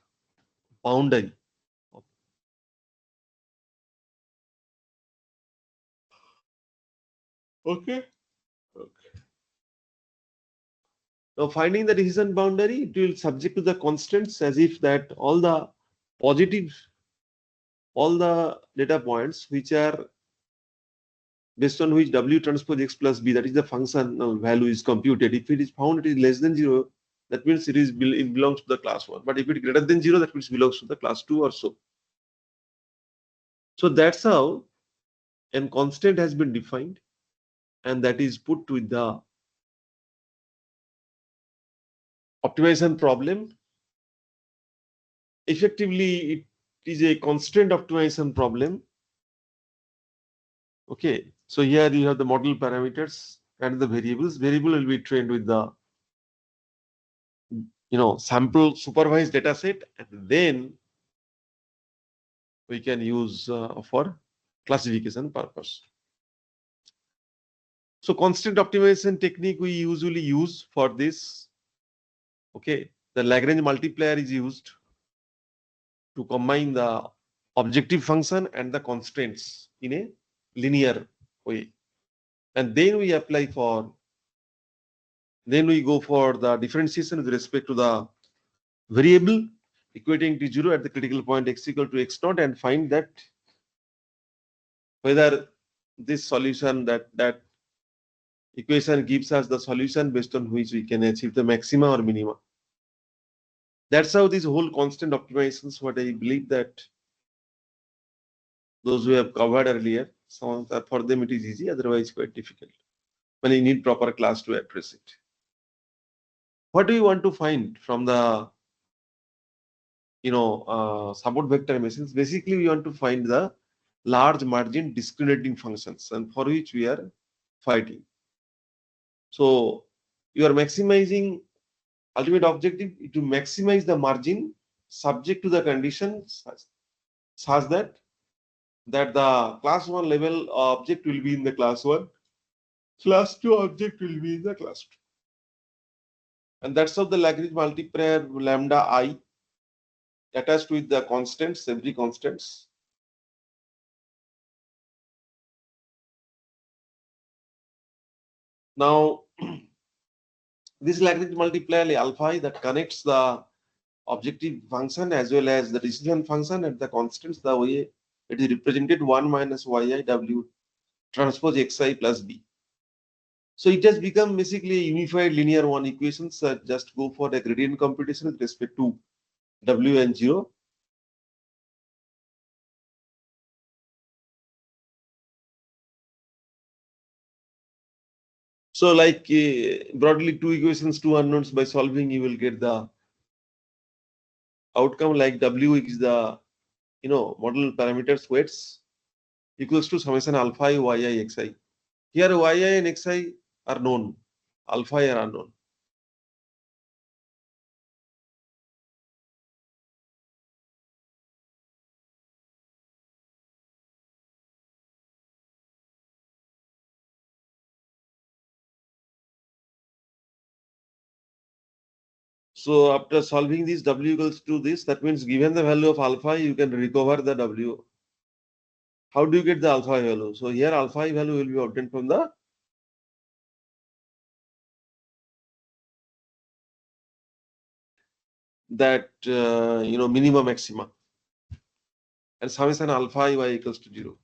boundary. Okay. Now finding the decision boundary, it will subject to the constraints, as if that all the data points which are based on which W transpose X plus B, that is the functional value, is computed. If it is found it is less than 0, that means it belongs to the class 1. But if it is greater than 0, that means it belongs to the class 2 or so. So that's how a constant has been defined, and that is put with the optimization problem. Effectively, it is a constraint optimization problem. Okay, so here you have the model parameters and the variables. Variable will be trained with the sample supervised data set, and then we can use for classification purpose. So constant optimization technique we usually use for this. Okay, the Lagrange multiplier is used to combine the objective function and the constraints in a linear way, and then we go for the differentiation with respect to the variable equating to 0 at the critical point x equal to x naught, and find that whether this solution, that equation gives us the solution based on which we can achieve the maxima or minima. That's how this whole constant optimizations, what I believe that those who have covered earlier, for them it is easy, otherwise quite difficult. When you need proper class to address it. What do you want to find from the support vector machines? Basically, we want to find the large margin discriminating functions, and for which we are fighting. So you are maximizing ultimate objective to maximize the margin subject to the conditions such that the class 1 level object will be in the class 1, class 2 object will be in the class 2. And that's how the Lagrange multiplier lambda I attached with the constants, every constants. Now, this Lagrange multiplier alpha I that connects the objective function as well as the decision function at the constants the way it is represented 1 minus yi w transpose xi plus b. So it has become basically a unified linear one equations that just go for the gradient computation with respect to w and 0. So like broadly two equations, two unknowns, by solving you will get the outcome like w is the model parameters weights equals to summation alpha I yi xi. Here yi and xi are known, alpha I are unknown. So after solving this w equals to this, that means given the value of alpha, you can recover the w. How do you get the alpha value? So here alpha I value will be obtained from the minima maxima, and summation alpha I y equals to 0.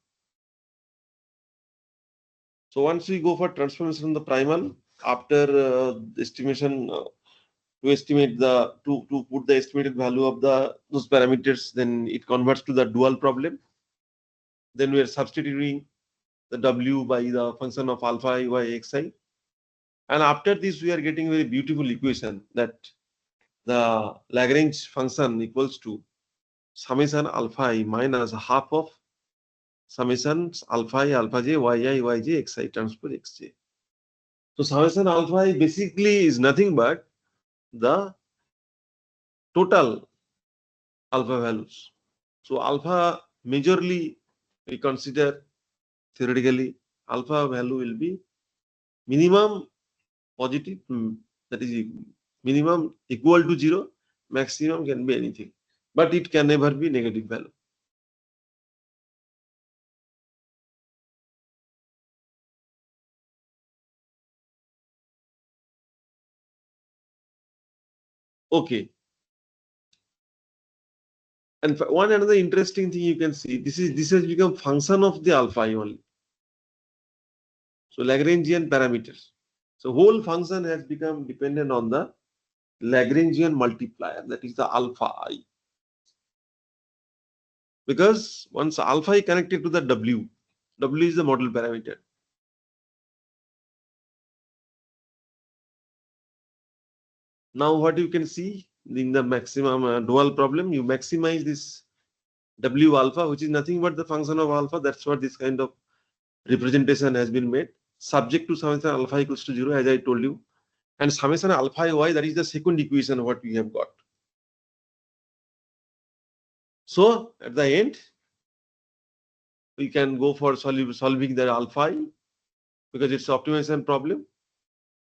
So once we go for transformation of the primal after estimation to estimate the to put the estimated value of those parameters, then it converts to the dual problem. Then we are substituting the w by the function of alpha I y xi, and after this we are getting a very beautiful equation that the Lagrange function equals to summation alpha I minus half of summation alpha I alpha j yi yj xi transpose xj. So summation alpha I basically is nothing but the total alpha values. So alpha majorly we consider theoretically alpha value will be minimum positive, that is minimum equal to 0, maximum can be anything, but it can never be negative value. Okay. And one another interesting thing you can see, this has become function of the alpha I only. So Lagrangian parameters. So whole function has become dependent on the Lagrangian multiplier, that is the alpha I. Because once alpha I connected to the w is the model parameter. Now what you can see in the maximum dual problem, you maximize this w alpha, which is nothing but the function of alpha. That's what this kind of representation has been made, subject to summation alpha equals to 0, as I told you, and summation alpha y, that is the second equation what we have got. So at the end we can go for solving the alpha I, because it's optimization problem.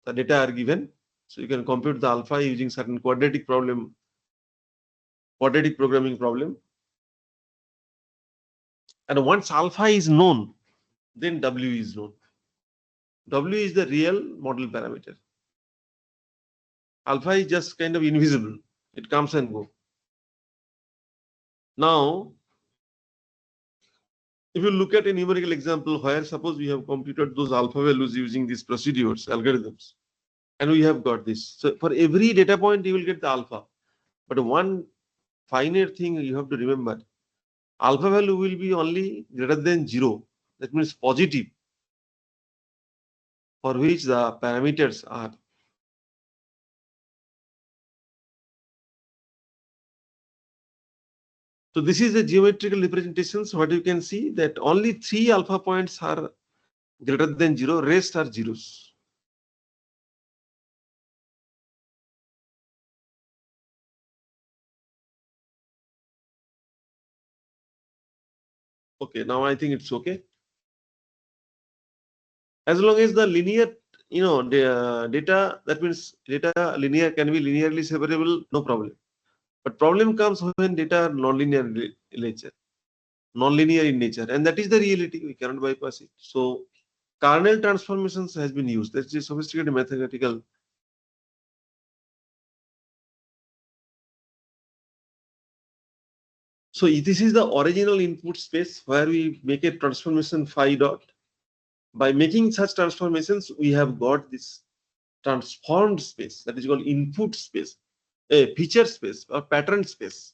The data are given, so you can compute the alpha I using certain quadratic programming problem. And once alpha is known, then w is known. W is the real model parameter. Alpha is just kind of invisible. It comes and goes. Now, if you look at a numerical example where suppose we have computed those alpha values using these procedures, algorithms, and we have got this. So for every data point, you will get the alpha. But one finite thing you have to remember, alpha value will be only greater than 0. That means positive, for which the parameters are. So this is the geometrical representations. What you can see that only 3 alpha points are greater than 0, rest are zeros. Okay, now I think it's okay. As long as the linear, the data, that means data linear can be linearly separable, no problem. But problem comes when data are nonlinear in nature, and that is the reality. We cannot bypass it. So kernel transformations has been used. That's a sophisticated mathematical So this is the original input space where we make a transformation phi dot. By making such transformations, we have got this transformed space that is called input space, a feature space or pattern space.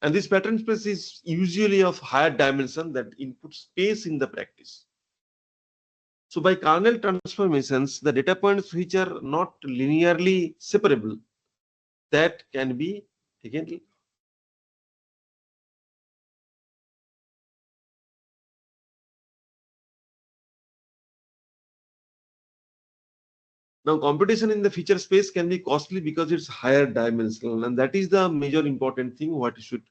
And this pattern space is usually of higher dimension than input space in the practice. So by kernel transformations, the data points which are not linearly separable, that can be taken. Now, computation in the feature space can be costly because it's higher dimensional, and that is the major important thing what you should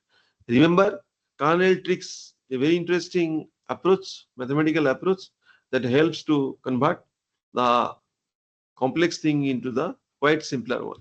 remember. Kernel tricks, a very interesting approach, mathematical approach that helps to convert the complex thing into the quite simpler one.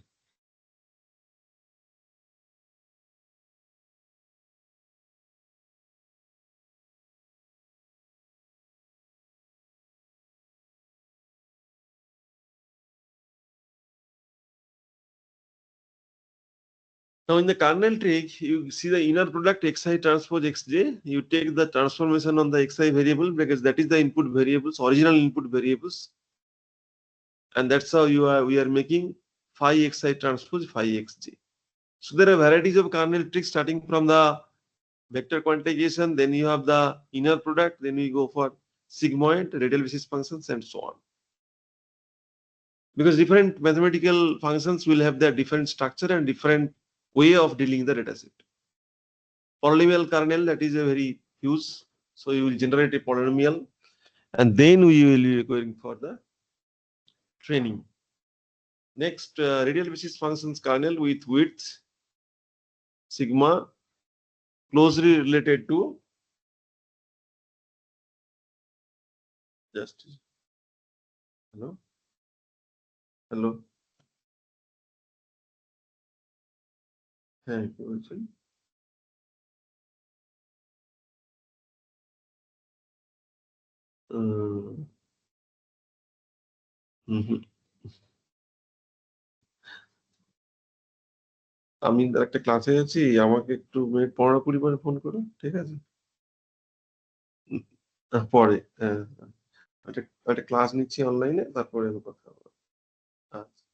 Now in the kernel trick, you see the inner product xi transpose xj. You take the transformation on the xi variable because that is the input variables, original input variables, and that's how we are making phi xi transpose phi xj. So there are varieties of kernel tricks starting from the vector quantization, then you have the inner product, then we go for sigmoid, radial basis functions, and so on. Because different mathematical functions will have their different structure and different way of dealing the data set. Polynomial kernel, that is a very huge, so you will generate a polynomial, and then we will be going for the training. Next, radial basis functions kernel with width sigma closely related to just hello. হ্যাঁ, কি বলছেন? হুম। আমি একটা ক্লাসে আছি, আমাকে একটু minute 15-20 পরে ফোন করো, ঠিক আছে? পরে একটা ক্লাস নিচ্ছি অনলাইনে, তারপরে আমি কথা বলবো। আচ্ছা।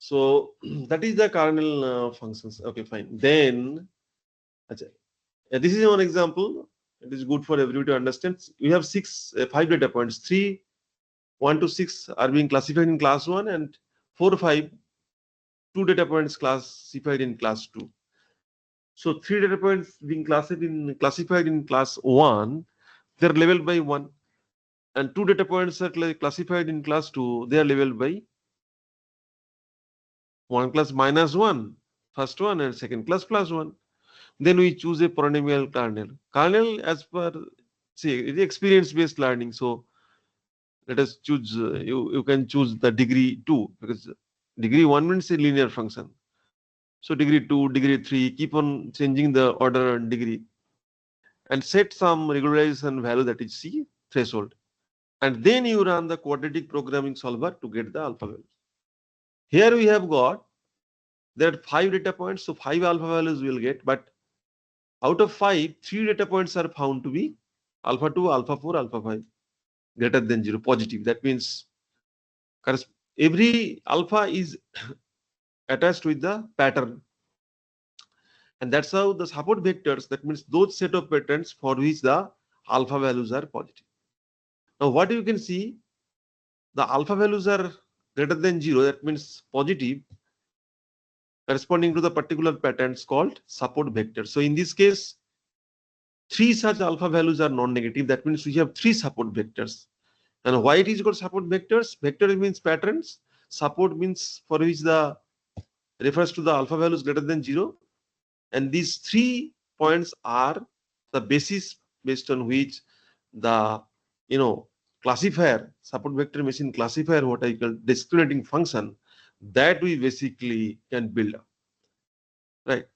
So that is the kernel functions. Okay, fine. Then, this is one example. It is good for everybody to understand. We have 5 data points. 3, 1 to 6 are being classified in class 1, and 4, 5, 2 data points classified in class 2. So 3 data points being classified in class 1, they're labeled by 1, and 2 data points are classified in class 2, they are labeled by 1 class minus 1, first one, and second class plus 1. Then we choose a polynomial kernel. Kernel, as per, see, it is experience-based learning. So let us choose, you can choose the degree 2, because degree 1 means a linear function. So degree 2, degree 3, keep on changing the order and degree, and set some regularization value, that is C threshold. And then you run the quadratic programming solver to get the alpha values. Here we have got, there are 5 data points, so 5 alpha values we will get, but out of 5, 3 data points are found to be alpha 2, alpha 4, alpha 5 greater than 0, positive. That means every alpha is attached with the pattern. And that's how the support vectors, that means those set of patterns for which the alpha values are positive. Now what you can see, the alpha values are greater than 0, that means positive, corresponding to the particular patterns called support vectors. So in this case, 3 such alpha values are non-negative. That means we have 3 support vectors. And why it is called support vectors? Vector means patterns. Support means for which the refers to the alpha values greater than 0. And these 3 points are the basis based on which the classifier, support vector machine classifier, what I call discriminating function, that we basically can build up, right?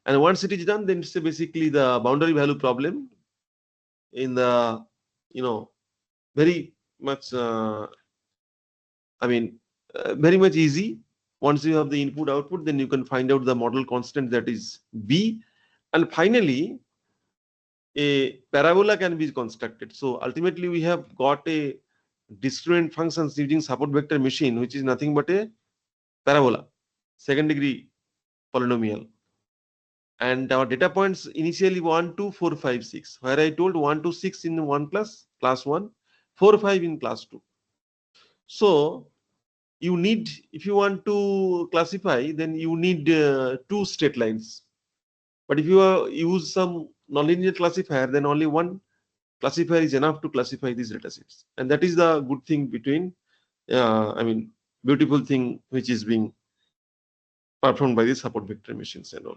And once it is done, then it's basically the boundary value problem in the very much I mean, very much easy. Once you have the input output, then you can find out the model constant, that is B. And finally, a parabola can be constructed. So ultimately, we have got a discriminant functions using support vector machine, which is nothing but a parabola, second degree polynomial. And our data points initially 1, 2, 4, 5, 6, where I told 1 to 6 in one class 1, 4, 5 in class 2. So you need, if you want to classify, then you need two straight lines. But if you use some nonlinear classifier, then only one classifier is enough to classify these data sets. And that is the good thing between, beautiful thing which is being performed by the support vector machines and all.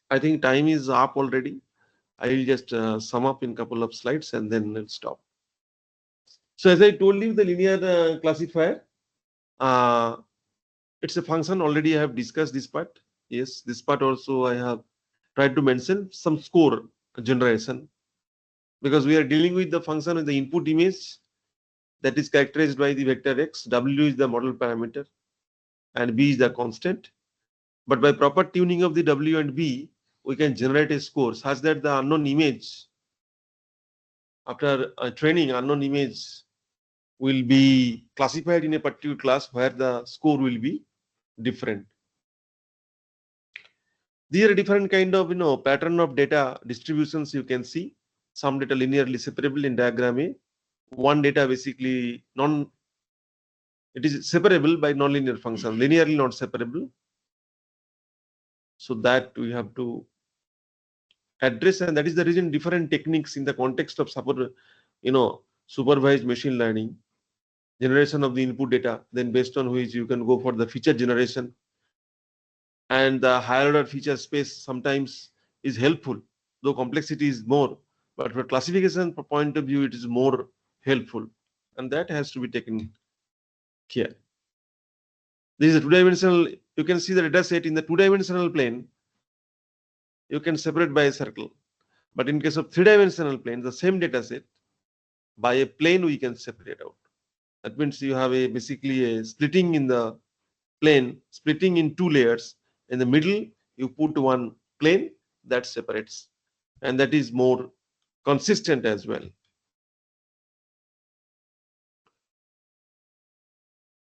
I think time is up already. I will just sum up in a couple of slides and then I'll stop. So as I told you, the linear classifier, it's a function. Already I have discussed this part. Yes, this part also I have tried to mention some score generation, because we are dealing with the function with the input image that is characterized by the vector x. W is the model parameter and B is the constant. But by proper tuning of the W and B, we can generate a score such that the unknown image, after training, unknown image will be classified in a particular class where the score will be different. These are different kind of pattern of data distributions you can see. Some data linearly separable in diagram A. One data basically it is separable by nonlinear function, linearly not separable. So that we have to address, and that is the reason different techniques in the context of supervised machine learning, generation of the input data, then based on which you can go for the feature generation. And the higher order feature space sometimes is helpful, though complexity is more. But from classification point of view, it is more helpful, and that has to be taken care. This is a two-dimensional. You can see the data set in the two-dimensional plane. You can separate by a circle, but in case of three-dimensional plane, the same data set by a plane we can separate out. That means you have basically a splitting in the plane, splitting in two layers. In the middle, you put one plane that separates, and that is more consistent as well.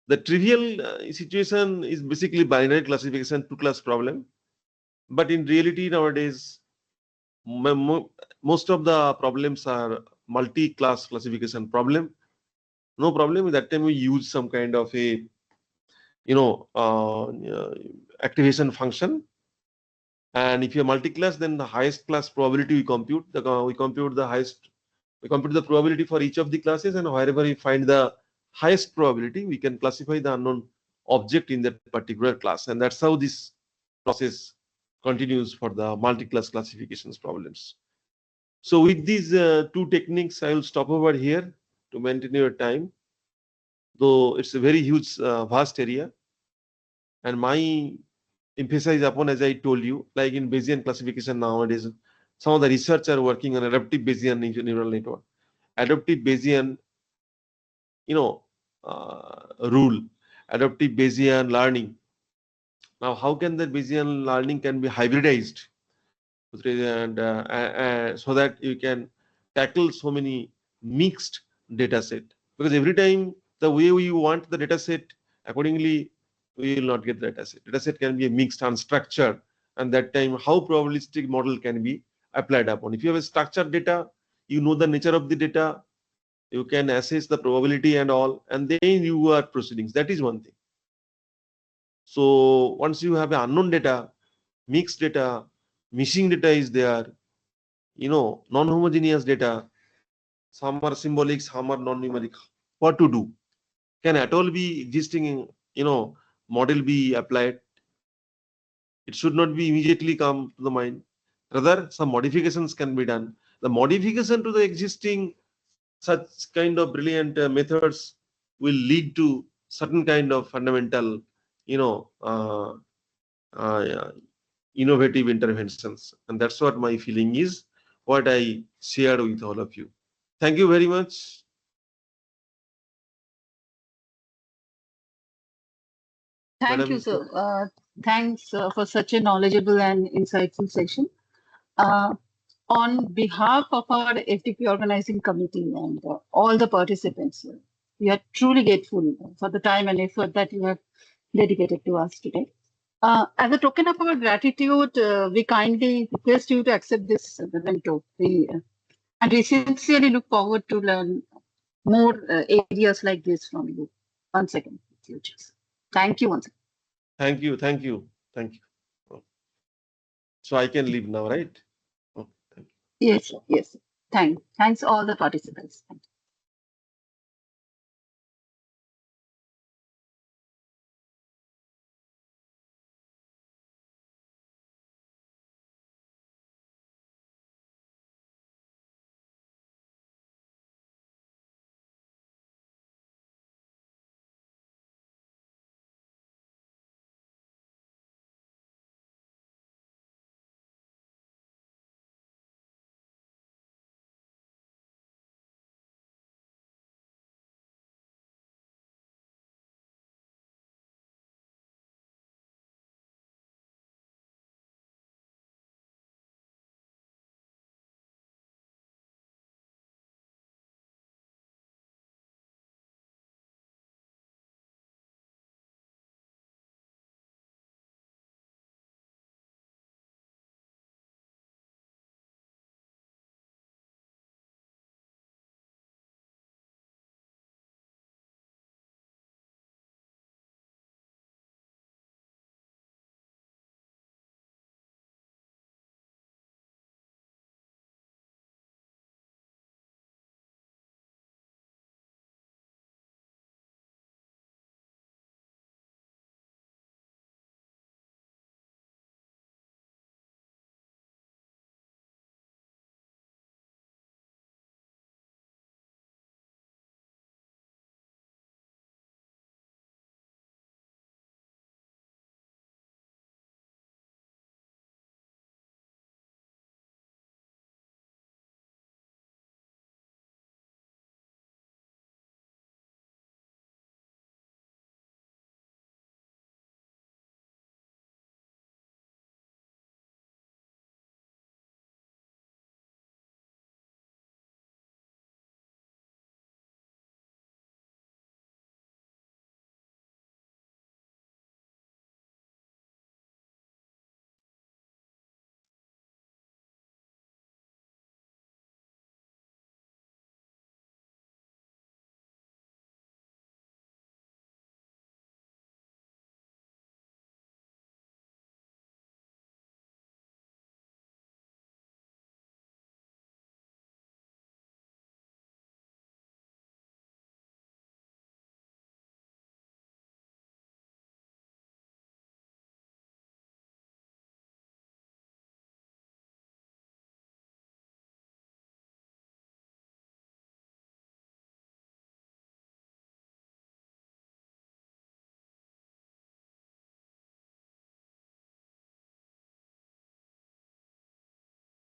The trivial situation is basically binary classification, two-class problem. But in reality nowadays, most of the problems are multi-class classification problem. No problem. At that time we use some kind of a activation function. And if you're multi-class, then the highest class probability we compute. We compute the probability for each of the classes, and wherever we find the highest probability, we can classify the unknown object in that particular class. And that's how this process continues for the multi-class classifications problems. So with these two techniques, I will stop over here to maintain your time, though it's a very huge, vast area. And my emphasize upon, as I told you, like in Bayesian classification nowadays, some of the research are working on adaptive Bayesian neural network. Adaptive Bayesian, rule, adaptive Bayesian learning. Now, how can the Bayesian learning can be hybridized, and so that you can tackle so many mixed data set? Because every time the way we want the data set, accordingly we will not get the data set. Data set can be a mixed, unstructured, and that time how probabilistic model can be applied upon. If you have a structured data, you know the nature of the data, you can assess the probability and all, and then you are proceeding. That is one thing. So once you have an unknown data, mixed data, missing data is there, non-homogeneous data, some are symbolic, some are non-numeric. What to do? Can at all be existing, model be applied? It should not be immediately come to the mind. Rather, some modifications can be done. The modification to the existing such kind of brilliant methods will lead to certain kind of fundamental, yeah, innovative interventions. And that's what my feeling is, what I shared with all of you. Thank you very much. Thank Madam, you, sir. Thanks for such a knowledgeable and insightful session. On behalf of our FDP organizing committee and all the participants, we are truly grateful for the time and effort that you have dedicated to us today. As a token of our gratitude, we kindly request you to accept this memento. And we sincerely look forward to learn more areas like this from you once again in future. Thank you once again. thank you, thank you, thank you. So I can leave now, right? Okay, thank you. Yes, yes. Thanks all the participants. Thank you.